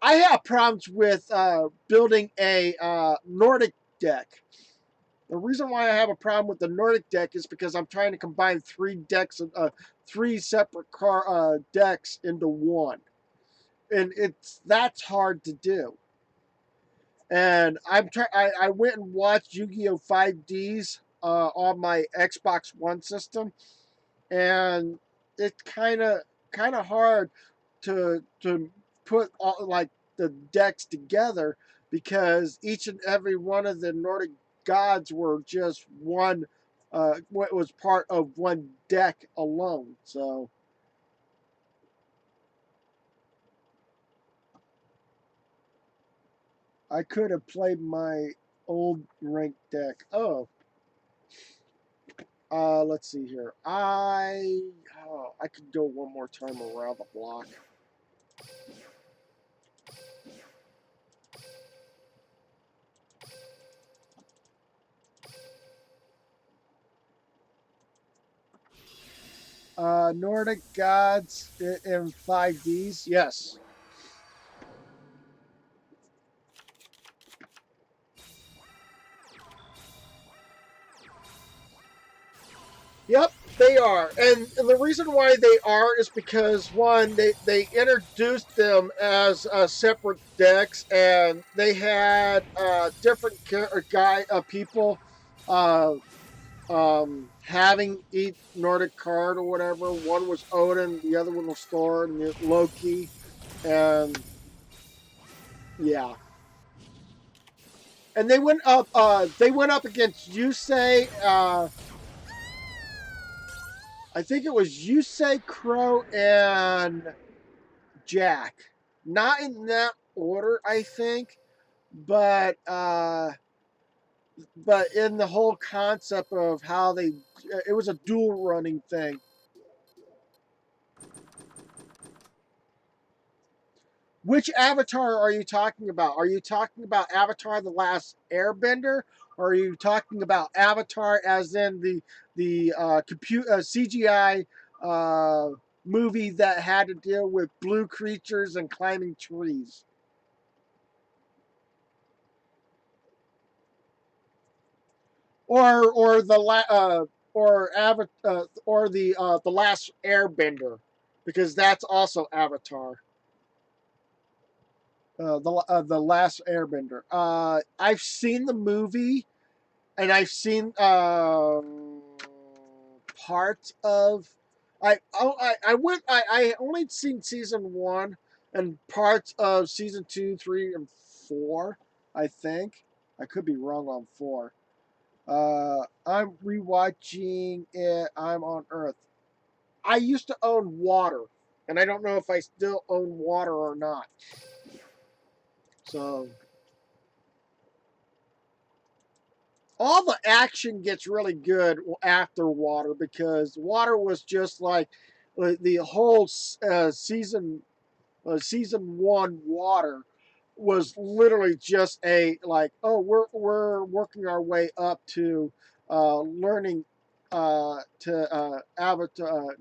I have problems with building a Nordic deck. The reason why I have a problem with the Nordic deck is because I'm trying to combine three separate decks into one, and that's hard to do. And I went and watched Yu-Gi-Oh! 5Ds on my Xbox One system, and it's kind of hard to put all like the decks together because each and every one of the Nordic gods were just one what was part of one deck alone. So I could have played my old rank deck. Oh, let's see here. I could go one more time around the block. Nordic gods in 5Ds. Yes. Yep, they are. And the reason why they are is because, one, they introduced them as separate decks, and they had different people uh, having each Nordic card or whatever. One was Odin, the other one was Thor, and Loki. And yeah. And they went up against Yusei, I think it was Yusei, Crow, and Jack. Not in that order, I think, but in the whole concept of how it was a dual running thing. Which Avatar are you talking about? Are you talking about Avatar: The Last Airbender, or are you talking about Avatar as in the CGI uh, movie that had to deal with blue creatures and climbing trees? Or the the Last Airbender, because that's also Avatar. The Last Airbender. I've seen the movie, and I've seen parts of. I only seen season 1 and parts of season 2, 3, and 4. I think I could be wrong on 4. I'm rewatching it. I'm on Earth. I used to own Water, and I don't know if I still own Water or not. So all the action gets really good after Water, because Water was just like the whole season 1 Water was literally just a like, oh, we're working our way up to learning to Avatar,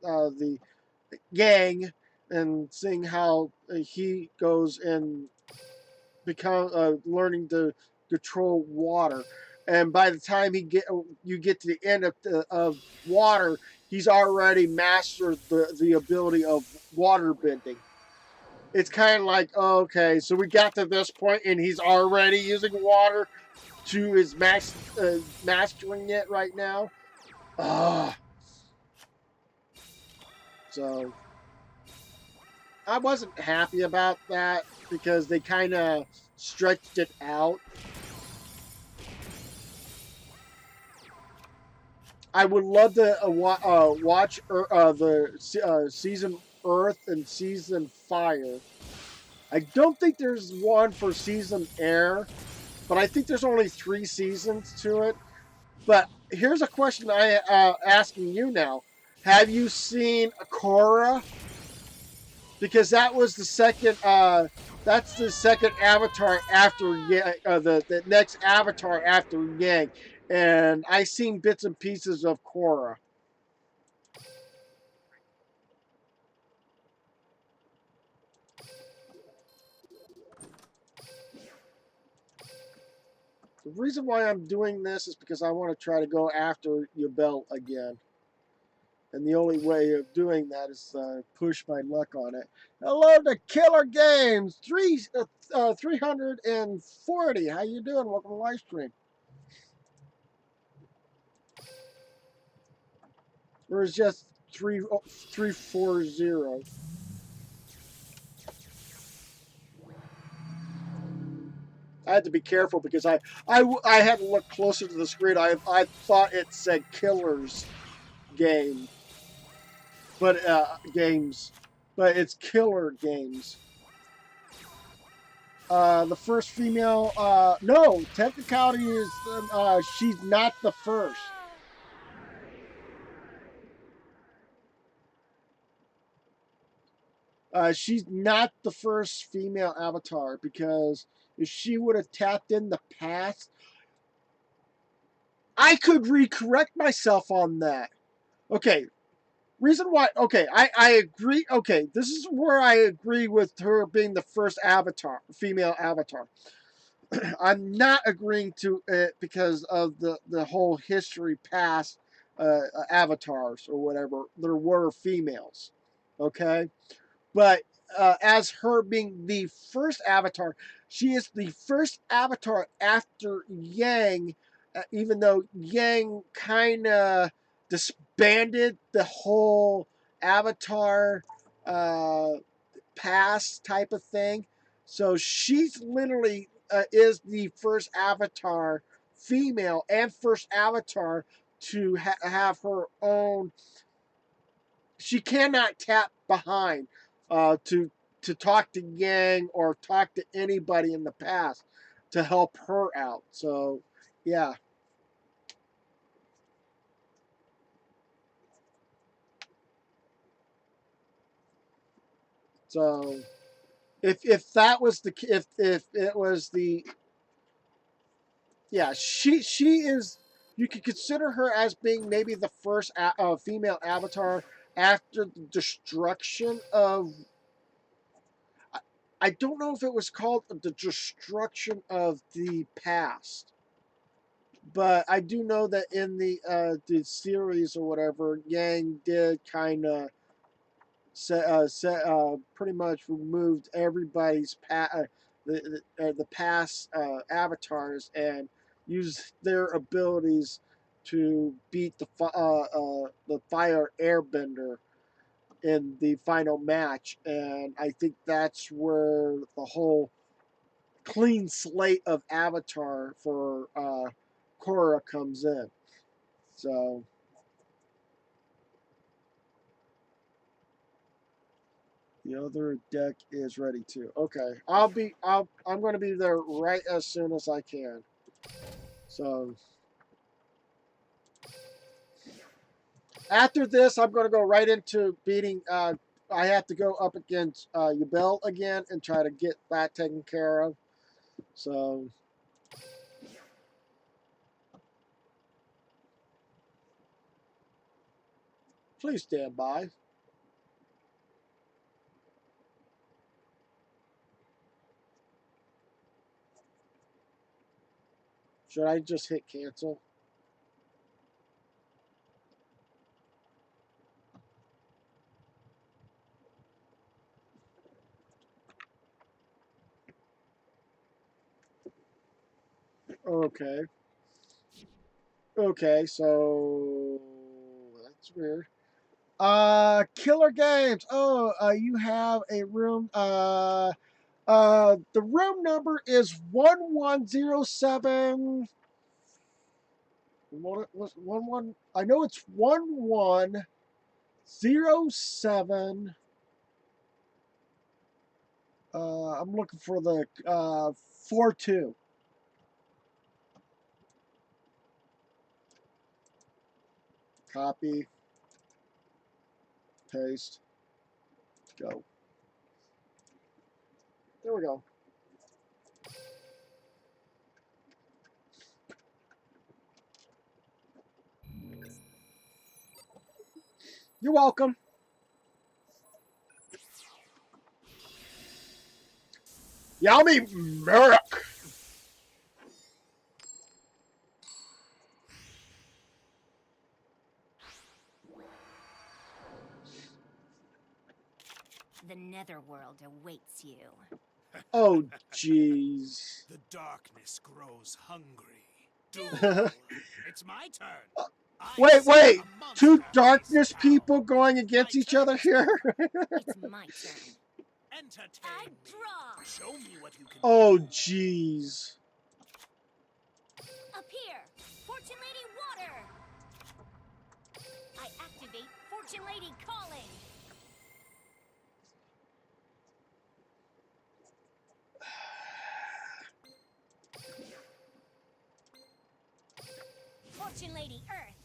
the Yang, and seeing how he goes and become learning to control water. And by the time you get to the end of Water, he's already mastered the ability of water bending. It's kind of like, oh, okay, so we got to this point and he's already using water to his mastering it right now. Ah, so I wasn't happy about that, because they kind of stretched it out. I would love to watch the season Earth and season Fire. I don't think there's one for season Air, but I think there's only 3 seasons to it. But here's a question I asking you now: have you seen Korra? Because that was the second. That's the second Avatar after the next Avatar after Yang, and I seen bits and pieces of Korra. The reason why I'm doing this is because I want to try to go after Yubel again. And the only way of doing that is push my luck on it. Hello to Killer Games 340. How you doing? Welcome to live stream. Or is just 340. I had to be careful because I had to look closer to the screen. I thought it said Killers Game, but games, but it's Killer Games. The first female, no, technicality is she's not the first. She's not the first female Avatar, because if she would have tapped in the past, I could recorrect myself on that. Okay, reason why, okay, I agree. Okay, this is where I agree with her being the first Avatar, female Avatar. I'm not agreeing to it because of the whole history past avatars or whatever. There were females, okay? But as her being the first avatar, she is the first avatar after Yang, even though Yang kind of disbanded the whole avatar uh, pass type of thing. So she's literally is the first avatar, female, and first avatar to have her own. She cannot tap behind to talk to Yang or talk to anybody in the past to help her out. So yeah. So if that was the if it was the yeah, she is. You could consider her as being maybe the first female avatar after the destruction of. I don't know if it was called the destruction of the past, but I do know that in the series or whatever, Yang did kind of pretty much removed everybody's the past avatars and used their abilities to beat the fire airbender in the final match, and I think that's where the whole clean slate of avatar for Korra comes in. So the other deck is ready too. Okay, I'm going to be there right as soon as I can. So after this, I'm going to go right into beating. I have to go up against Yubel again and try to get that taken care of. So please stand by. Should I just hit cancel? Okay. Okay, so that's weird. Killer Games. Oh, you have a room. The room number is 1107. What was 11? I know it's 1107. I'm looking for the 42. Copy, paste, go. There we go. You're welcome. Yummy Merrick. The netherworld awaits you. Oh, jeez. The darkness grows hungry. Duel. It's my turn. I Wait, set wait. a monster Two face darkness down. people going My against each turn other is here? It's my turn. Entertain I me. draw. Show me what you can Oh, do. jeez. Appear. Fortune Lady Water. I activate Fortune Lady Calling. Fortune Lady Earth.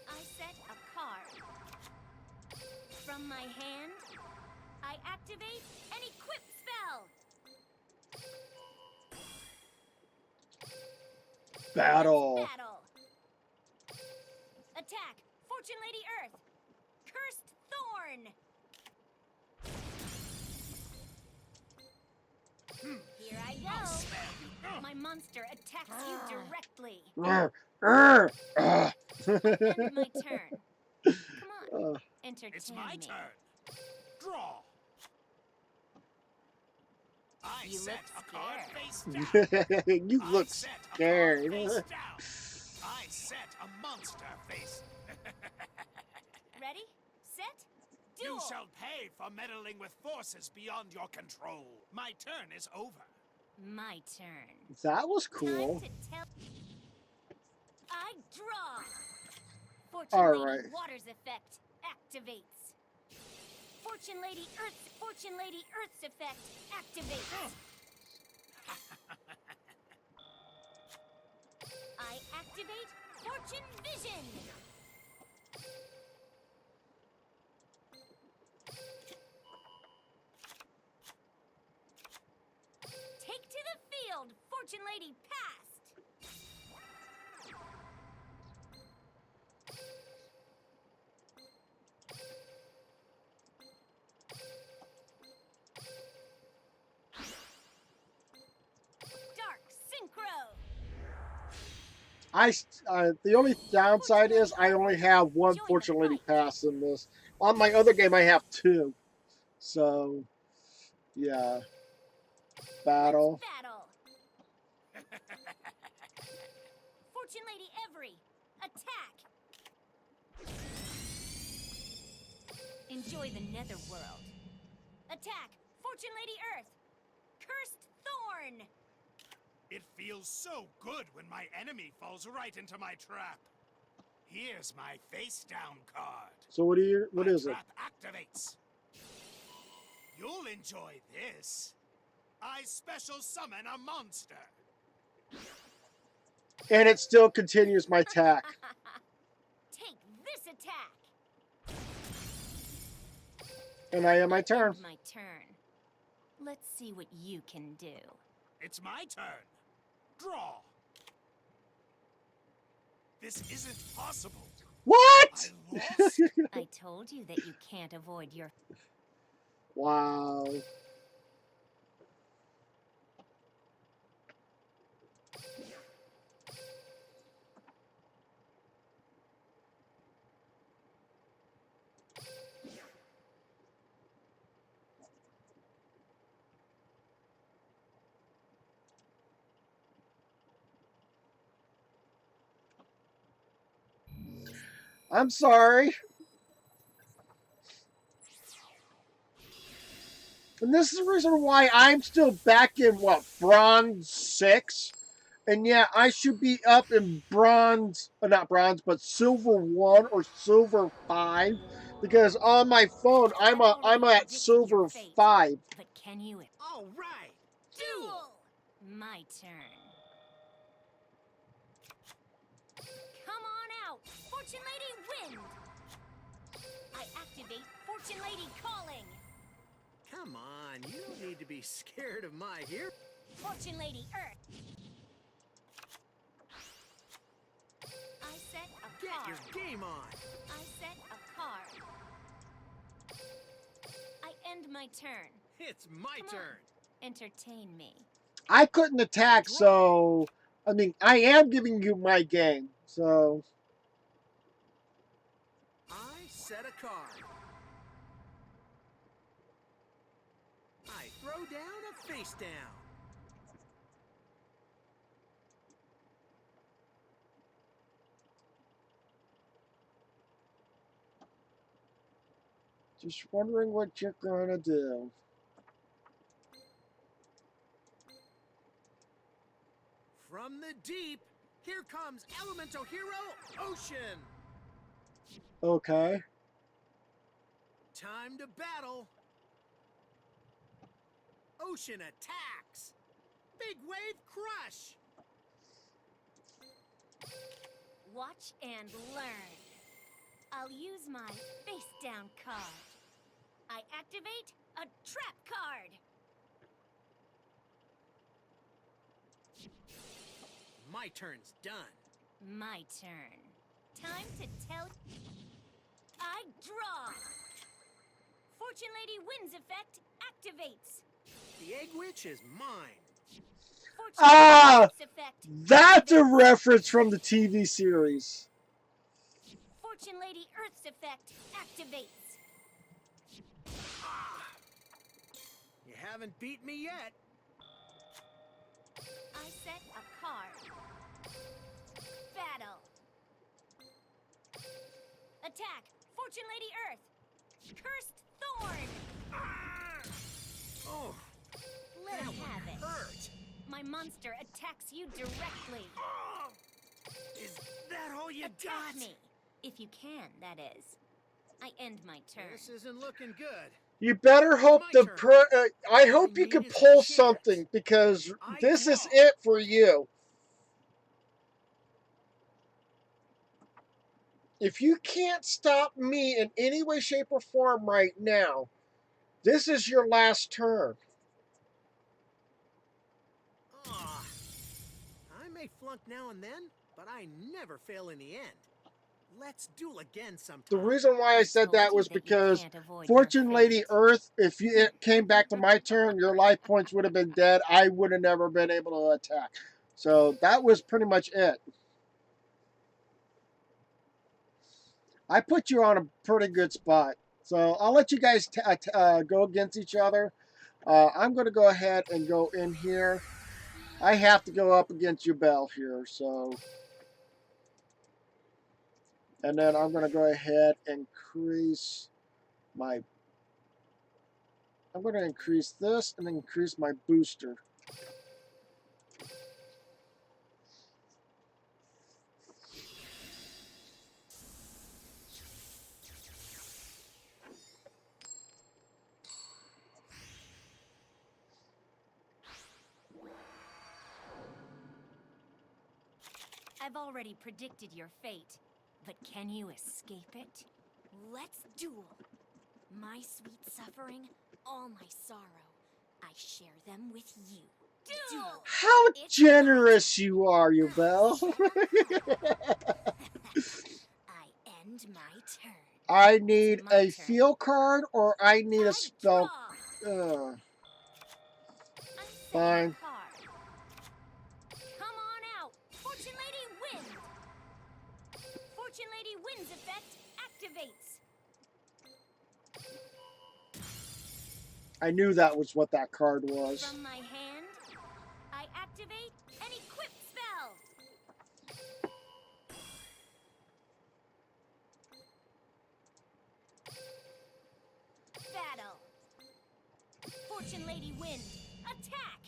I set a card. From my hand, I activate an equip spell. Battle. Let's battle. Attack, Fortune Lady Earth. Cursed Thorn. Here I go. I'll spare you. My monster monster attacks you directly. End my turn. Come on, entertain It's my me. turn. Draw. I You set look a card scared. face down. You I look set a card scared. face down. I set a monster face. Ready, set, You duel. shall pay for meddling with forces beyond your control. My turn is over. My turn. That was cool. Time to tell. I draw. Fortune All Lady right. Water's effect activates. Fortune Lady Earth's effect activates. I activate Fortune Vision. Take to the field, Fortune Lady passed. Dark Synchro. The only downside is I only have one Join the Fortune Lady fight. pass in this. On my other game, I have two. So, yeah. Battle. Let's battle. Fortune Lady Every, attack. Enjoy the netherworld. Attack, Fortune Lady Earth. Cursed Thorn. It feels so good when my enemy falls right into my trap. Here's my face down card. So what My is it? trap activates. You'll enjoy this. I special summon a monster. And it still continues my attack. Take this attack. And I have my turn. End my turn. Let's see what you can do. It's my turn. Draw. This isn't possible. What? I lost? I told you that you can't avoid your... Wow. I'm sorry. And this is the reason why I'm still back in, what, Bronze 6? And yeah, I should be up in Bronze, not Bronze, but Silver 1 or Silver 5. Because on my phone, I'm already at predicted your Silver fate. 5. But can you... All right. Duel! My turn. Come on out, Fortune Lady Wind! I activate Fortune Lady Calling. Come on, you don't need to be scared of my hero. Fortune Lady Earth. I set a Get card. your game on. I set a card. I end my turn. It's my Come on. turn. Entertain me. I couldn't attack, so... I mean, I am giving you my game, so... I set a card. I throw down a face down. Just wondering what you're gonna do. From the deep, here comes Elemental Hero Ocean. Okay. Time to battle. Ocean attacks. Big wave crush. Watch and learn. I'll use my face down card. I activate a trap card. My turn's done. My turn. Time to tell... I draw. Fortune Lady Wind's effect activates. The Egg Witch is mine. Fortune Ah! Lady's effect That's a activates. reference from the TV series. Fortune Lady Earth's effect activates. You haven't beat me yet. I set a card. Battle. Attack! Fortune Lady Earth! Cursed Thorn! Oh, Let that him one have it. hurt. My monster attacks you directly. Oh, is that all you Attack got? me. If you can, that is. I end my turn. This isn't looking good. You better hope My turn. I All hope I you can need is a pull chance. something because I this is draw. it for you. If you can't stop me in any way, shape, or form right now, this is your last turn. Ah, I may flunk now and then, but I never fail in the end. Let's duel again sometime. The reason why I said that was you because can't avoid your Fortune Lady fate. Earth, if it came back to my turn, your life points would have been dead. I would have never been able to attack. So that was pretty much it. I put you on a pretty good spot. So I'll let you guys go against each other. I'm going to go ahead and go in here. I have to go up against you, Belle, here. So, and then I'm going to go ahead and increase my. I'm going to increase this and increase my booster. I've already predicted your fate, but can you escape it? Let's duel. My sweet suffering, all my sorrow, I share them with you. Duel! How It's generous my turn. you are, you Belle. I end my turn. I It's need my a turn. field card or I need a I spell. draw. I'm setting Fine. a card. Come on out. Fortune Lady wins. Fortune Lady wins effect activates. I knew that was what that card was. From my hand, I activate an equip spell. Battle. Fortune Lady wins. Attack.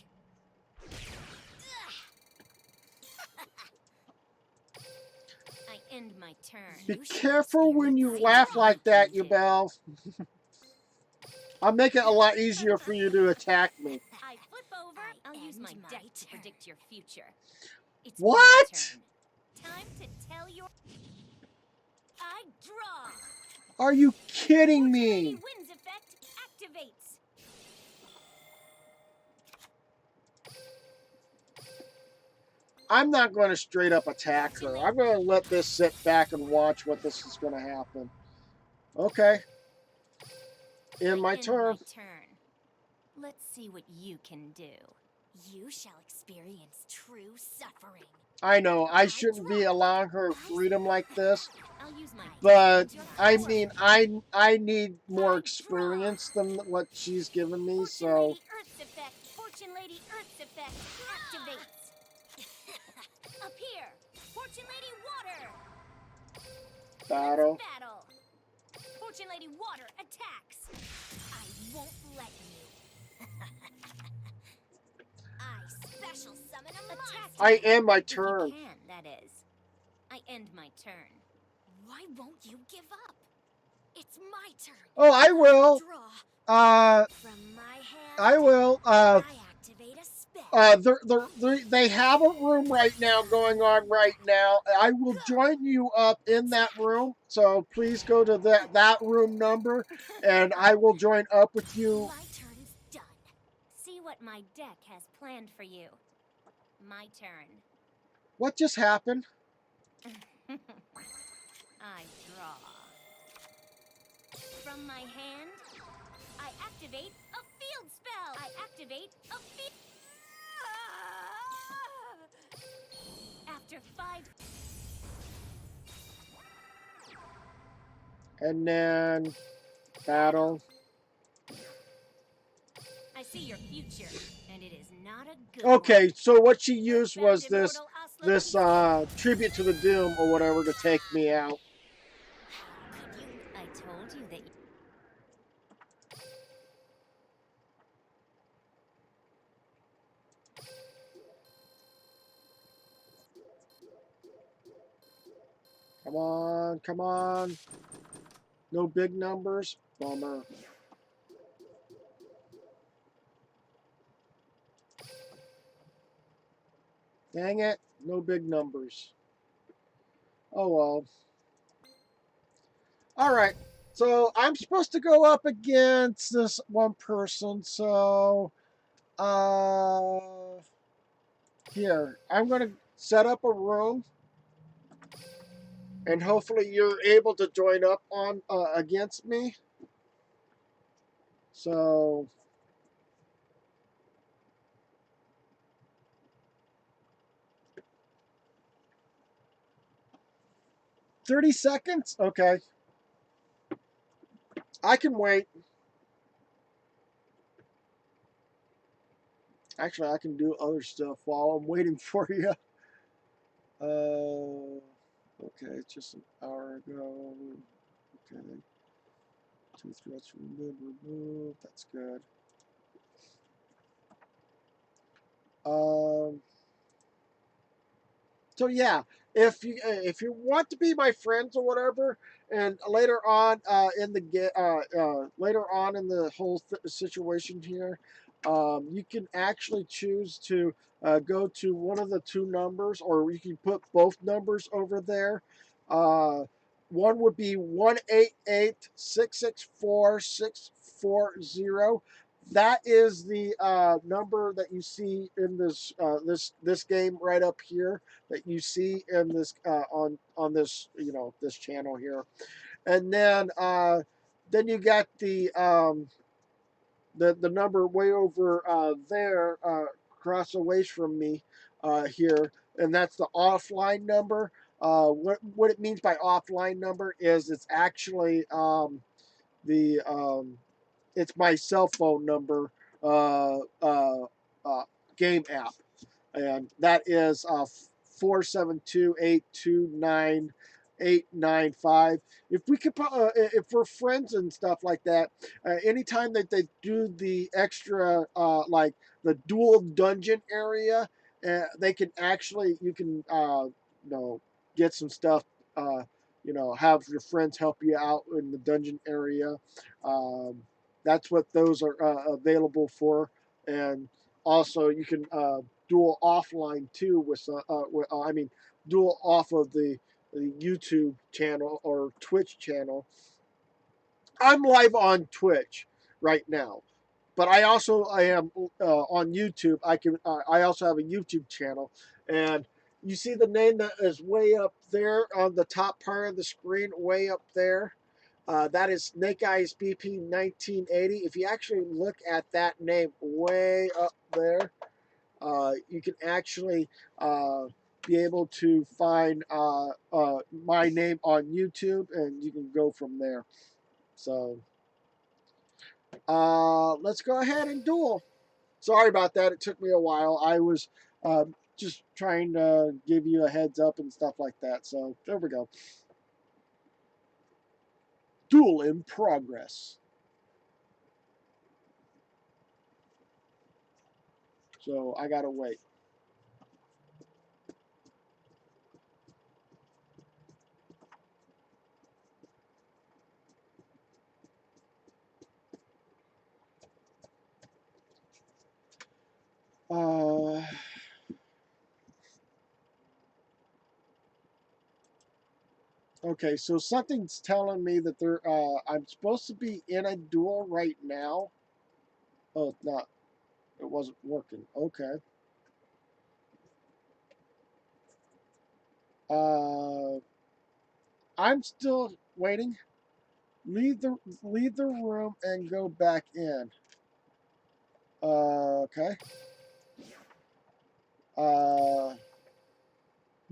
I end my turn. Be You shall careful when you experience laugh what like that, you can do. Belle. I'll make it a lot easier for you to attack me. I flip over. I'll use my deck to predict your future. It's my What? turn. Time to tell your. I draw. Are you kidding Fortune Lady me? wins effect activates. I'm not going to straight up attack her. I'm going to let this sit back and watch what this is going to happen. Okay. In my turn. Let's see what you can do. You shall experience true suffering. I know I shouldn't be allowing her freedom like this, I'll use my but I power. mean I need more experience than what she's given me. Fortune So Lady Earth's effect. Fortune Lady Earth's effect activates. Appear. Fortune Lady Water. battle. Let's battle. Fortune Lady Water attacks. I won't let you. I special summon a monster. I end my If you turn. can, that is. I end my turn. Why won't you give up? It's my turn. Oh, I will. Draw. From my hand, I will. I activate a spell. They have a room right now going on right now. I will join you up in that room. So please go to that room number, and I will join up with you. My turn's done. See what my deck has planned for you. My turn. What just happened? I draw. From my hand, I activate a field spell. I activate a field. Fight. And then battle. I see your future, and it is not a good Okay, one. so what she used was Earthbound this immortal Oslo tribute to the Doom or whatever to take me out. How could you? I told you that. Come on, come on. No big numbers. Bummer. Dang it. No big numbers. Oh well. Alright. So I'm supposed to go up against this one person. So here. I'm gonna set up a room and hopefully you're able to join up on against me. So 30 seconds? Okay. I can wait. Actually, I can do other stuff while I'm waiting for you. Okay, it's just an hour ago. Okay. 2 threats removed. That's good. Um, So yeah, if you want to be my friends or whatever, and later on later on in the whole situation here, you can actually choose to go to one of the two numbers, or you can put both numbers over there. Uh, One would be 188-664-640. That is the number that you see in this game right up here that you see in this on this this channel here, and then you got the number way over there across away from me here, and that's the offline number. What it means by offline number is it's actually the it's my cell phone number uh, uh, game app, and that is 472-829-895. If we could, if we're friends and stuff like that, anytime that they do the extra, like the dual dungeon area, they can actually, you can, get some stuff. Have your friends help you out in the dungeon area. Um, that's what those are available for, and also you can dual offline too I mean dual off of the YouTube channel or Twitch channel. I'm live on Twitch right now, but I am on YouTube. I also have a YouTube channel, and you see the name that is way up there on the top part of the screen, way up there. That is Snake Eyes BP 1980. If you actually look at that name way up there, you can actually be able to find my name on YouTube, and you can go from there. So let's go ahead and duel. Sorry about that. It took me a while. I was just trying to give you a heads up and stuff like that. So there we go. Duel in progress. So I gotta wait. Uh, okay, so something's telling me that I'm supposed to be in a duel right now. Oh, it's not. It wasn't working. Okay. Uh, I'm still waiting. Leave the room and go back in. Okay. Uh,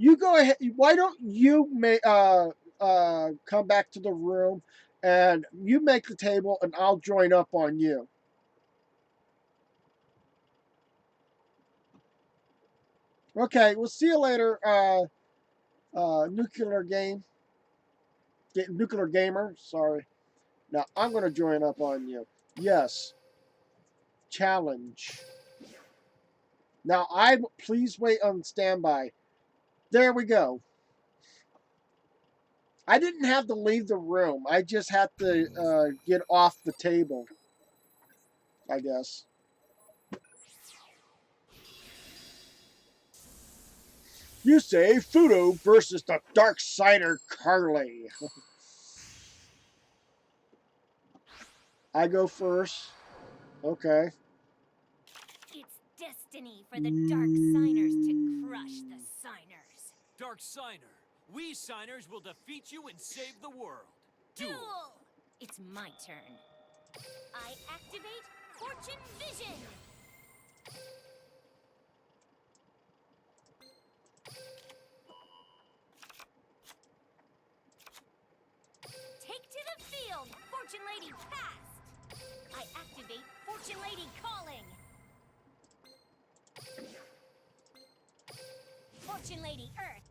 You go ahead. Why don't you come back to the room and you make the table and I'll join up on you. Okay, we'll see you later, nuclear game. Nuclear gamer, sorry. Now I'm going to join up on you. Yes. Challenge. Now please wait on standby. There we go. I didn't have to leave the room. I just had to get off the table, I guess. You say Fudo versus the Darksider Carly. I go first. Okay. It's destiny for the Dark Signers to crush the Signers. Dark Signer, we Signers will defeat you and save the world. Duel. It's my turn. I activate Fortune Vision. Take to the field, Fortune Lady cast. I activate Fortune Lady Calling. Fortune Lady Earth.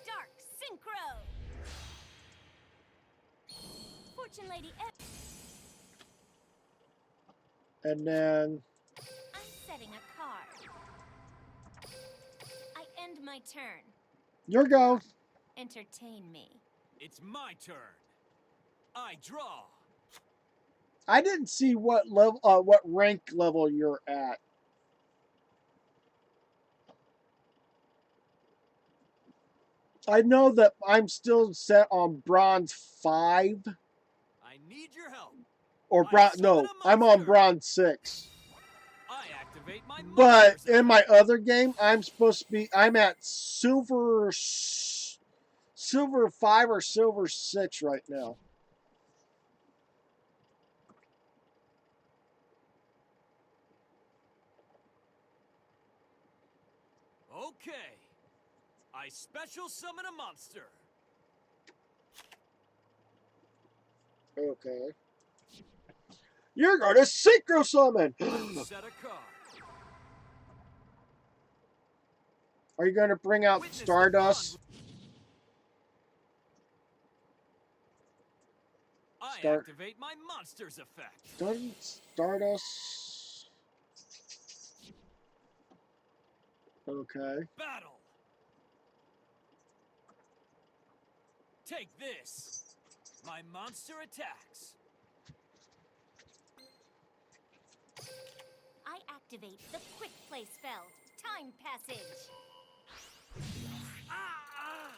Dark Synchro. Fortune Lady Earth. And then I'm setting a card. I end my turn. your go. Entertain me. It's my turn. I draw. I didn't see what level, what rank level you're at. I know that I'm still set on bronze 5 I need your help. or I bronze. summon No, a I'm on monster. bronze 6. I activate my But monsters in my effect. other game, I'm at silver 5 or silver 6 right now. Okay. I special summon a monster. Okay. You're going to synchro summon. Set a card. Are you going to bring out Witness the Stardust? I Start. activate my monsters effect. Stardust. Okay. Battle. Take this. My monster attacks. I activate the Quick Play spell, Time Passage. Ah!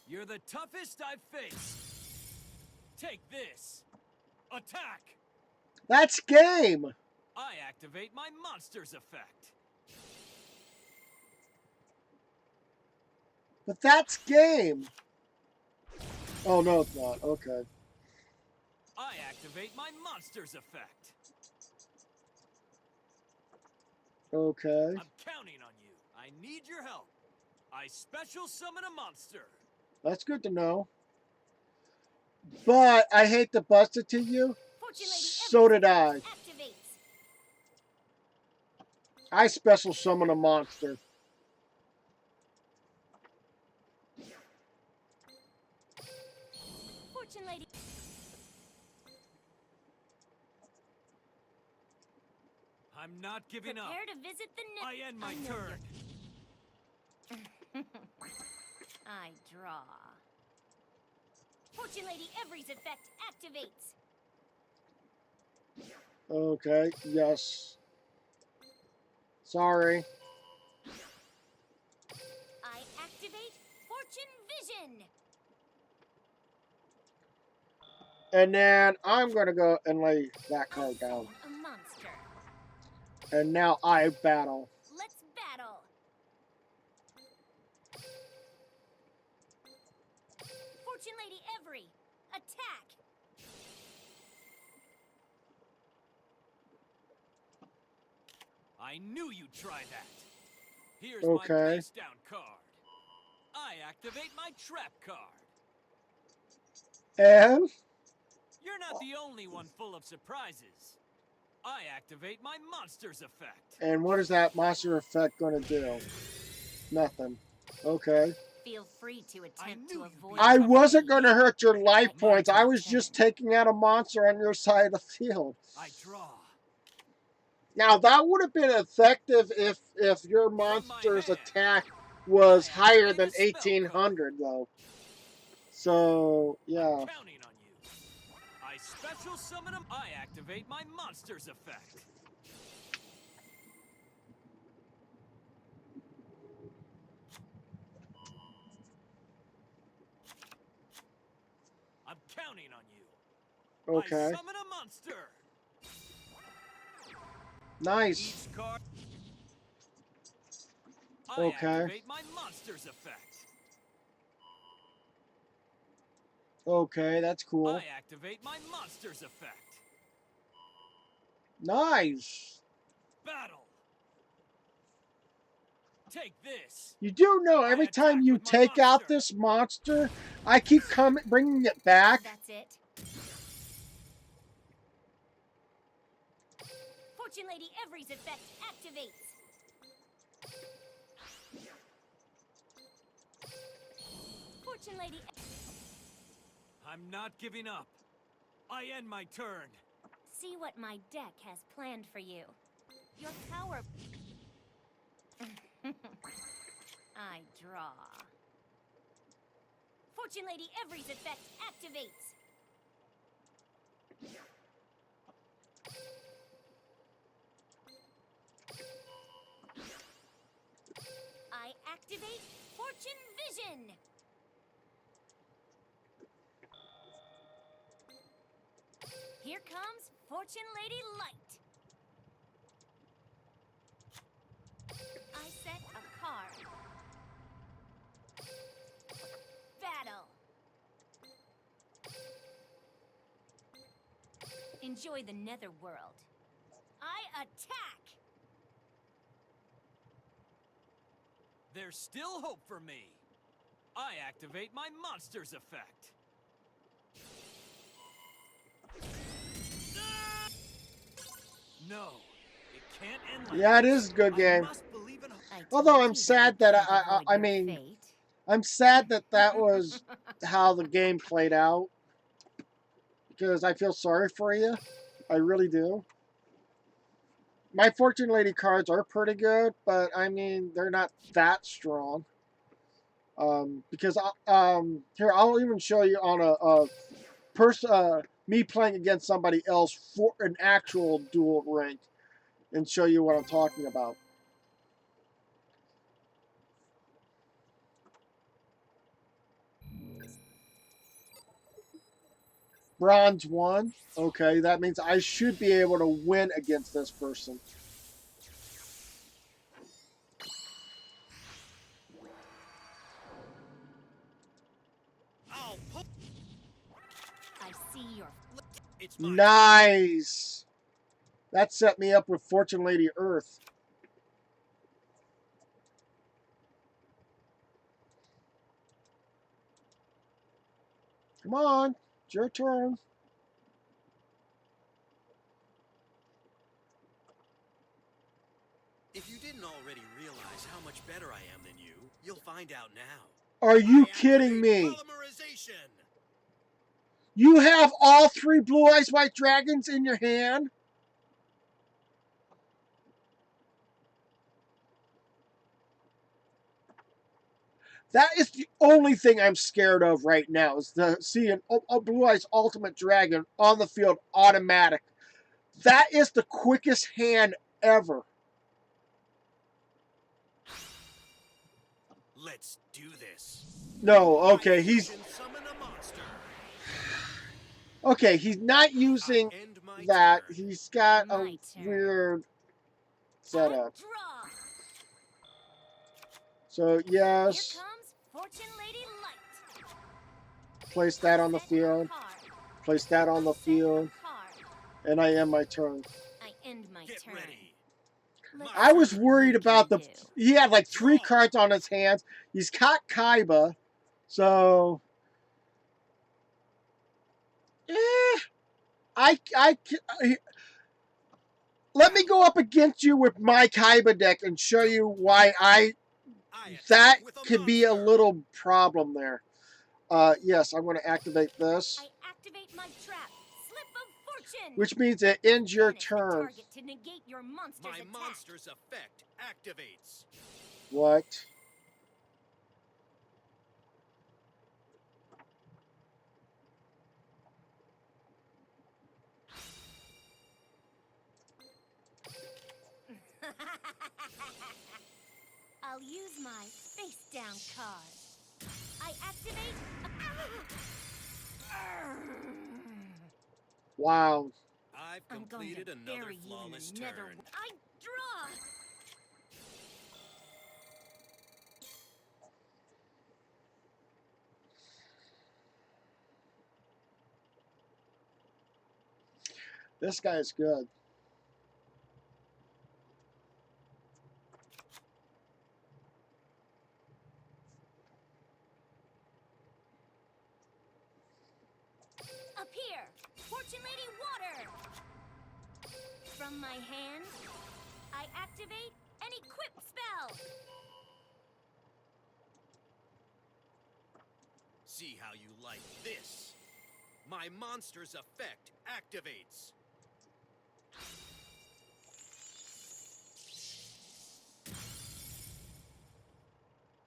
You're the toughest I've faced. Take this. Attack. That's game. I activate my monsters effect. But that's game. Oh, no, it's not. Okay. I activate my monsters effect. Okay. I'm counting on you. I need your help. I special summon a monster. That's good to know. But I hate to bust it to you. Fortune Lady So did I. activates. I special summon a monster. Fortune Lady. I'm not giving up. Prepare to visit the I end my unknown. turn. I draw. Fortune Lady Every's effect activates. Okay. Yes. Sorry. I activate Fortune Vision. And then I'm going to go and lay that card down. A monster. And now I battle. Let's battle. Fortune Lady Every, attack! I knew you'd try that. Here's my Okay. face down card. I activate my trap card. And You're not the only one full of surprises. I activate my monsters effect. what is that monster effect going to do? Nothing. Okay. Feel free to attempt knew to you'd be avoid. I tough wasn't as going to hurt your life My points. I turn. was just taking out a monster on your side of the field. I draw. Now that would have been effective if your From my monster's hand, attack was I higher activate than a spell card. 1800 though. So yeah. I'm counting on you. I special summon him. I activate my monsters effect. I'm counting on you. Okay. I summon a monster. Nice. Each card. I Okay. activate my monsters effect. Okay, that's cool. I activate my monsters effect. Nice. Battle. Take this. You do know every attack time you with my take out monster. this monster, I keep bringing it back. That's it. Fortune Lady Every's effect activates. Fortune Lady. I'm not giving up. I end my turn. See what my deck has planned for you. Your power. I draw. Fortune Lady Every's effect activates. I activate Fortune Vision. Here comes Fortune Lady Light. I set a card. Battle. Enjoy the netherworld. I attack. There's still hope for me. I activate my monsters effect. No, it can't end like Yeah, it this. is a good game. I must believe in I Although told I'm you sad you that can't avoid I your mean, fate. I'm sad that that was how the game played out. Because I feel sorry for you. I really do. My Fortune Lady cards are pretty good, but I mean, they're not that strong. Because here, I'll even show you on me playing against somebody else for an actual duel rank and show you what I'm talking about. Bronze 1. Okay, that means I should be able to win against this person. I'll pull. I see your. It's my Nice! That set me up with Fortune Lady Earth. Come on, it's your turn. If you didn't already realize how much better I am than you, you'll find out now. Are you I kidding activate me? polymerization. You have all 3 Blue Eyes White Dragons in your hand? That is the only thing I'm scared of right now, is to see a Blue Eyes Ultimate Dragon on the field automatic. That is the quickest hand ever. Let's do this. No, okay, I he's... fusion summon a monster. Okay, he's not using I end my that. turn. He's got a My turn. weird I setup. draw. So, Here yes. comes Fortune Lady Light. place that on the Set your field, card. place that on the Set your field, card. and I end my turn. I end my Get turn. ready. Let's I see was what worried you about can the. do. He had like 3 Draw. cards on his hands. He's got Kaiba, so. Eh, let me go up against you with my Kaiba deck and show you why I that attack with a could be a monster. little problem there. Yes, I'm going to activate this, I activate my trap. Slip of fortune. which means it ends your Banish the turn. target to negate your monster's My attack. monster's effect activates. What? I'll use my face down card. I activate. Wow. I've I'm going completed to another bury you in flawless the nether. turn. I draw. This guy is good. Appear, Fortune Lady Water. From my hand, I activate an equip spell. See how you like this. My monster's effect activates.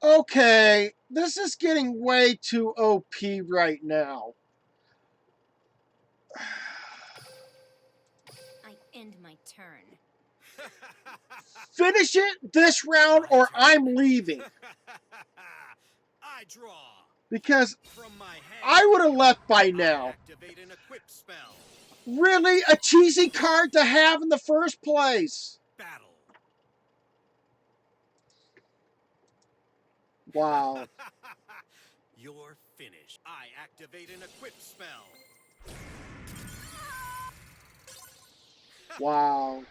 Okay, this is getting way too OP right now. I end my turn. Finish it this round My or turn. I'm leaving. I draw. Because From my hand, I would have left by I now. activate an equip spell. Really? A cheesy card to have in the first place. Battle. Wow. You're finished. I activate an equip spell. Wow.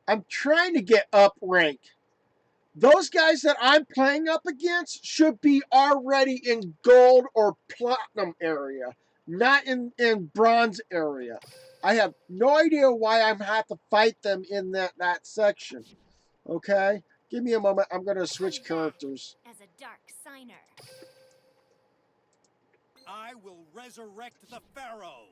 I'm trying to get up rank. Those guys that I'm playing up against should be already in gold or platinum area, not in bronze area. I have no idea why I'm have to fight them in that section. Okay? Give me a moment. I'm going to switch Come back characters. as a dark signer. I will resurrect the Pharaoh.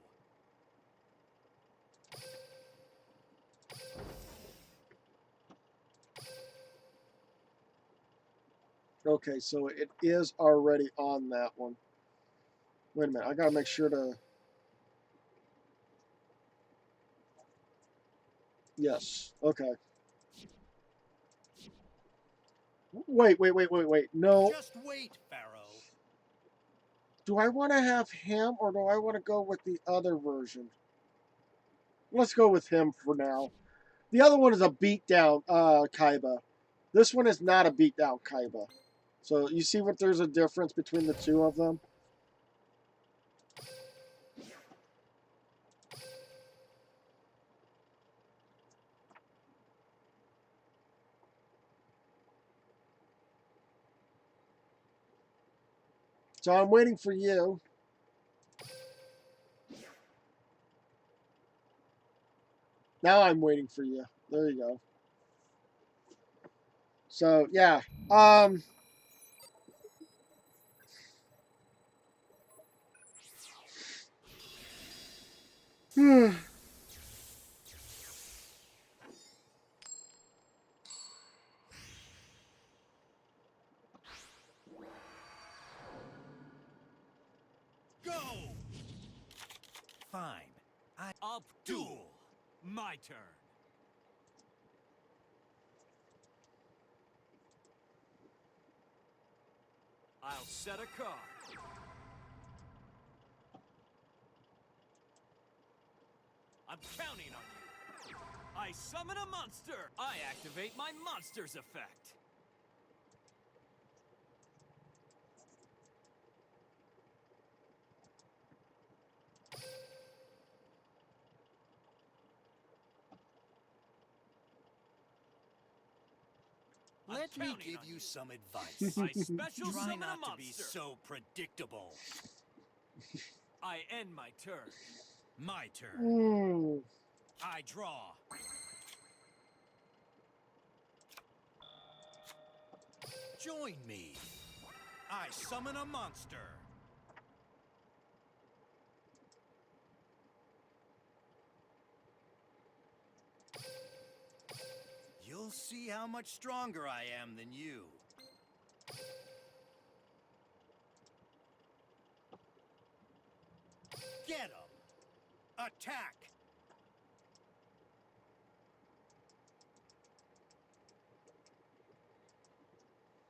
Okay, so it is already on that one. Wait a minute. I got to make sure to... Yes. Okay. Wait. No. Just wait, Pharaoh. Do I want to have him or do I want to go with the other version? Let's go with him for now. The other one is a beatdown Kaiba. This one is not a beatdown Kaiba. So you see what there's a difference between the two of them? So I'm waiting for you. Now I'm waiting for you. There you go. So yeah. Go! Fine. Up duel. My turn. I'll set a card. I'm counting on you. I summon a monster. I activate my monster's effect. Let me give you some advice. I special Try summon a not to be monster. so predictable. I end my turn. My turn. Mm. I draw. Join me. I summon a monster. You'll see how much stronger I am than you. Get him! Attack!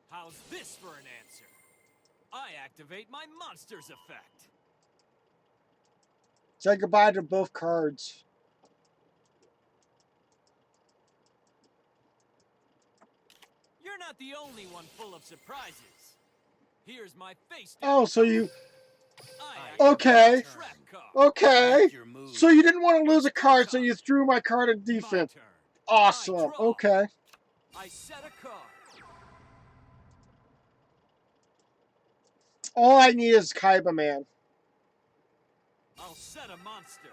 How's this for an answer? I activate my monster's effect. Say goodbye to both cards. You're not the only one full of surprises. Here's my face down. Oh, so you... I Okay. activate a trap card. Okay. Make your move. So you didn't want to lose It's a card, so go you threw my card in My defense. turn. Awesome. I draw. Okay. I set a card. All I need is Kaiba Man. I'll set a monster.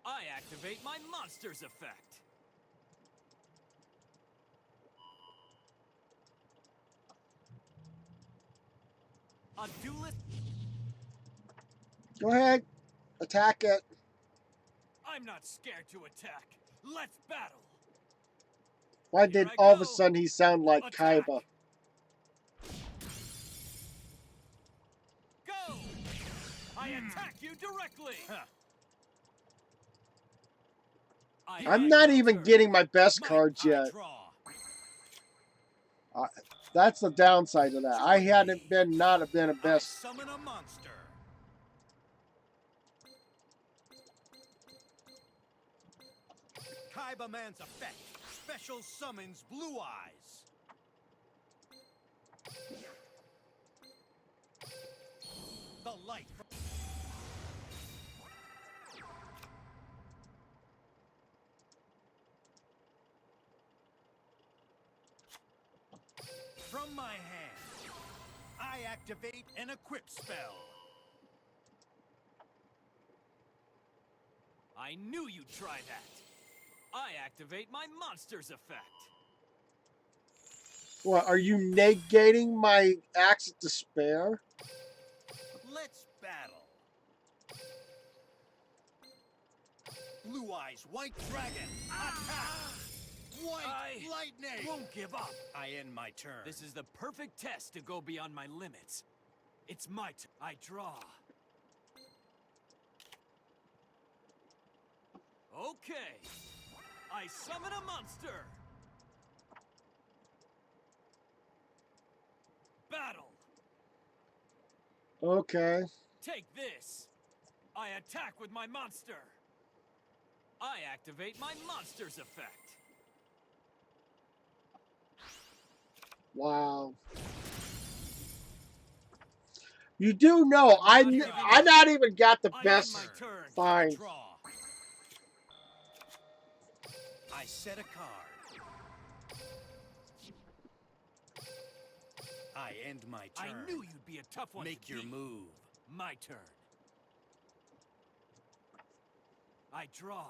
I activate my monster's effect. A duelist. Go ahead. Attack it. I'm not scared to attack. Let's battle. Why Here did I all of a go. sudden he sound like Attack. Kaiba? Go! I attack you directly. I'm not even turn. getting my best Mike, cards I yet. draw. That's the downside of that. I hadn't been not been a I best. summon a monster. Kaiba Man's effect. Special summons Blue Eyes. The light. From my hand, I activate an equip spell. I knew you'd try that. I activate my monster's effect. What, are you negating my Axe of Despair? Let's battle. Blue Eyes, White Dragon, attack! White I Lightning! Won't give up. I end my turn. This is the perfect test to go beyond my limits. It's my turn. I draw. Okay. I summon a monster. Battle. Okay. Take this. I attack with my monster. I activate my monster's effect. Wow. You do know I not even got the I end best my turn. find. Draw. I set a card. I end my turn. I knew you'd be a tough one Make to your beat. move. My turn. I draw.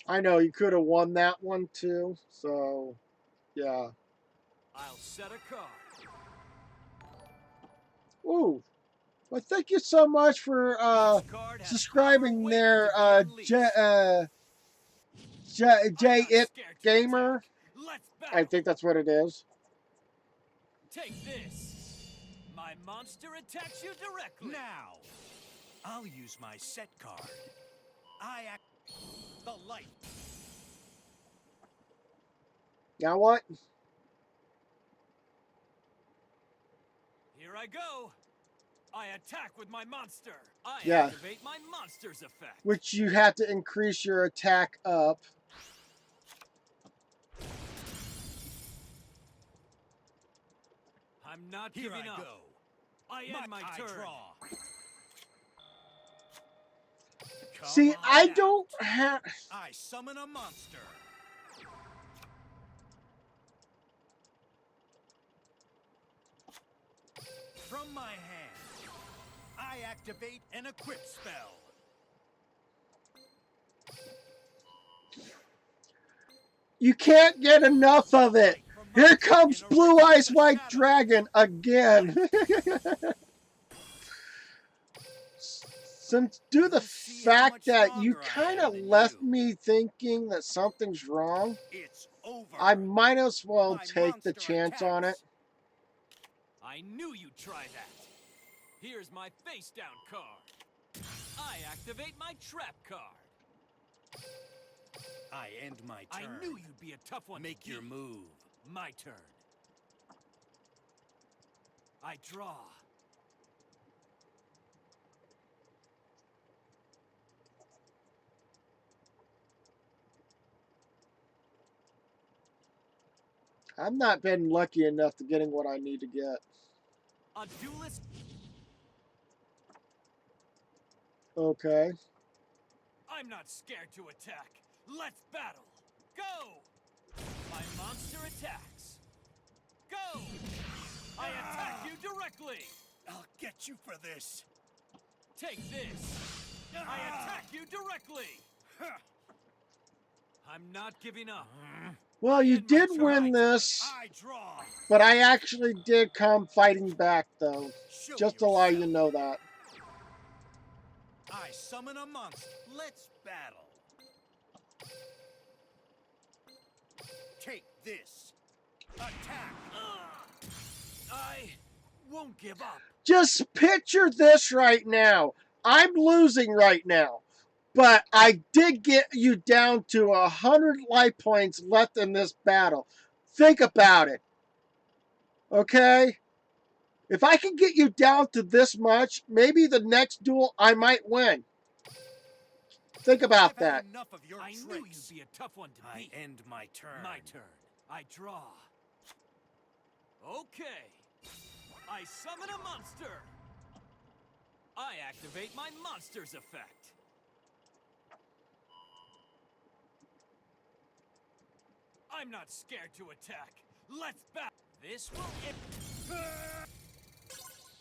I know you could have won that one too. So, yeah. I'll set a card. Ooh. Well, thank you so much for Each card has subscribing power there, waiting to be unleashed. I'm J not It scared to Gamer. attack. Let's I battle. think that's what it is. Take this. My monster attacks you directly. Now, I'll use my set card. I act the light. Now what? Here I go. I attack with my monster. I Yeah. activate my monster's effect. Which you have to increase your attack up. I'm not Here giving I up. go. I end my I turn. draw. Come See, on I out. don't have... I summon a monster. From my hand, I activate an equip spell. You can't get enough of it. Here comes Blue Eyes White Dragon again. Since due to the fact that you kind of left me thinking that something's wrong, It's over. I might as well My take the monster chance on it. attacks. I knew you'd try that. Here's my face down card. I activate my trap card. I end my turn. I knew you'd be a tough one. Make to your beat. move. My turn. I draw. I've not been lucky enough to getting what I need to get. A duelist. Okay. I'm not scared to attack. Let's battle. Go! My monster attacks. Go! I attack you directly. I'll get you for this. Take this. I attack you directly. I'm not giving up. Well, you did win this, I draw. but I actually did come fighting back, though. Show Just to let you yourself. know that. I summon a monster. Let's battle. Take this. Attack. I won't give up. Just picture this right now. I'm losing right now. But I did get you down to 100 life points left in this battle. Think about it. Okay? If I can get you down to this much, maybe the next duel I might win. Think about I've had that. enough of your I tricks. knew you'd be a tough one to I beat. end my turn. My turn. I draw. Okay. I summon a monster. I activate my monster's effect. I'm not scared to attack. Let's battle. This will end.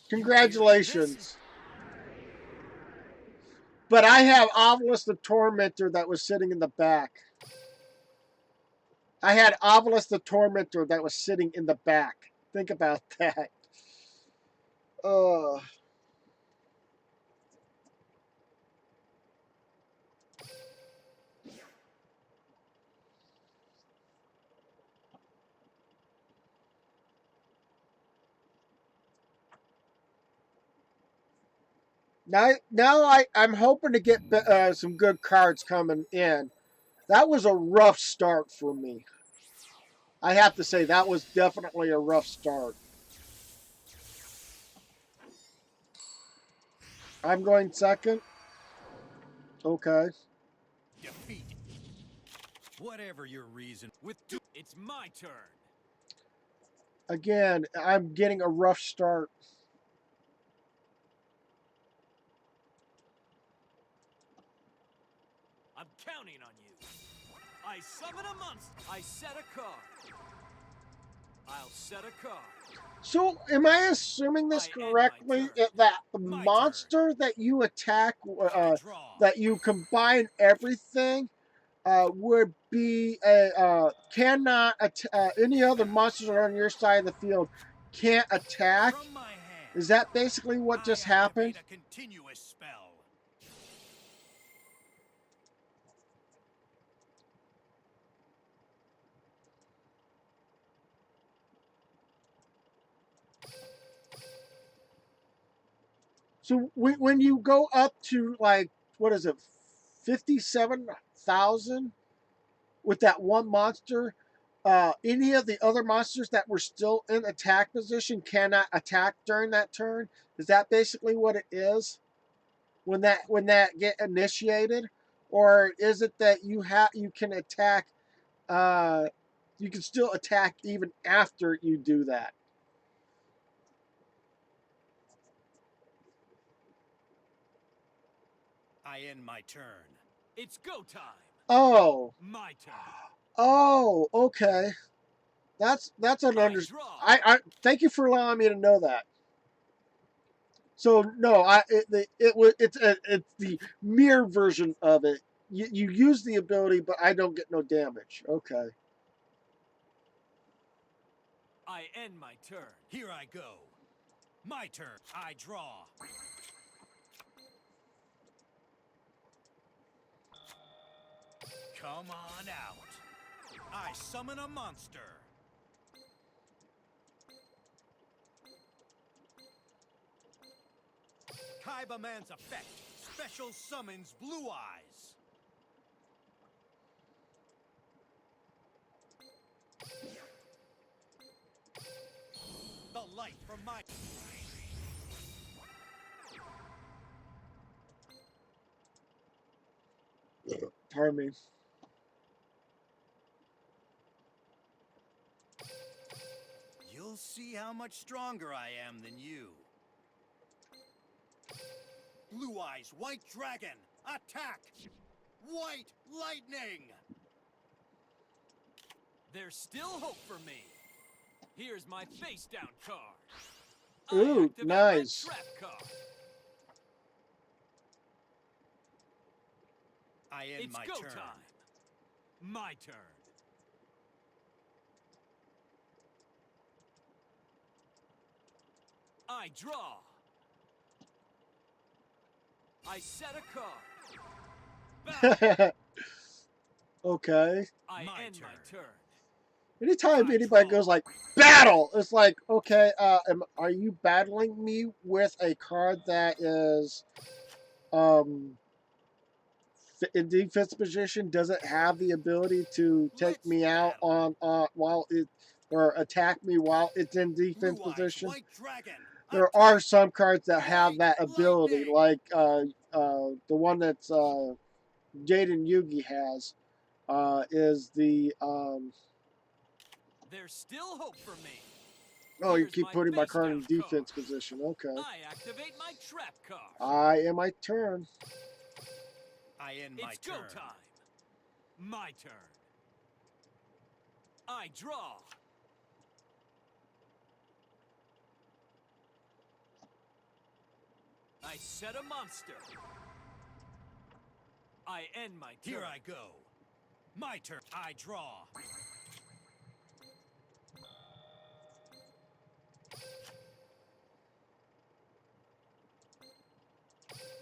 Congratulations. But I have Obelisk the Tormentor that was sitting in the back. I had Obelisk the Tormentor that was sitting in the back. Think about that. Now I'm hoping to get some good cards coming in. That was a rough start for me. I have to say, that was definitely a rough start. I'm going second. Okay. Defeat. Whatever your reason. It's my turn. Again, I'm getting a rough start. I'm counting on you. I summon a monster. I set a card. I'll set a card. So, am I assuming this I end my correctly? turn. That the My monster that you attack, I draw. that you combine everything, would be cannot any other monsters that are on your side of the field can't attack. From my hand, Is that basically what just I happened? activate a continuous spell. So when you go up to like, what is it, 57,000 with that one monster, any of the other monsters that were still in attack position cannot attack during that turn. Is that basically what it is when that get initiated, or is it that you can attack? You can still attack even after you do that. I end my turn. It's go time. Oh, My turn. oh, okay. That's an I under. draw. I thank you for allowing me to know that. So no, it's the mirror version of it. You use the ability, but I don't get no damage. Okay. I end my turn. Here I go. My turn. I draw. Come on out. I summon a monster. Kaiba Man's effect. Special summons Blue Eyes. The light from my... Pardon me. You'll see how much stronger I am than you. Blue Eyes, White Dragon, attack! White Lightning! There's still hope for me. Here's my face down card. Ooh, I activate nice. my trap card. I end It's my go turn. time. My turn. I draw. I set a card. Battle. Okay. I My end my turn. turn. Anytime I anybody draw. goes like battle, it's like, okay, are you battling me with a card that is um in defense position? Does it have the ability to take Let's me out battle. on while it or attack me while it's in defense Blue Eyes, position? White Dragon, There are attack! some cards that have White that ability, Lightning! like the one that's Jaden Yugi has is the There's still hope for me. oh, you Here's keep my putting my face card down in defense card. position. Okay. I activate my trap card. I am my turn. I end my It's go turn. time. My turn. I draw. I set a monster. I end my turn. Here I go. My turn. I draw.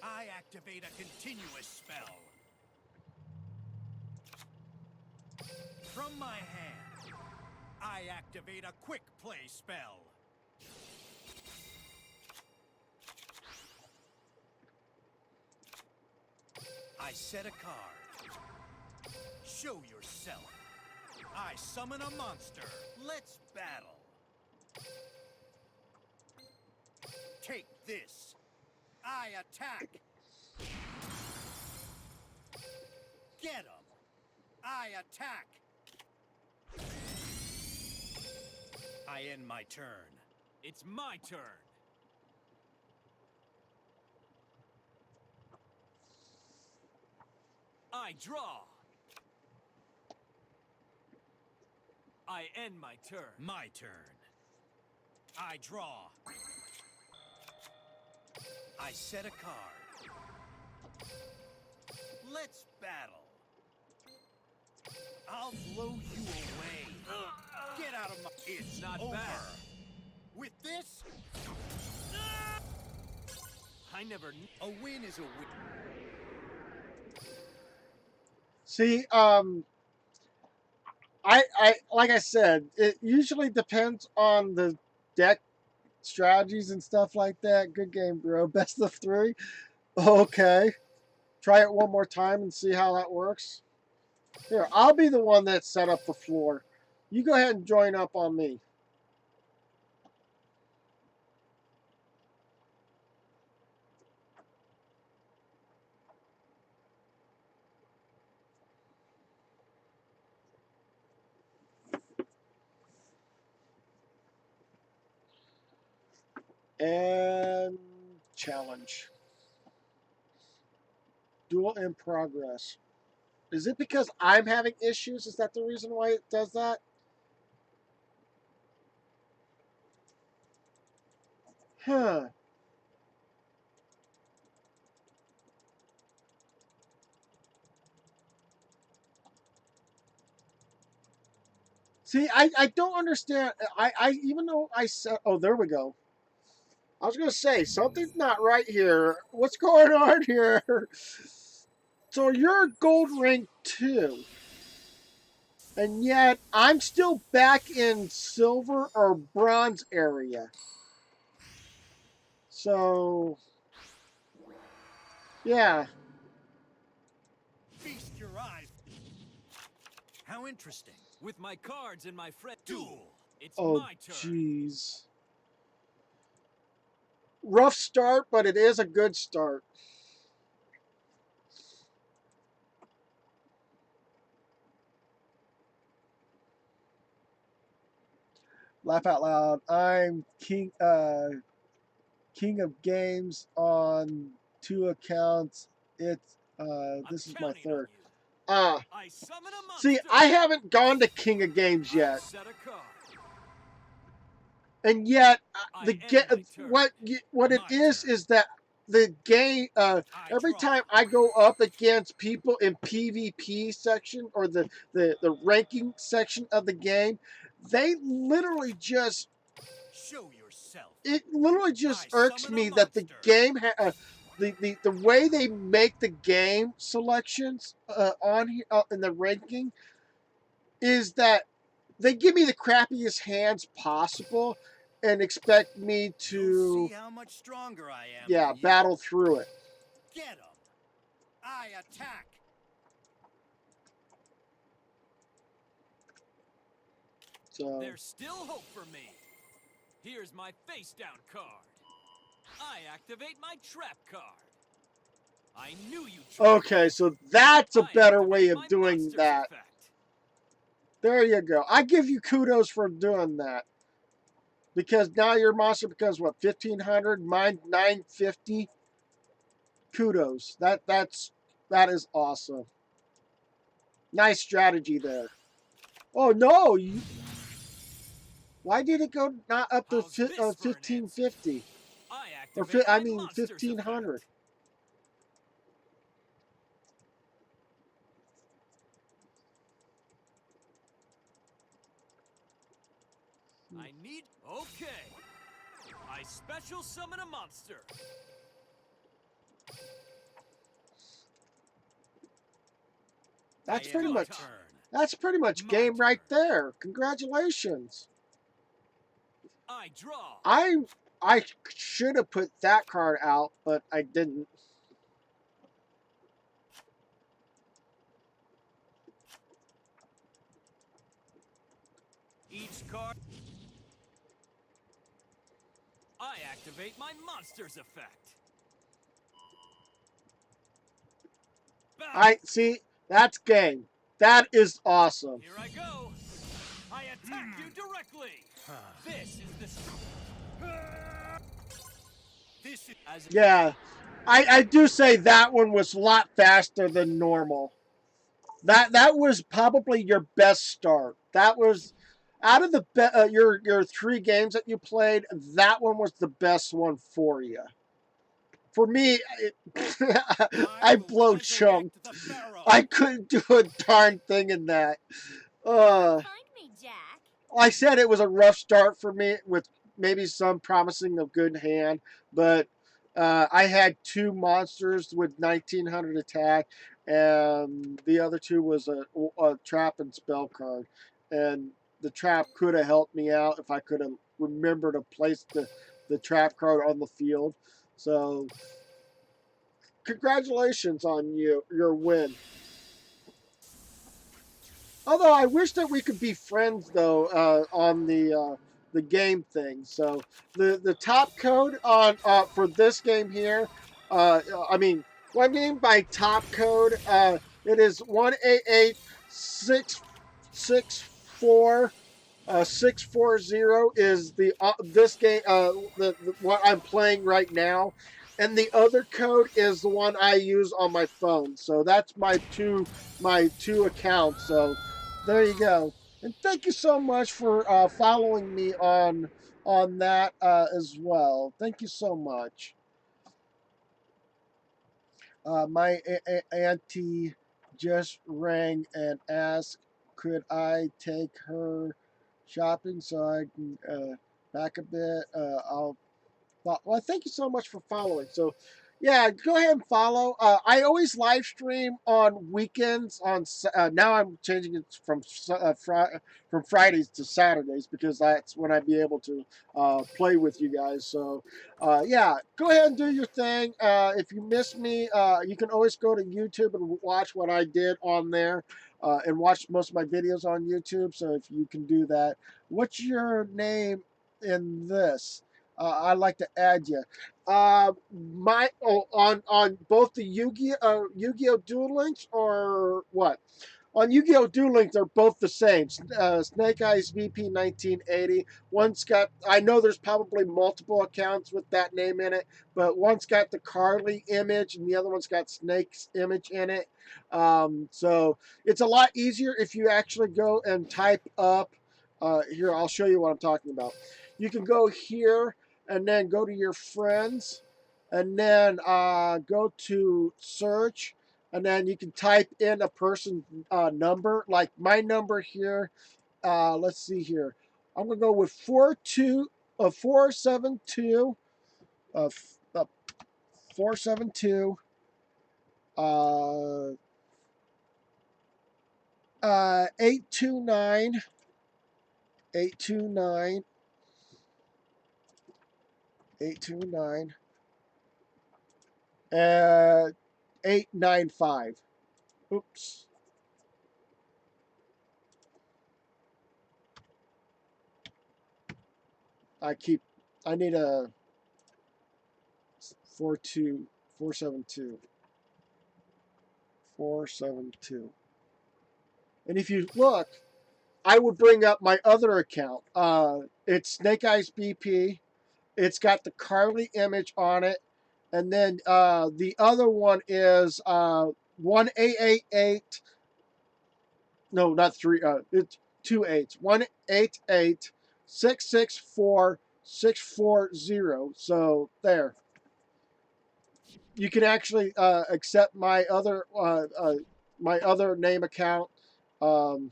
I activate a continuous spell. From my hand, I activate a quick play spell. I set a card. Show yourself. I summon a monster. Let's battle. Take this. I attack. Get him. I attack. I end my turn. It's my turn. I draw. I end my turn. My turn. I draw. I set a card. Let's battle. I'll blow you away. Get out of my... It's Not over. bad. With this, I never a win is a win. See, I like I said, it usually depends on the deck strategies and stuff like that. Good game, bro. Best of 3. Okay. Try it one more time and see how that works. Here, I'll be the one that set up the floor. You go ahead and join up on me. And challenge. Duel in progress. Is it because I'm having issues? Is that the reason why it does that? Huh. See, I don't understand. I even though I said, oh, there we go. I was gonna say something's not right here. What's going on here? So you're gold rank 2, and yet I'm still back in silver or bronze area. So yeah. Feast your eyes. How interesting. With my cards and my friend Duel. It's Oh my turn. jeez. Rough start, but it is a good start. Laugh out loud. I'm king of games on 2 accounts. It's this is my third. I summon a See, monster. I haven't gone to King of Games I yet, set a card. and yet I the end my turn. what it My turn. is that the game. I Every draw. time I go up against people in PvP section or the ranking section of the game, they literally just Show yourself. it literally I just irks summon a me that the monster. game the way they make the game selections on here in the ranking is that they give me the crappiest hands possible and expect me You'll see to how much stronger I am yeah than you. battle through it. Get him. I attack. So There's still hope for me. Here's my face down card. I activate my trap card. I knew you'd try. okay, so that's a I better activate way my of doing monster's that. effect. There you go. I give you kudos for doing that. Because now your monster becomes what 1500, mine 950. Kudos. That is awesome. Nice strategy there. Oh no! Why did it go not up to How's this for an answer? 1550 I or activate I my mean monster's 1500? effect. I need... Okay. I special summon a monster. That's I pretty end my much turn. that's pretty much My game right turn. there. Congratulations. I draw. I should have put that card out, but I didn't. Each card... I activate my monster's effect. Battle. I see that's game. That is awesome. Here I go. I attack you directly. This is the... This is... As Yeah. I do say that one was a lot faster than normal. That was probably your best start. That was out of the your 3 games that you played, that one was the best one for you. For me, I I will blow chunk. resurrect the Pharaoh. I couldn't do a darn thing in that. Uh, Find me, Jack. I said it was a rough start for me with maybe some promising of good hand, but I had 2 monsters with 1900 attack, and the other 2 was a trap and spell card. And the trap could have helped me out if I could have remembered to place the trap card on the field. So, congratulations on your win. Although I wish that we could be friends though on the game thing. So the top code on for this game here, I mean, what I mean by top code, it is 188 664 640 is the this game the what I'm playing right now, and the other code is the one I use on my phone. So that's my two accounts. So there you go. And thank you so much for following me on that as well. Thank you so much. My auntie just rang and asked, could I take her shopping so I can back a bit? Well, thank you so much for following. So, yeah, go ahead and follow. I always live stream on weekends. Now I'm changing it from Fridays to Saturdays because that's when I'd be able to play with you guys. So, yeah, go ahead and do your thing. If you miss me, you can always go to YouTube and watch what I did on there. And watch most of my videos on YouTube. So if you can do that, what's your name in this? I'd like to add you. On both the Yu-Gi-Oh Duel Links or what? On Yu-Gi-Oh! Duel Links, they're both the same. Snake Eyes VP 1980. One's got, I know there's probably multiple accounts with that name in it, but one's got the Carly image and the other one's got Snake's image in it. So it's a lot easier if you actually go and type up, here, I'll show you what I'm talking about. You can go here and then go to your friends and then go to search, and then you can type in a person number. Like my number here, let's see here. I'm gonna go with 472 472 uh 829 829 829 895. Oops. I need a 472 472. And if you look, I would bring up my other account. It's Snake Eyes BP. It's got the Carly image on it. And then the other one is 1888. No, not three. It's two eights. 188 664 640. So there. You can actually accept my other name account um,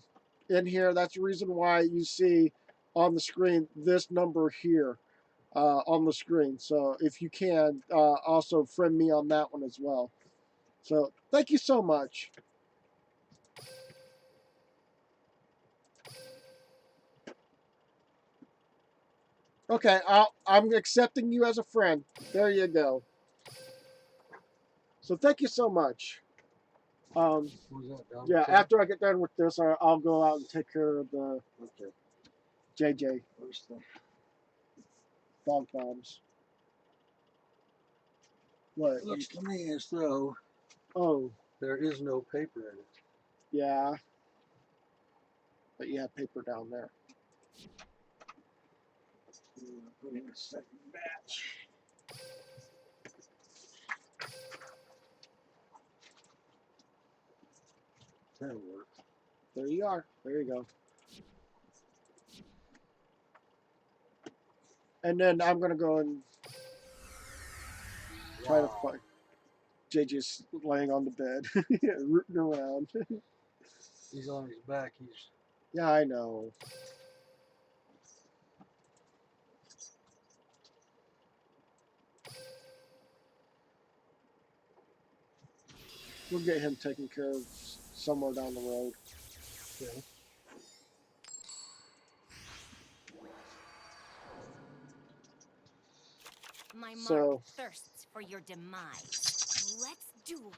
in here. That's the reason why you see on the screen this number here on the screen. So if you can, also friend me on that one as well. So thank you so much. Okay, I'm accepting you as a friend. There you go. So thank you so much. Yeah, after I get done with this, I'll go out and take care of the JJ dog bombs. What? It looks to me as though Oh, there is no paper in it. yeah. But you have paper down there. Put in a second batch. That'll work. There you are. There you go. And then I'm gonna go and try to find JJ's laying on the bed, rooting around. He's on his back. He's Yeah, I know. We'll get him taken care of somewhere down the road. okay. My mark So- thirsts for your demise. Let's duel.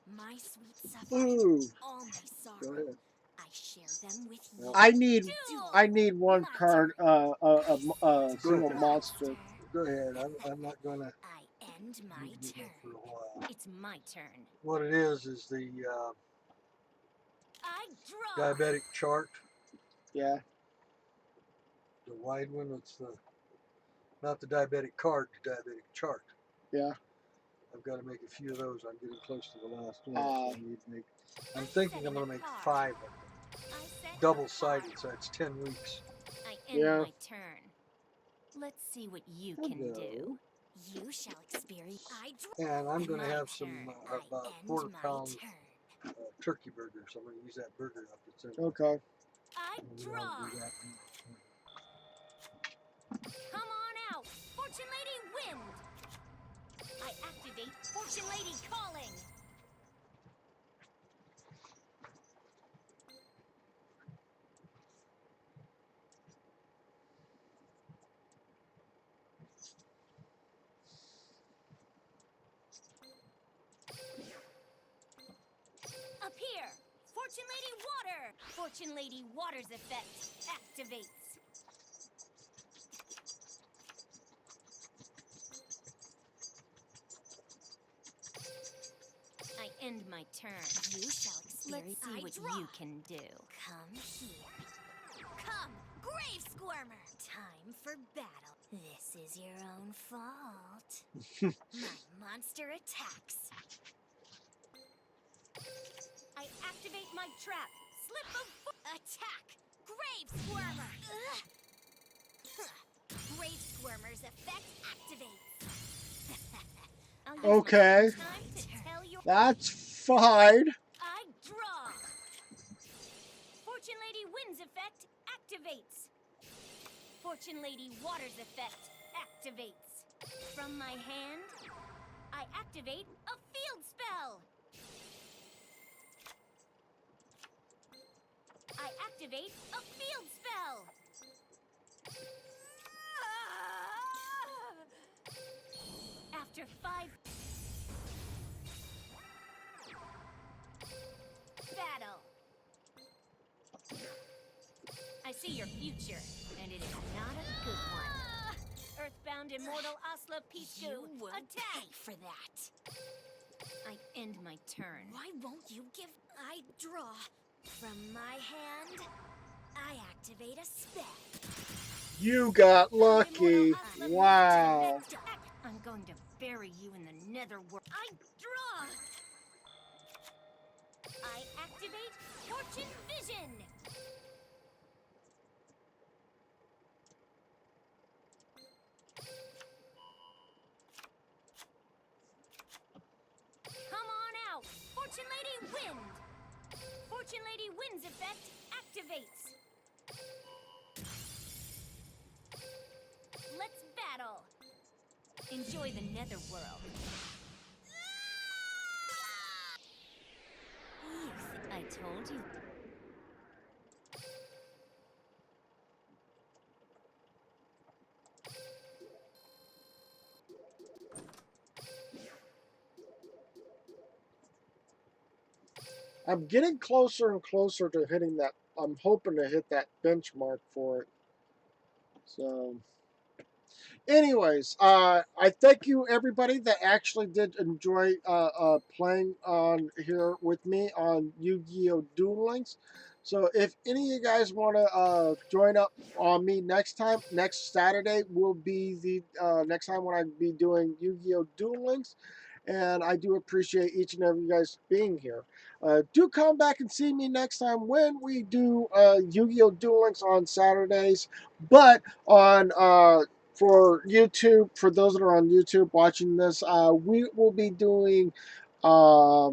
My sweet suffering, Ooh. all my Go sorrow. ahead. I share them with you. I need Duel. I need one My card, turn. a Go single ahead. monster. Go ahead. I'm not going to I end my do that for a turn. while. It's my turn. What it is the I draw. diabetic chart, Yeah, the wide one. It's the not the diabetic card, the diabetic chart. yeah. I've got to make a few of those. I'm getting close to the last one, Uh, so I need to make. I'm thinking I'm going to make 5 of them, I set a double-sided, card. so that's 10 weeks. I end Yeah. my turn. Let's see what you can Hello. do. You shall experience. I draw. And I'm going to My have some turn. about I end my quarter-pound turn. turkey burger, so I'm going to use that burger up that's in there. okay. I And we draw. don't do that. Come on out. Fortune Lady Wind. I activate Fortune Lady Calling. Appear. Fortune Lady Water. Fortune Lady Water's effect activates. I end my turn. You shall experience. Let's see what you can do. Come here. Come, Grave Squirmer. Time for battle. This is your own fault. My monster attacks. I activate my trap. Slip of attack. Grave Squirmer. Grave Squirmer's effect activates. I'll use Okay. my time to tell you. That's fine. I draw. Fortune Lady Wind's effect activates. Fortune Lady Water's effect activates. From my hand, I activate a field spell. I activate a field spell. After 5 battle. I see your future, and it is not a good one. Earthbound Immortal Asla Pisku, attack! For that. I end my turn. Why won't you give? I draw. From my hand, I activate a spell. You got lucky. Wow. I'm going to bury you in the netherworld. I draw. I activate Fortune Vision. Come on out, Fortune Lady Wind. Fortune Lady Wind's effect activates. Let's battle. Enjoy the netherworld. I told you. I'm getting closer and closer to hitting that. I'm hoping to hit that benchmark for it. So, anyways, I thank you everybody that actually did enjoy playing on here with me on Yu-Gi-Oh! Duel Links. So if any of you guys want to join up on me next time, next Saturday will be the next time when I be doing Yu-Gi-Oh! Duel Links. And I do appreciate each and every you guys being here. Do come back and see me next time when we do Yu-Gi-Oh! Duel Links on Saturdays, but on for YouTube, for those that are on YouTube watching this, we will be doing, I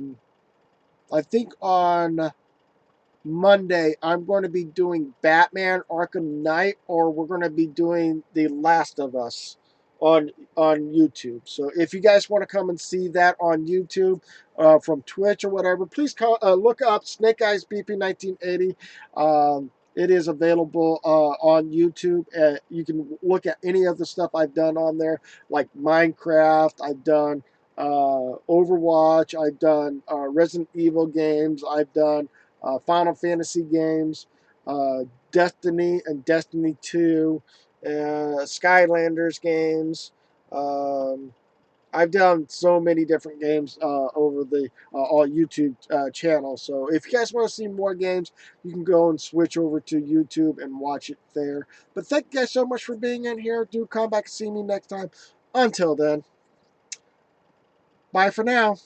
think on Monday, I'm going to be doing Batman Arkham Knight, or we're going to be doing The Last of Us on YouTube. So if you guys want to come and see that on YouTube from Twitch or whatever, please look up Snake Eyes BP 1980. It is available on YouTube. You can look at any of the stuff I've done on there, like Minecraft. I've done Overwatch. I've done Resident Evil games. I've done Final Fantasy games, Destiny and Destiny 2, Skylanders games. Um, I've done so many different games over the all YouTube channel. So if you guys want to see more games, you can go and switch over to YouTube and watch it there. But thank you guys so much for being in here. Do come back and see me next time. Until then, bye for now.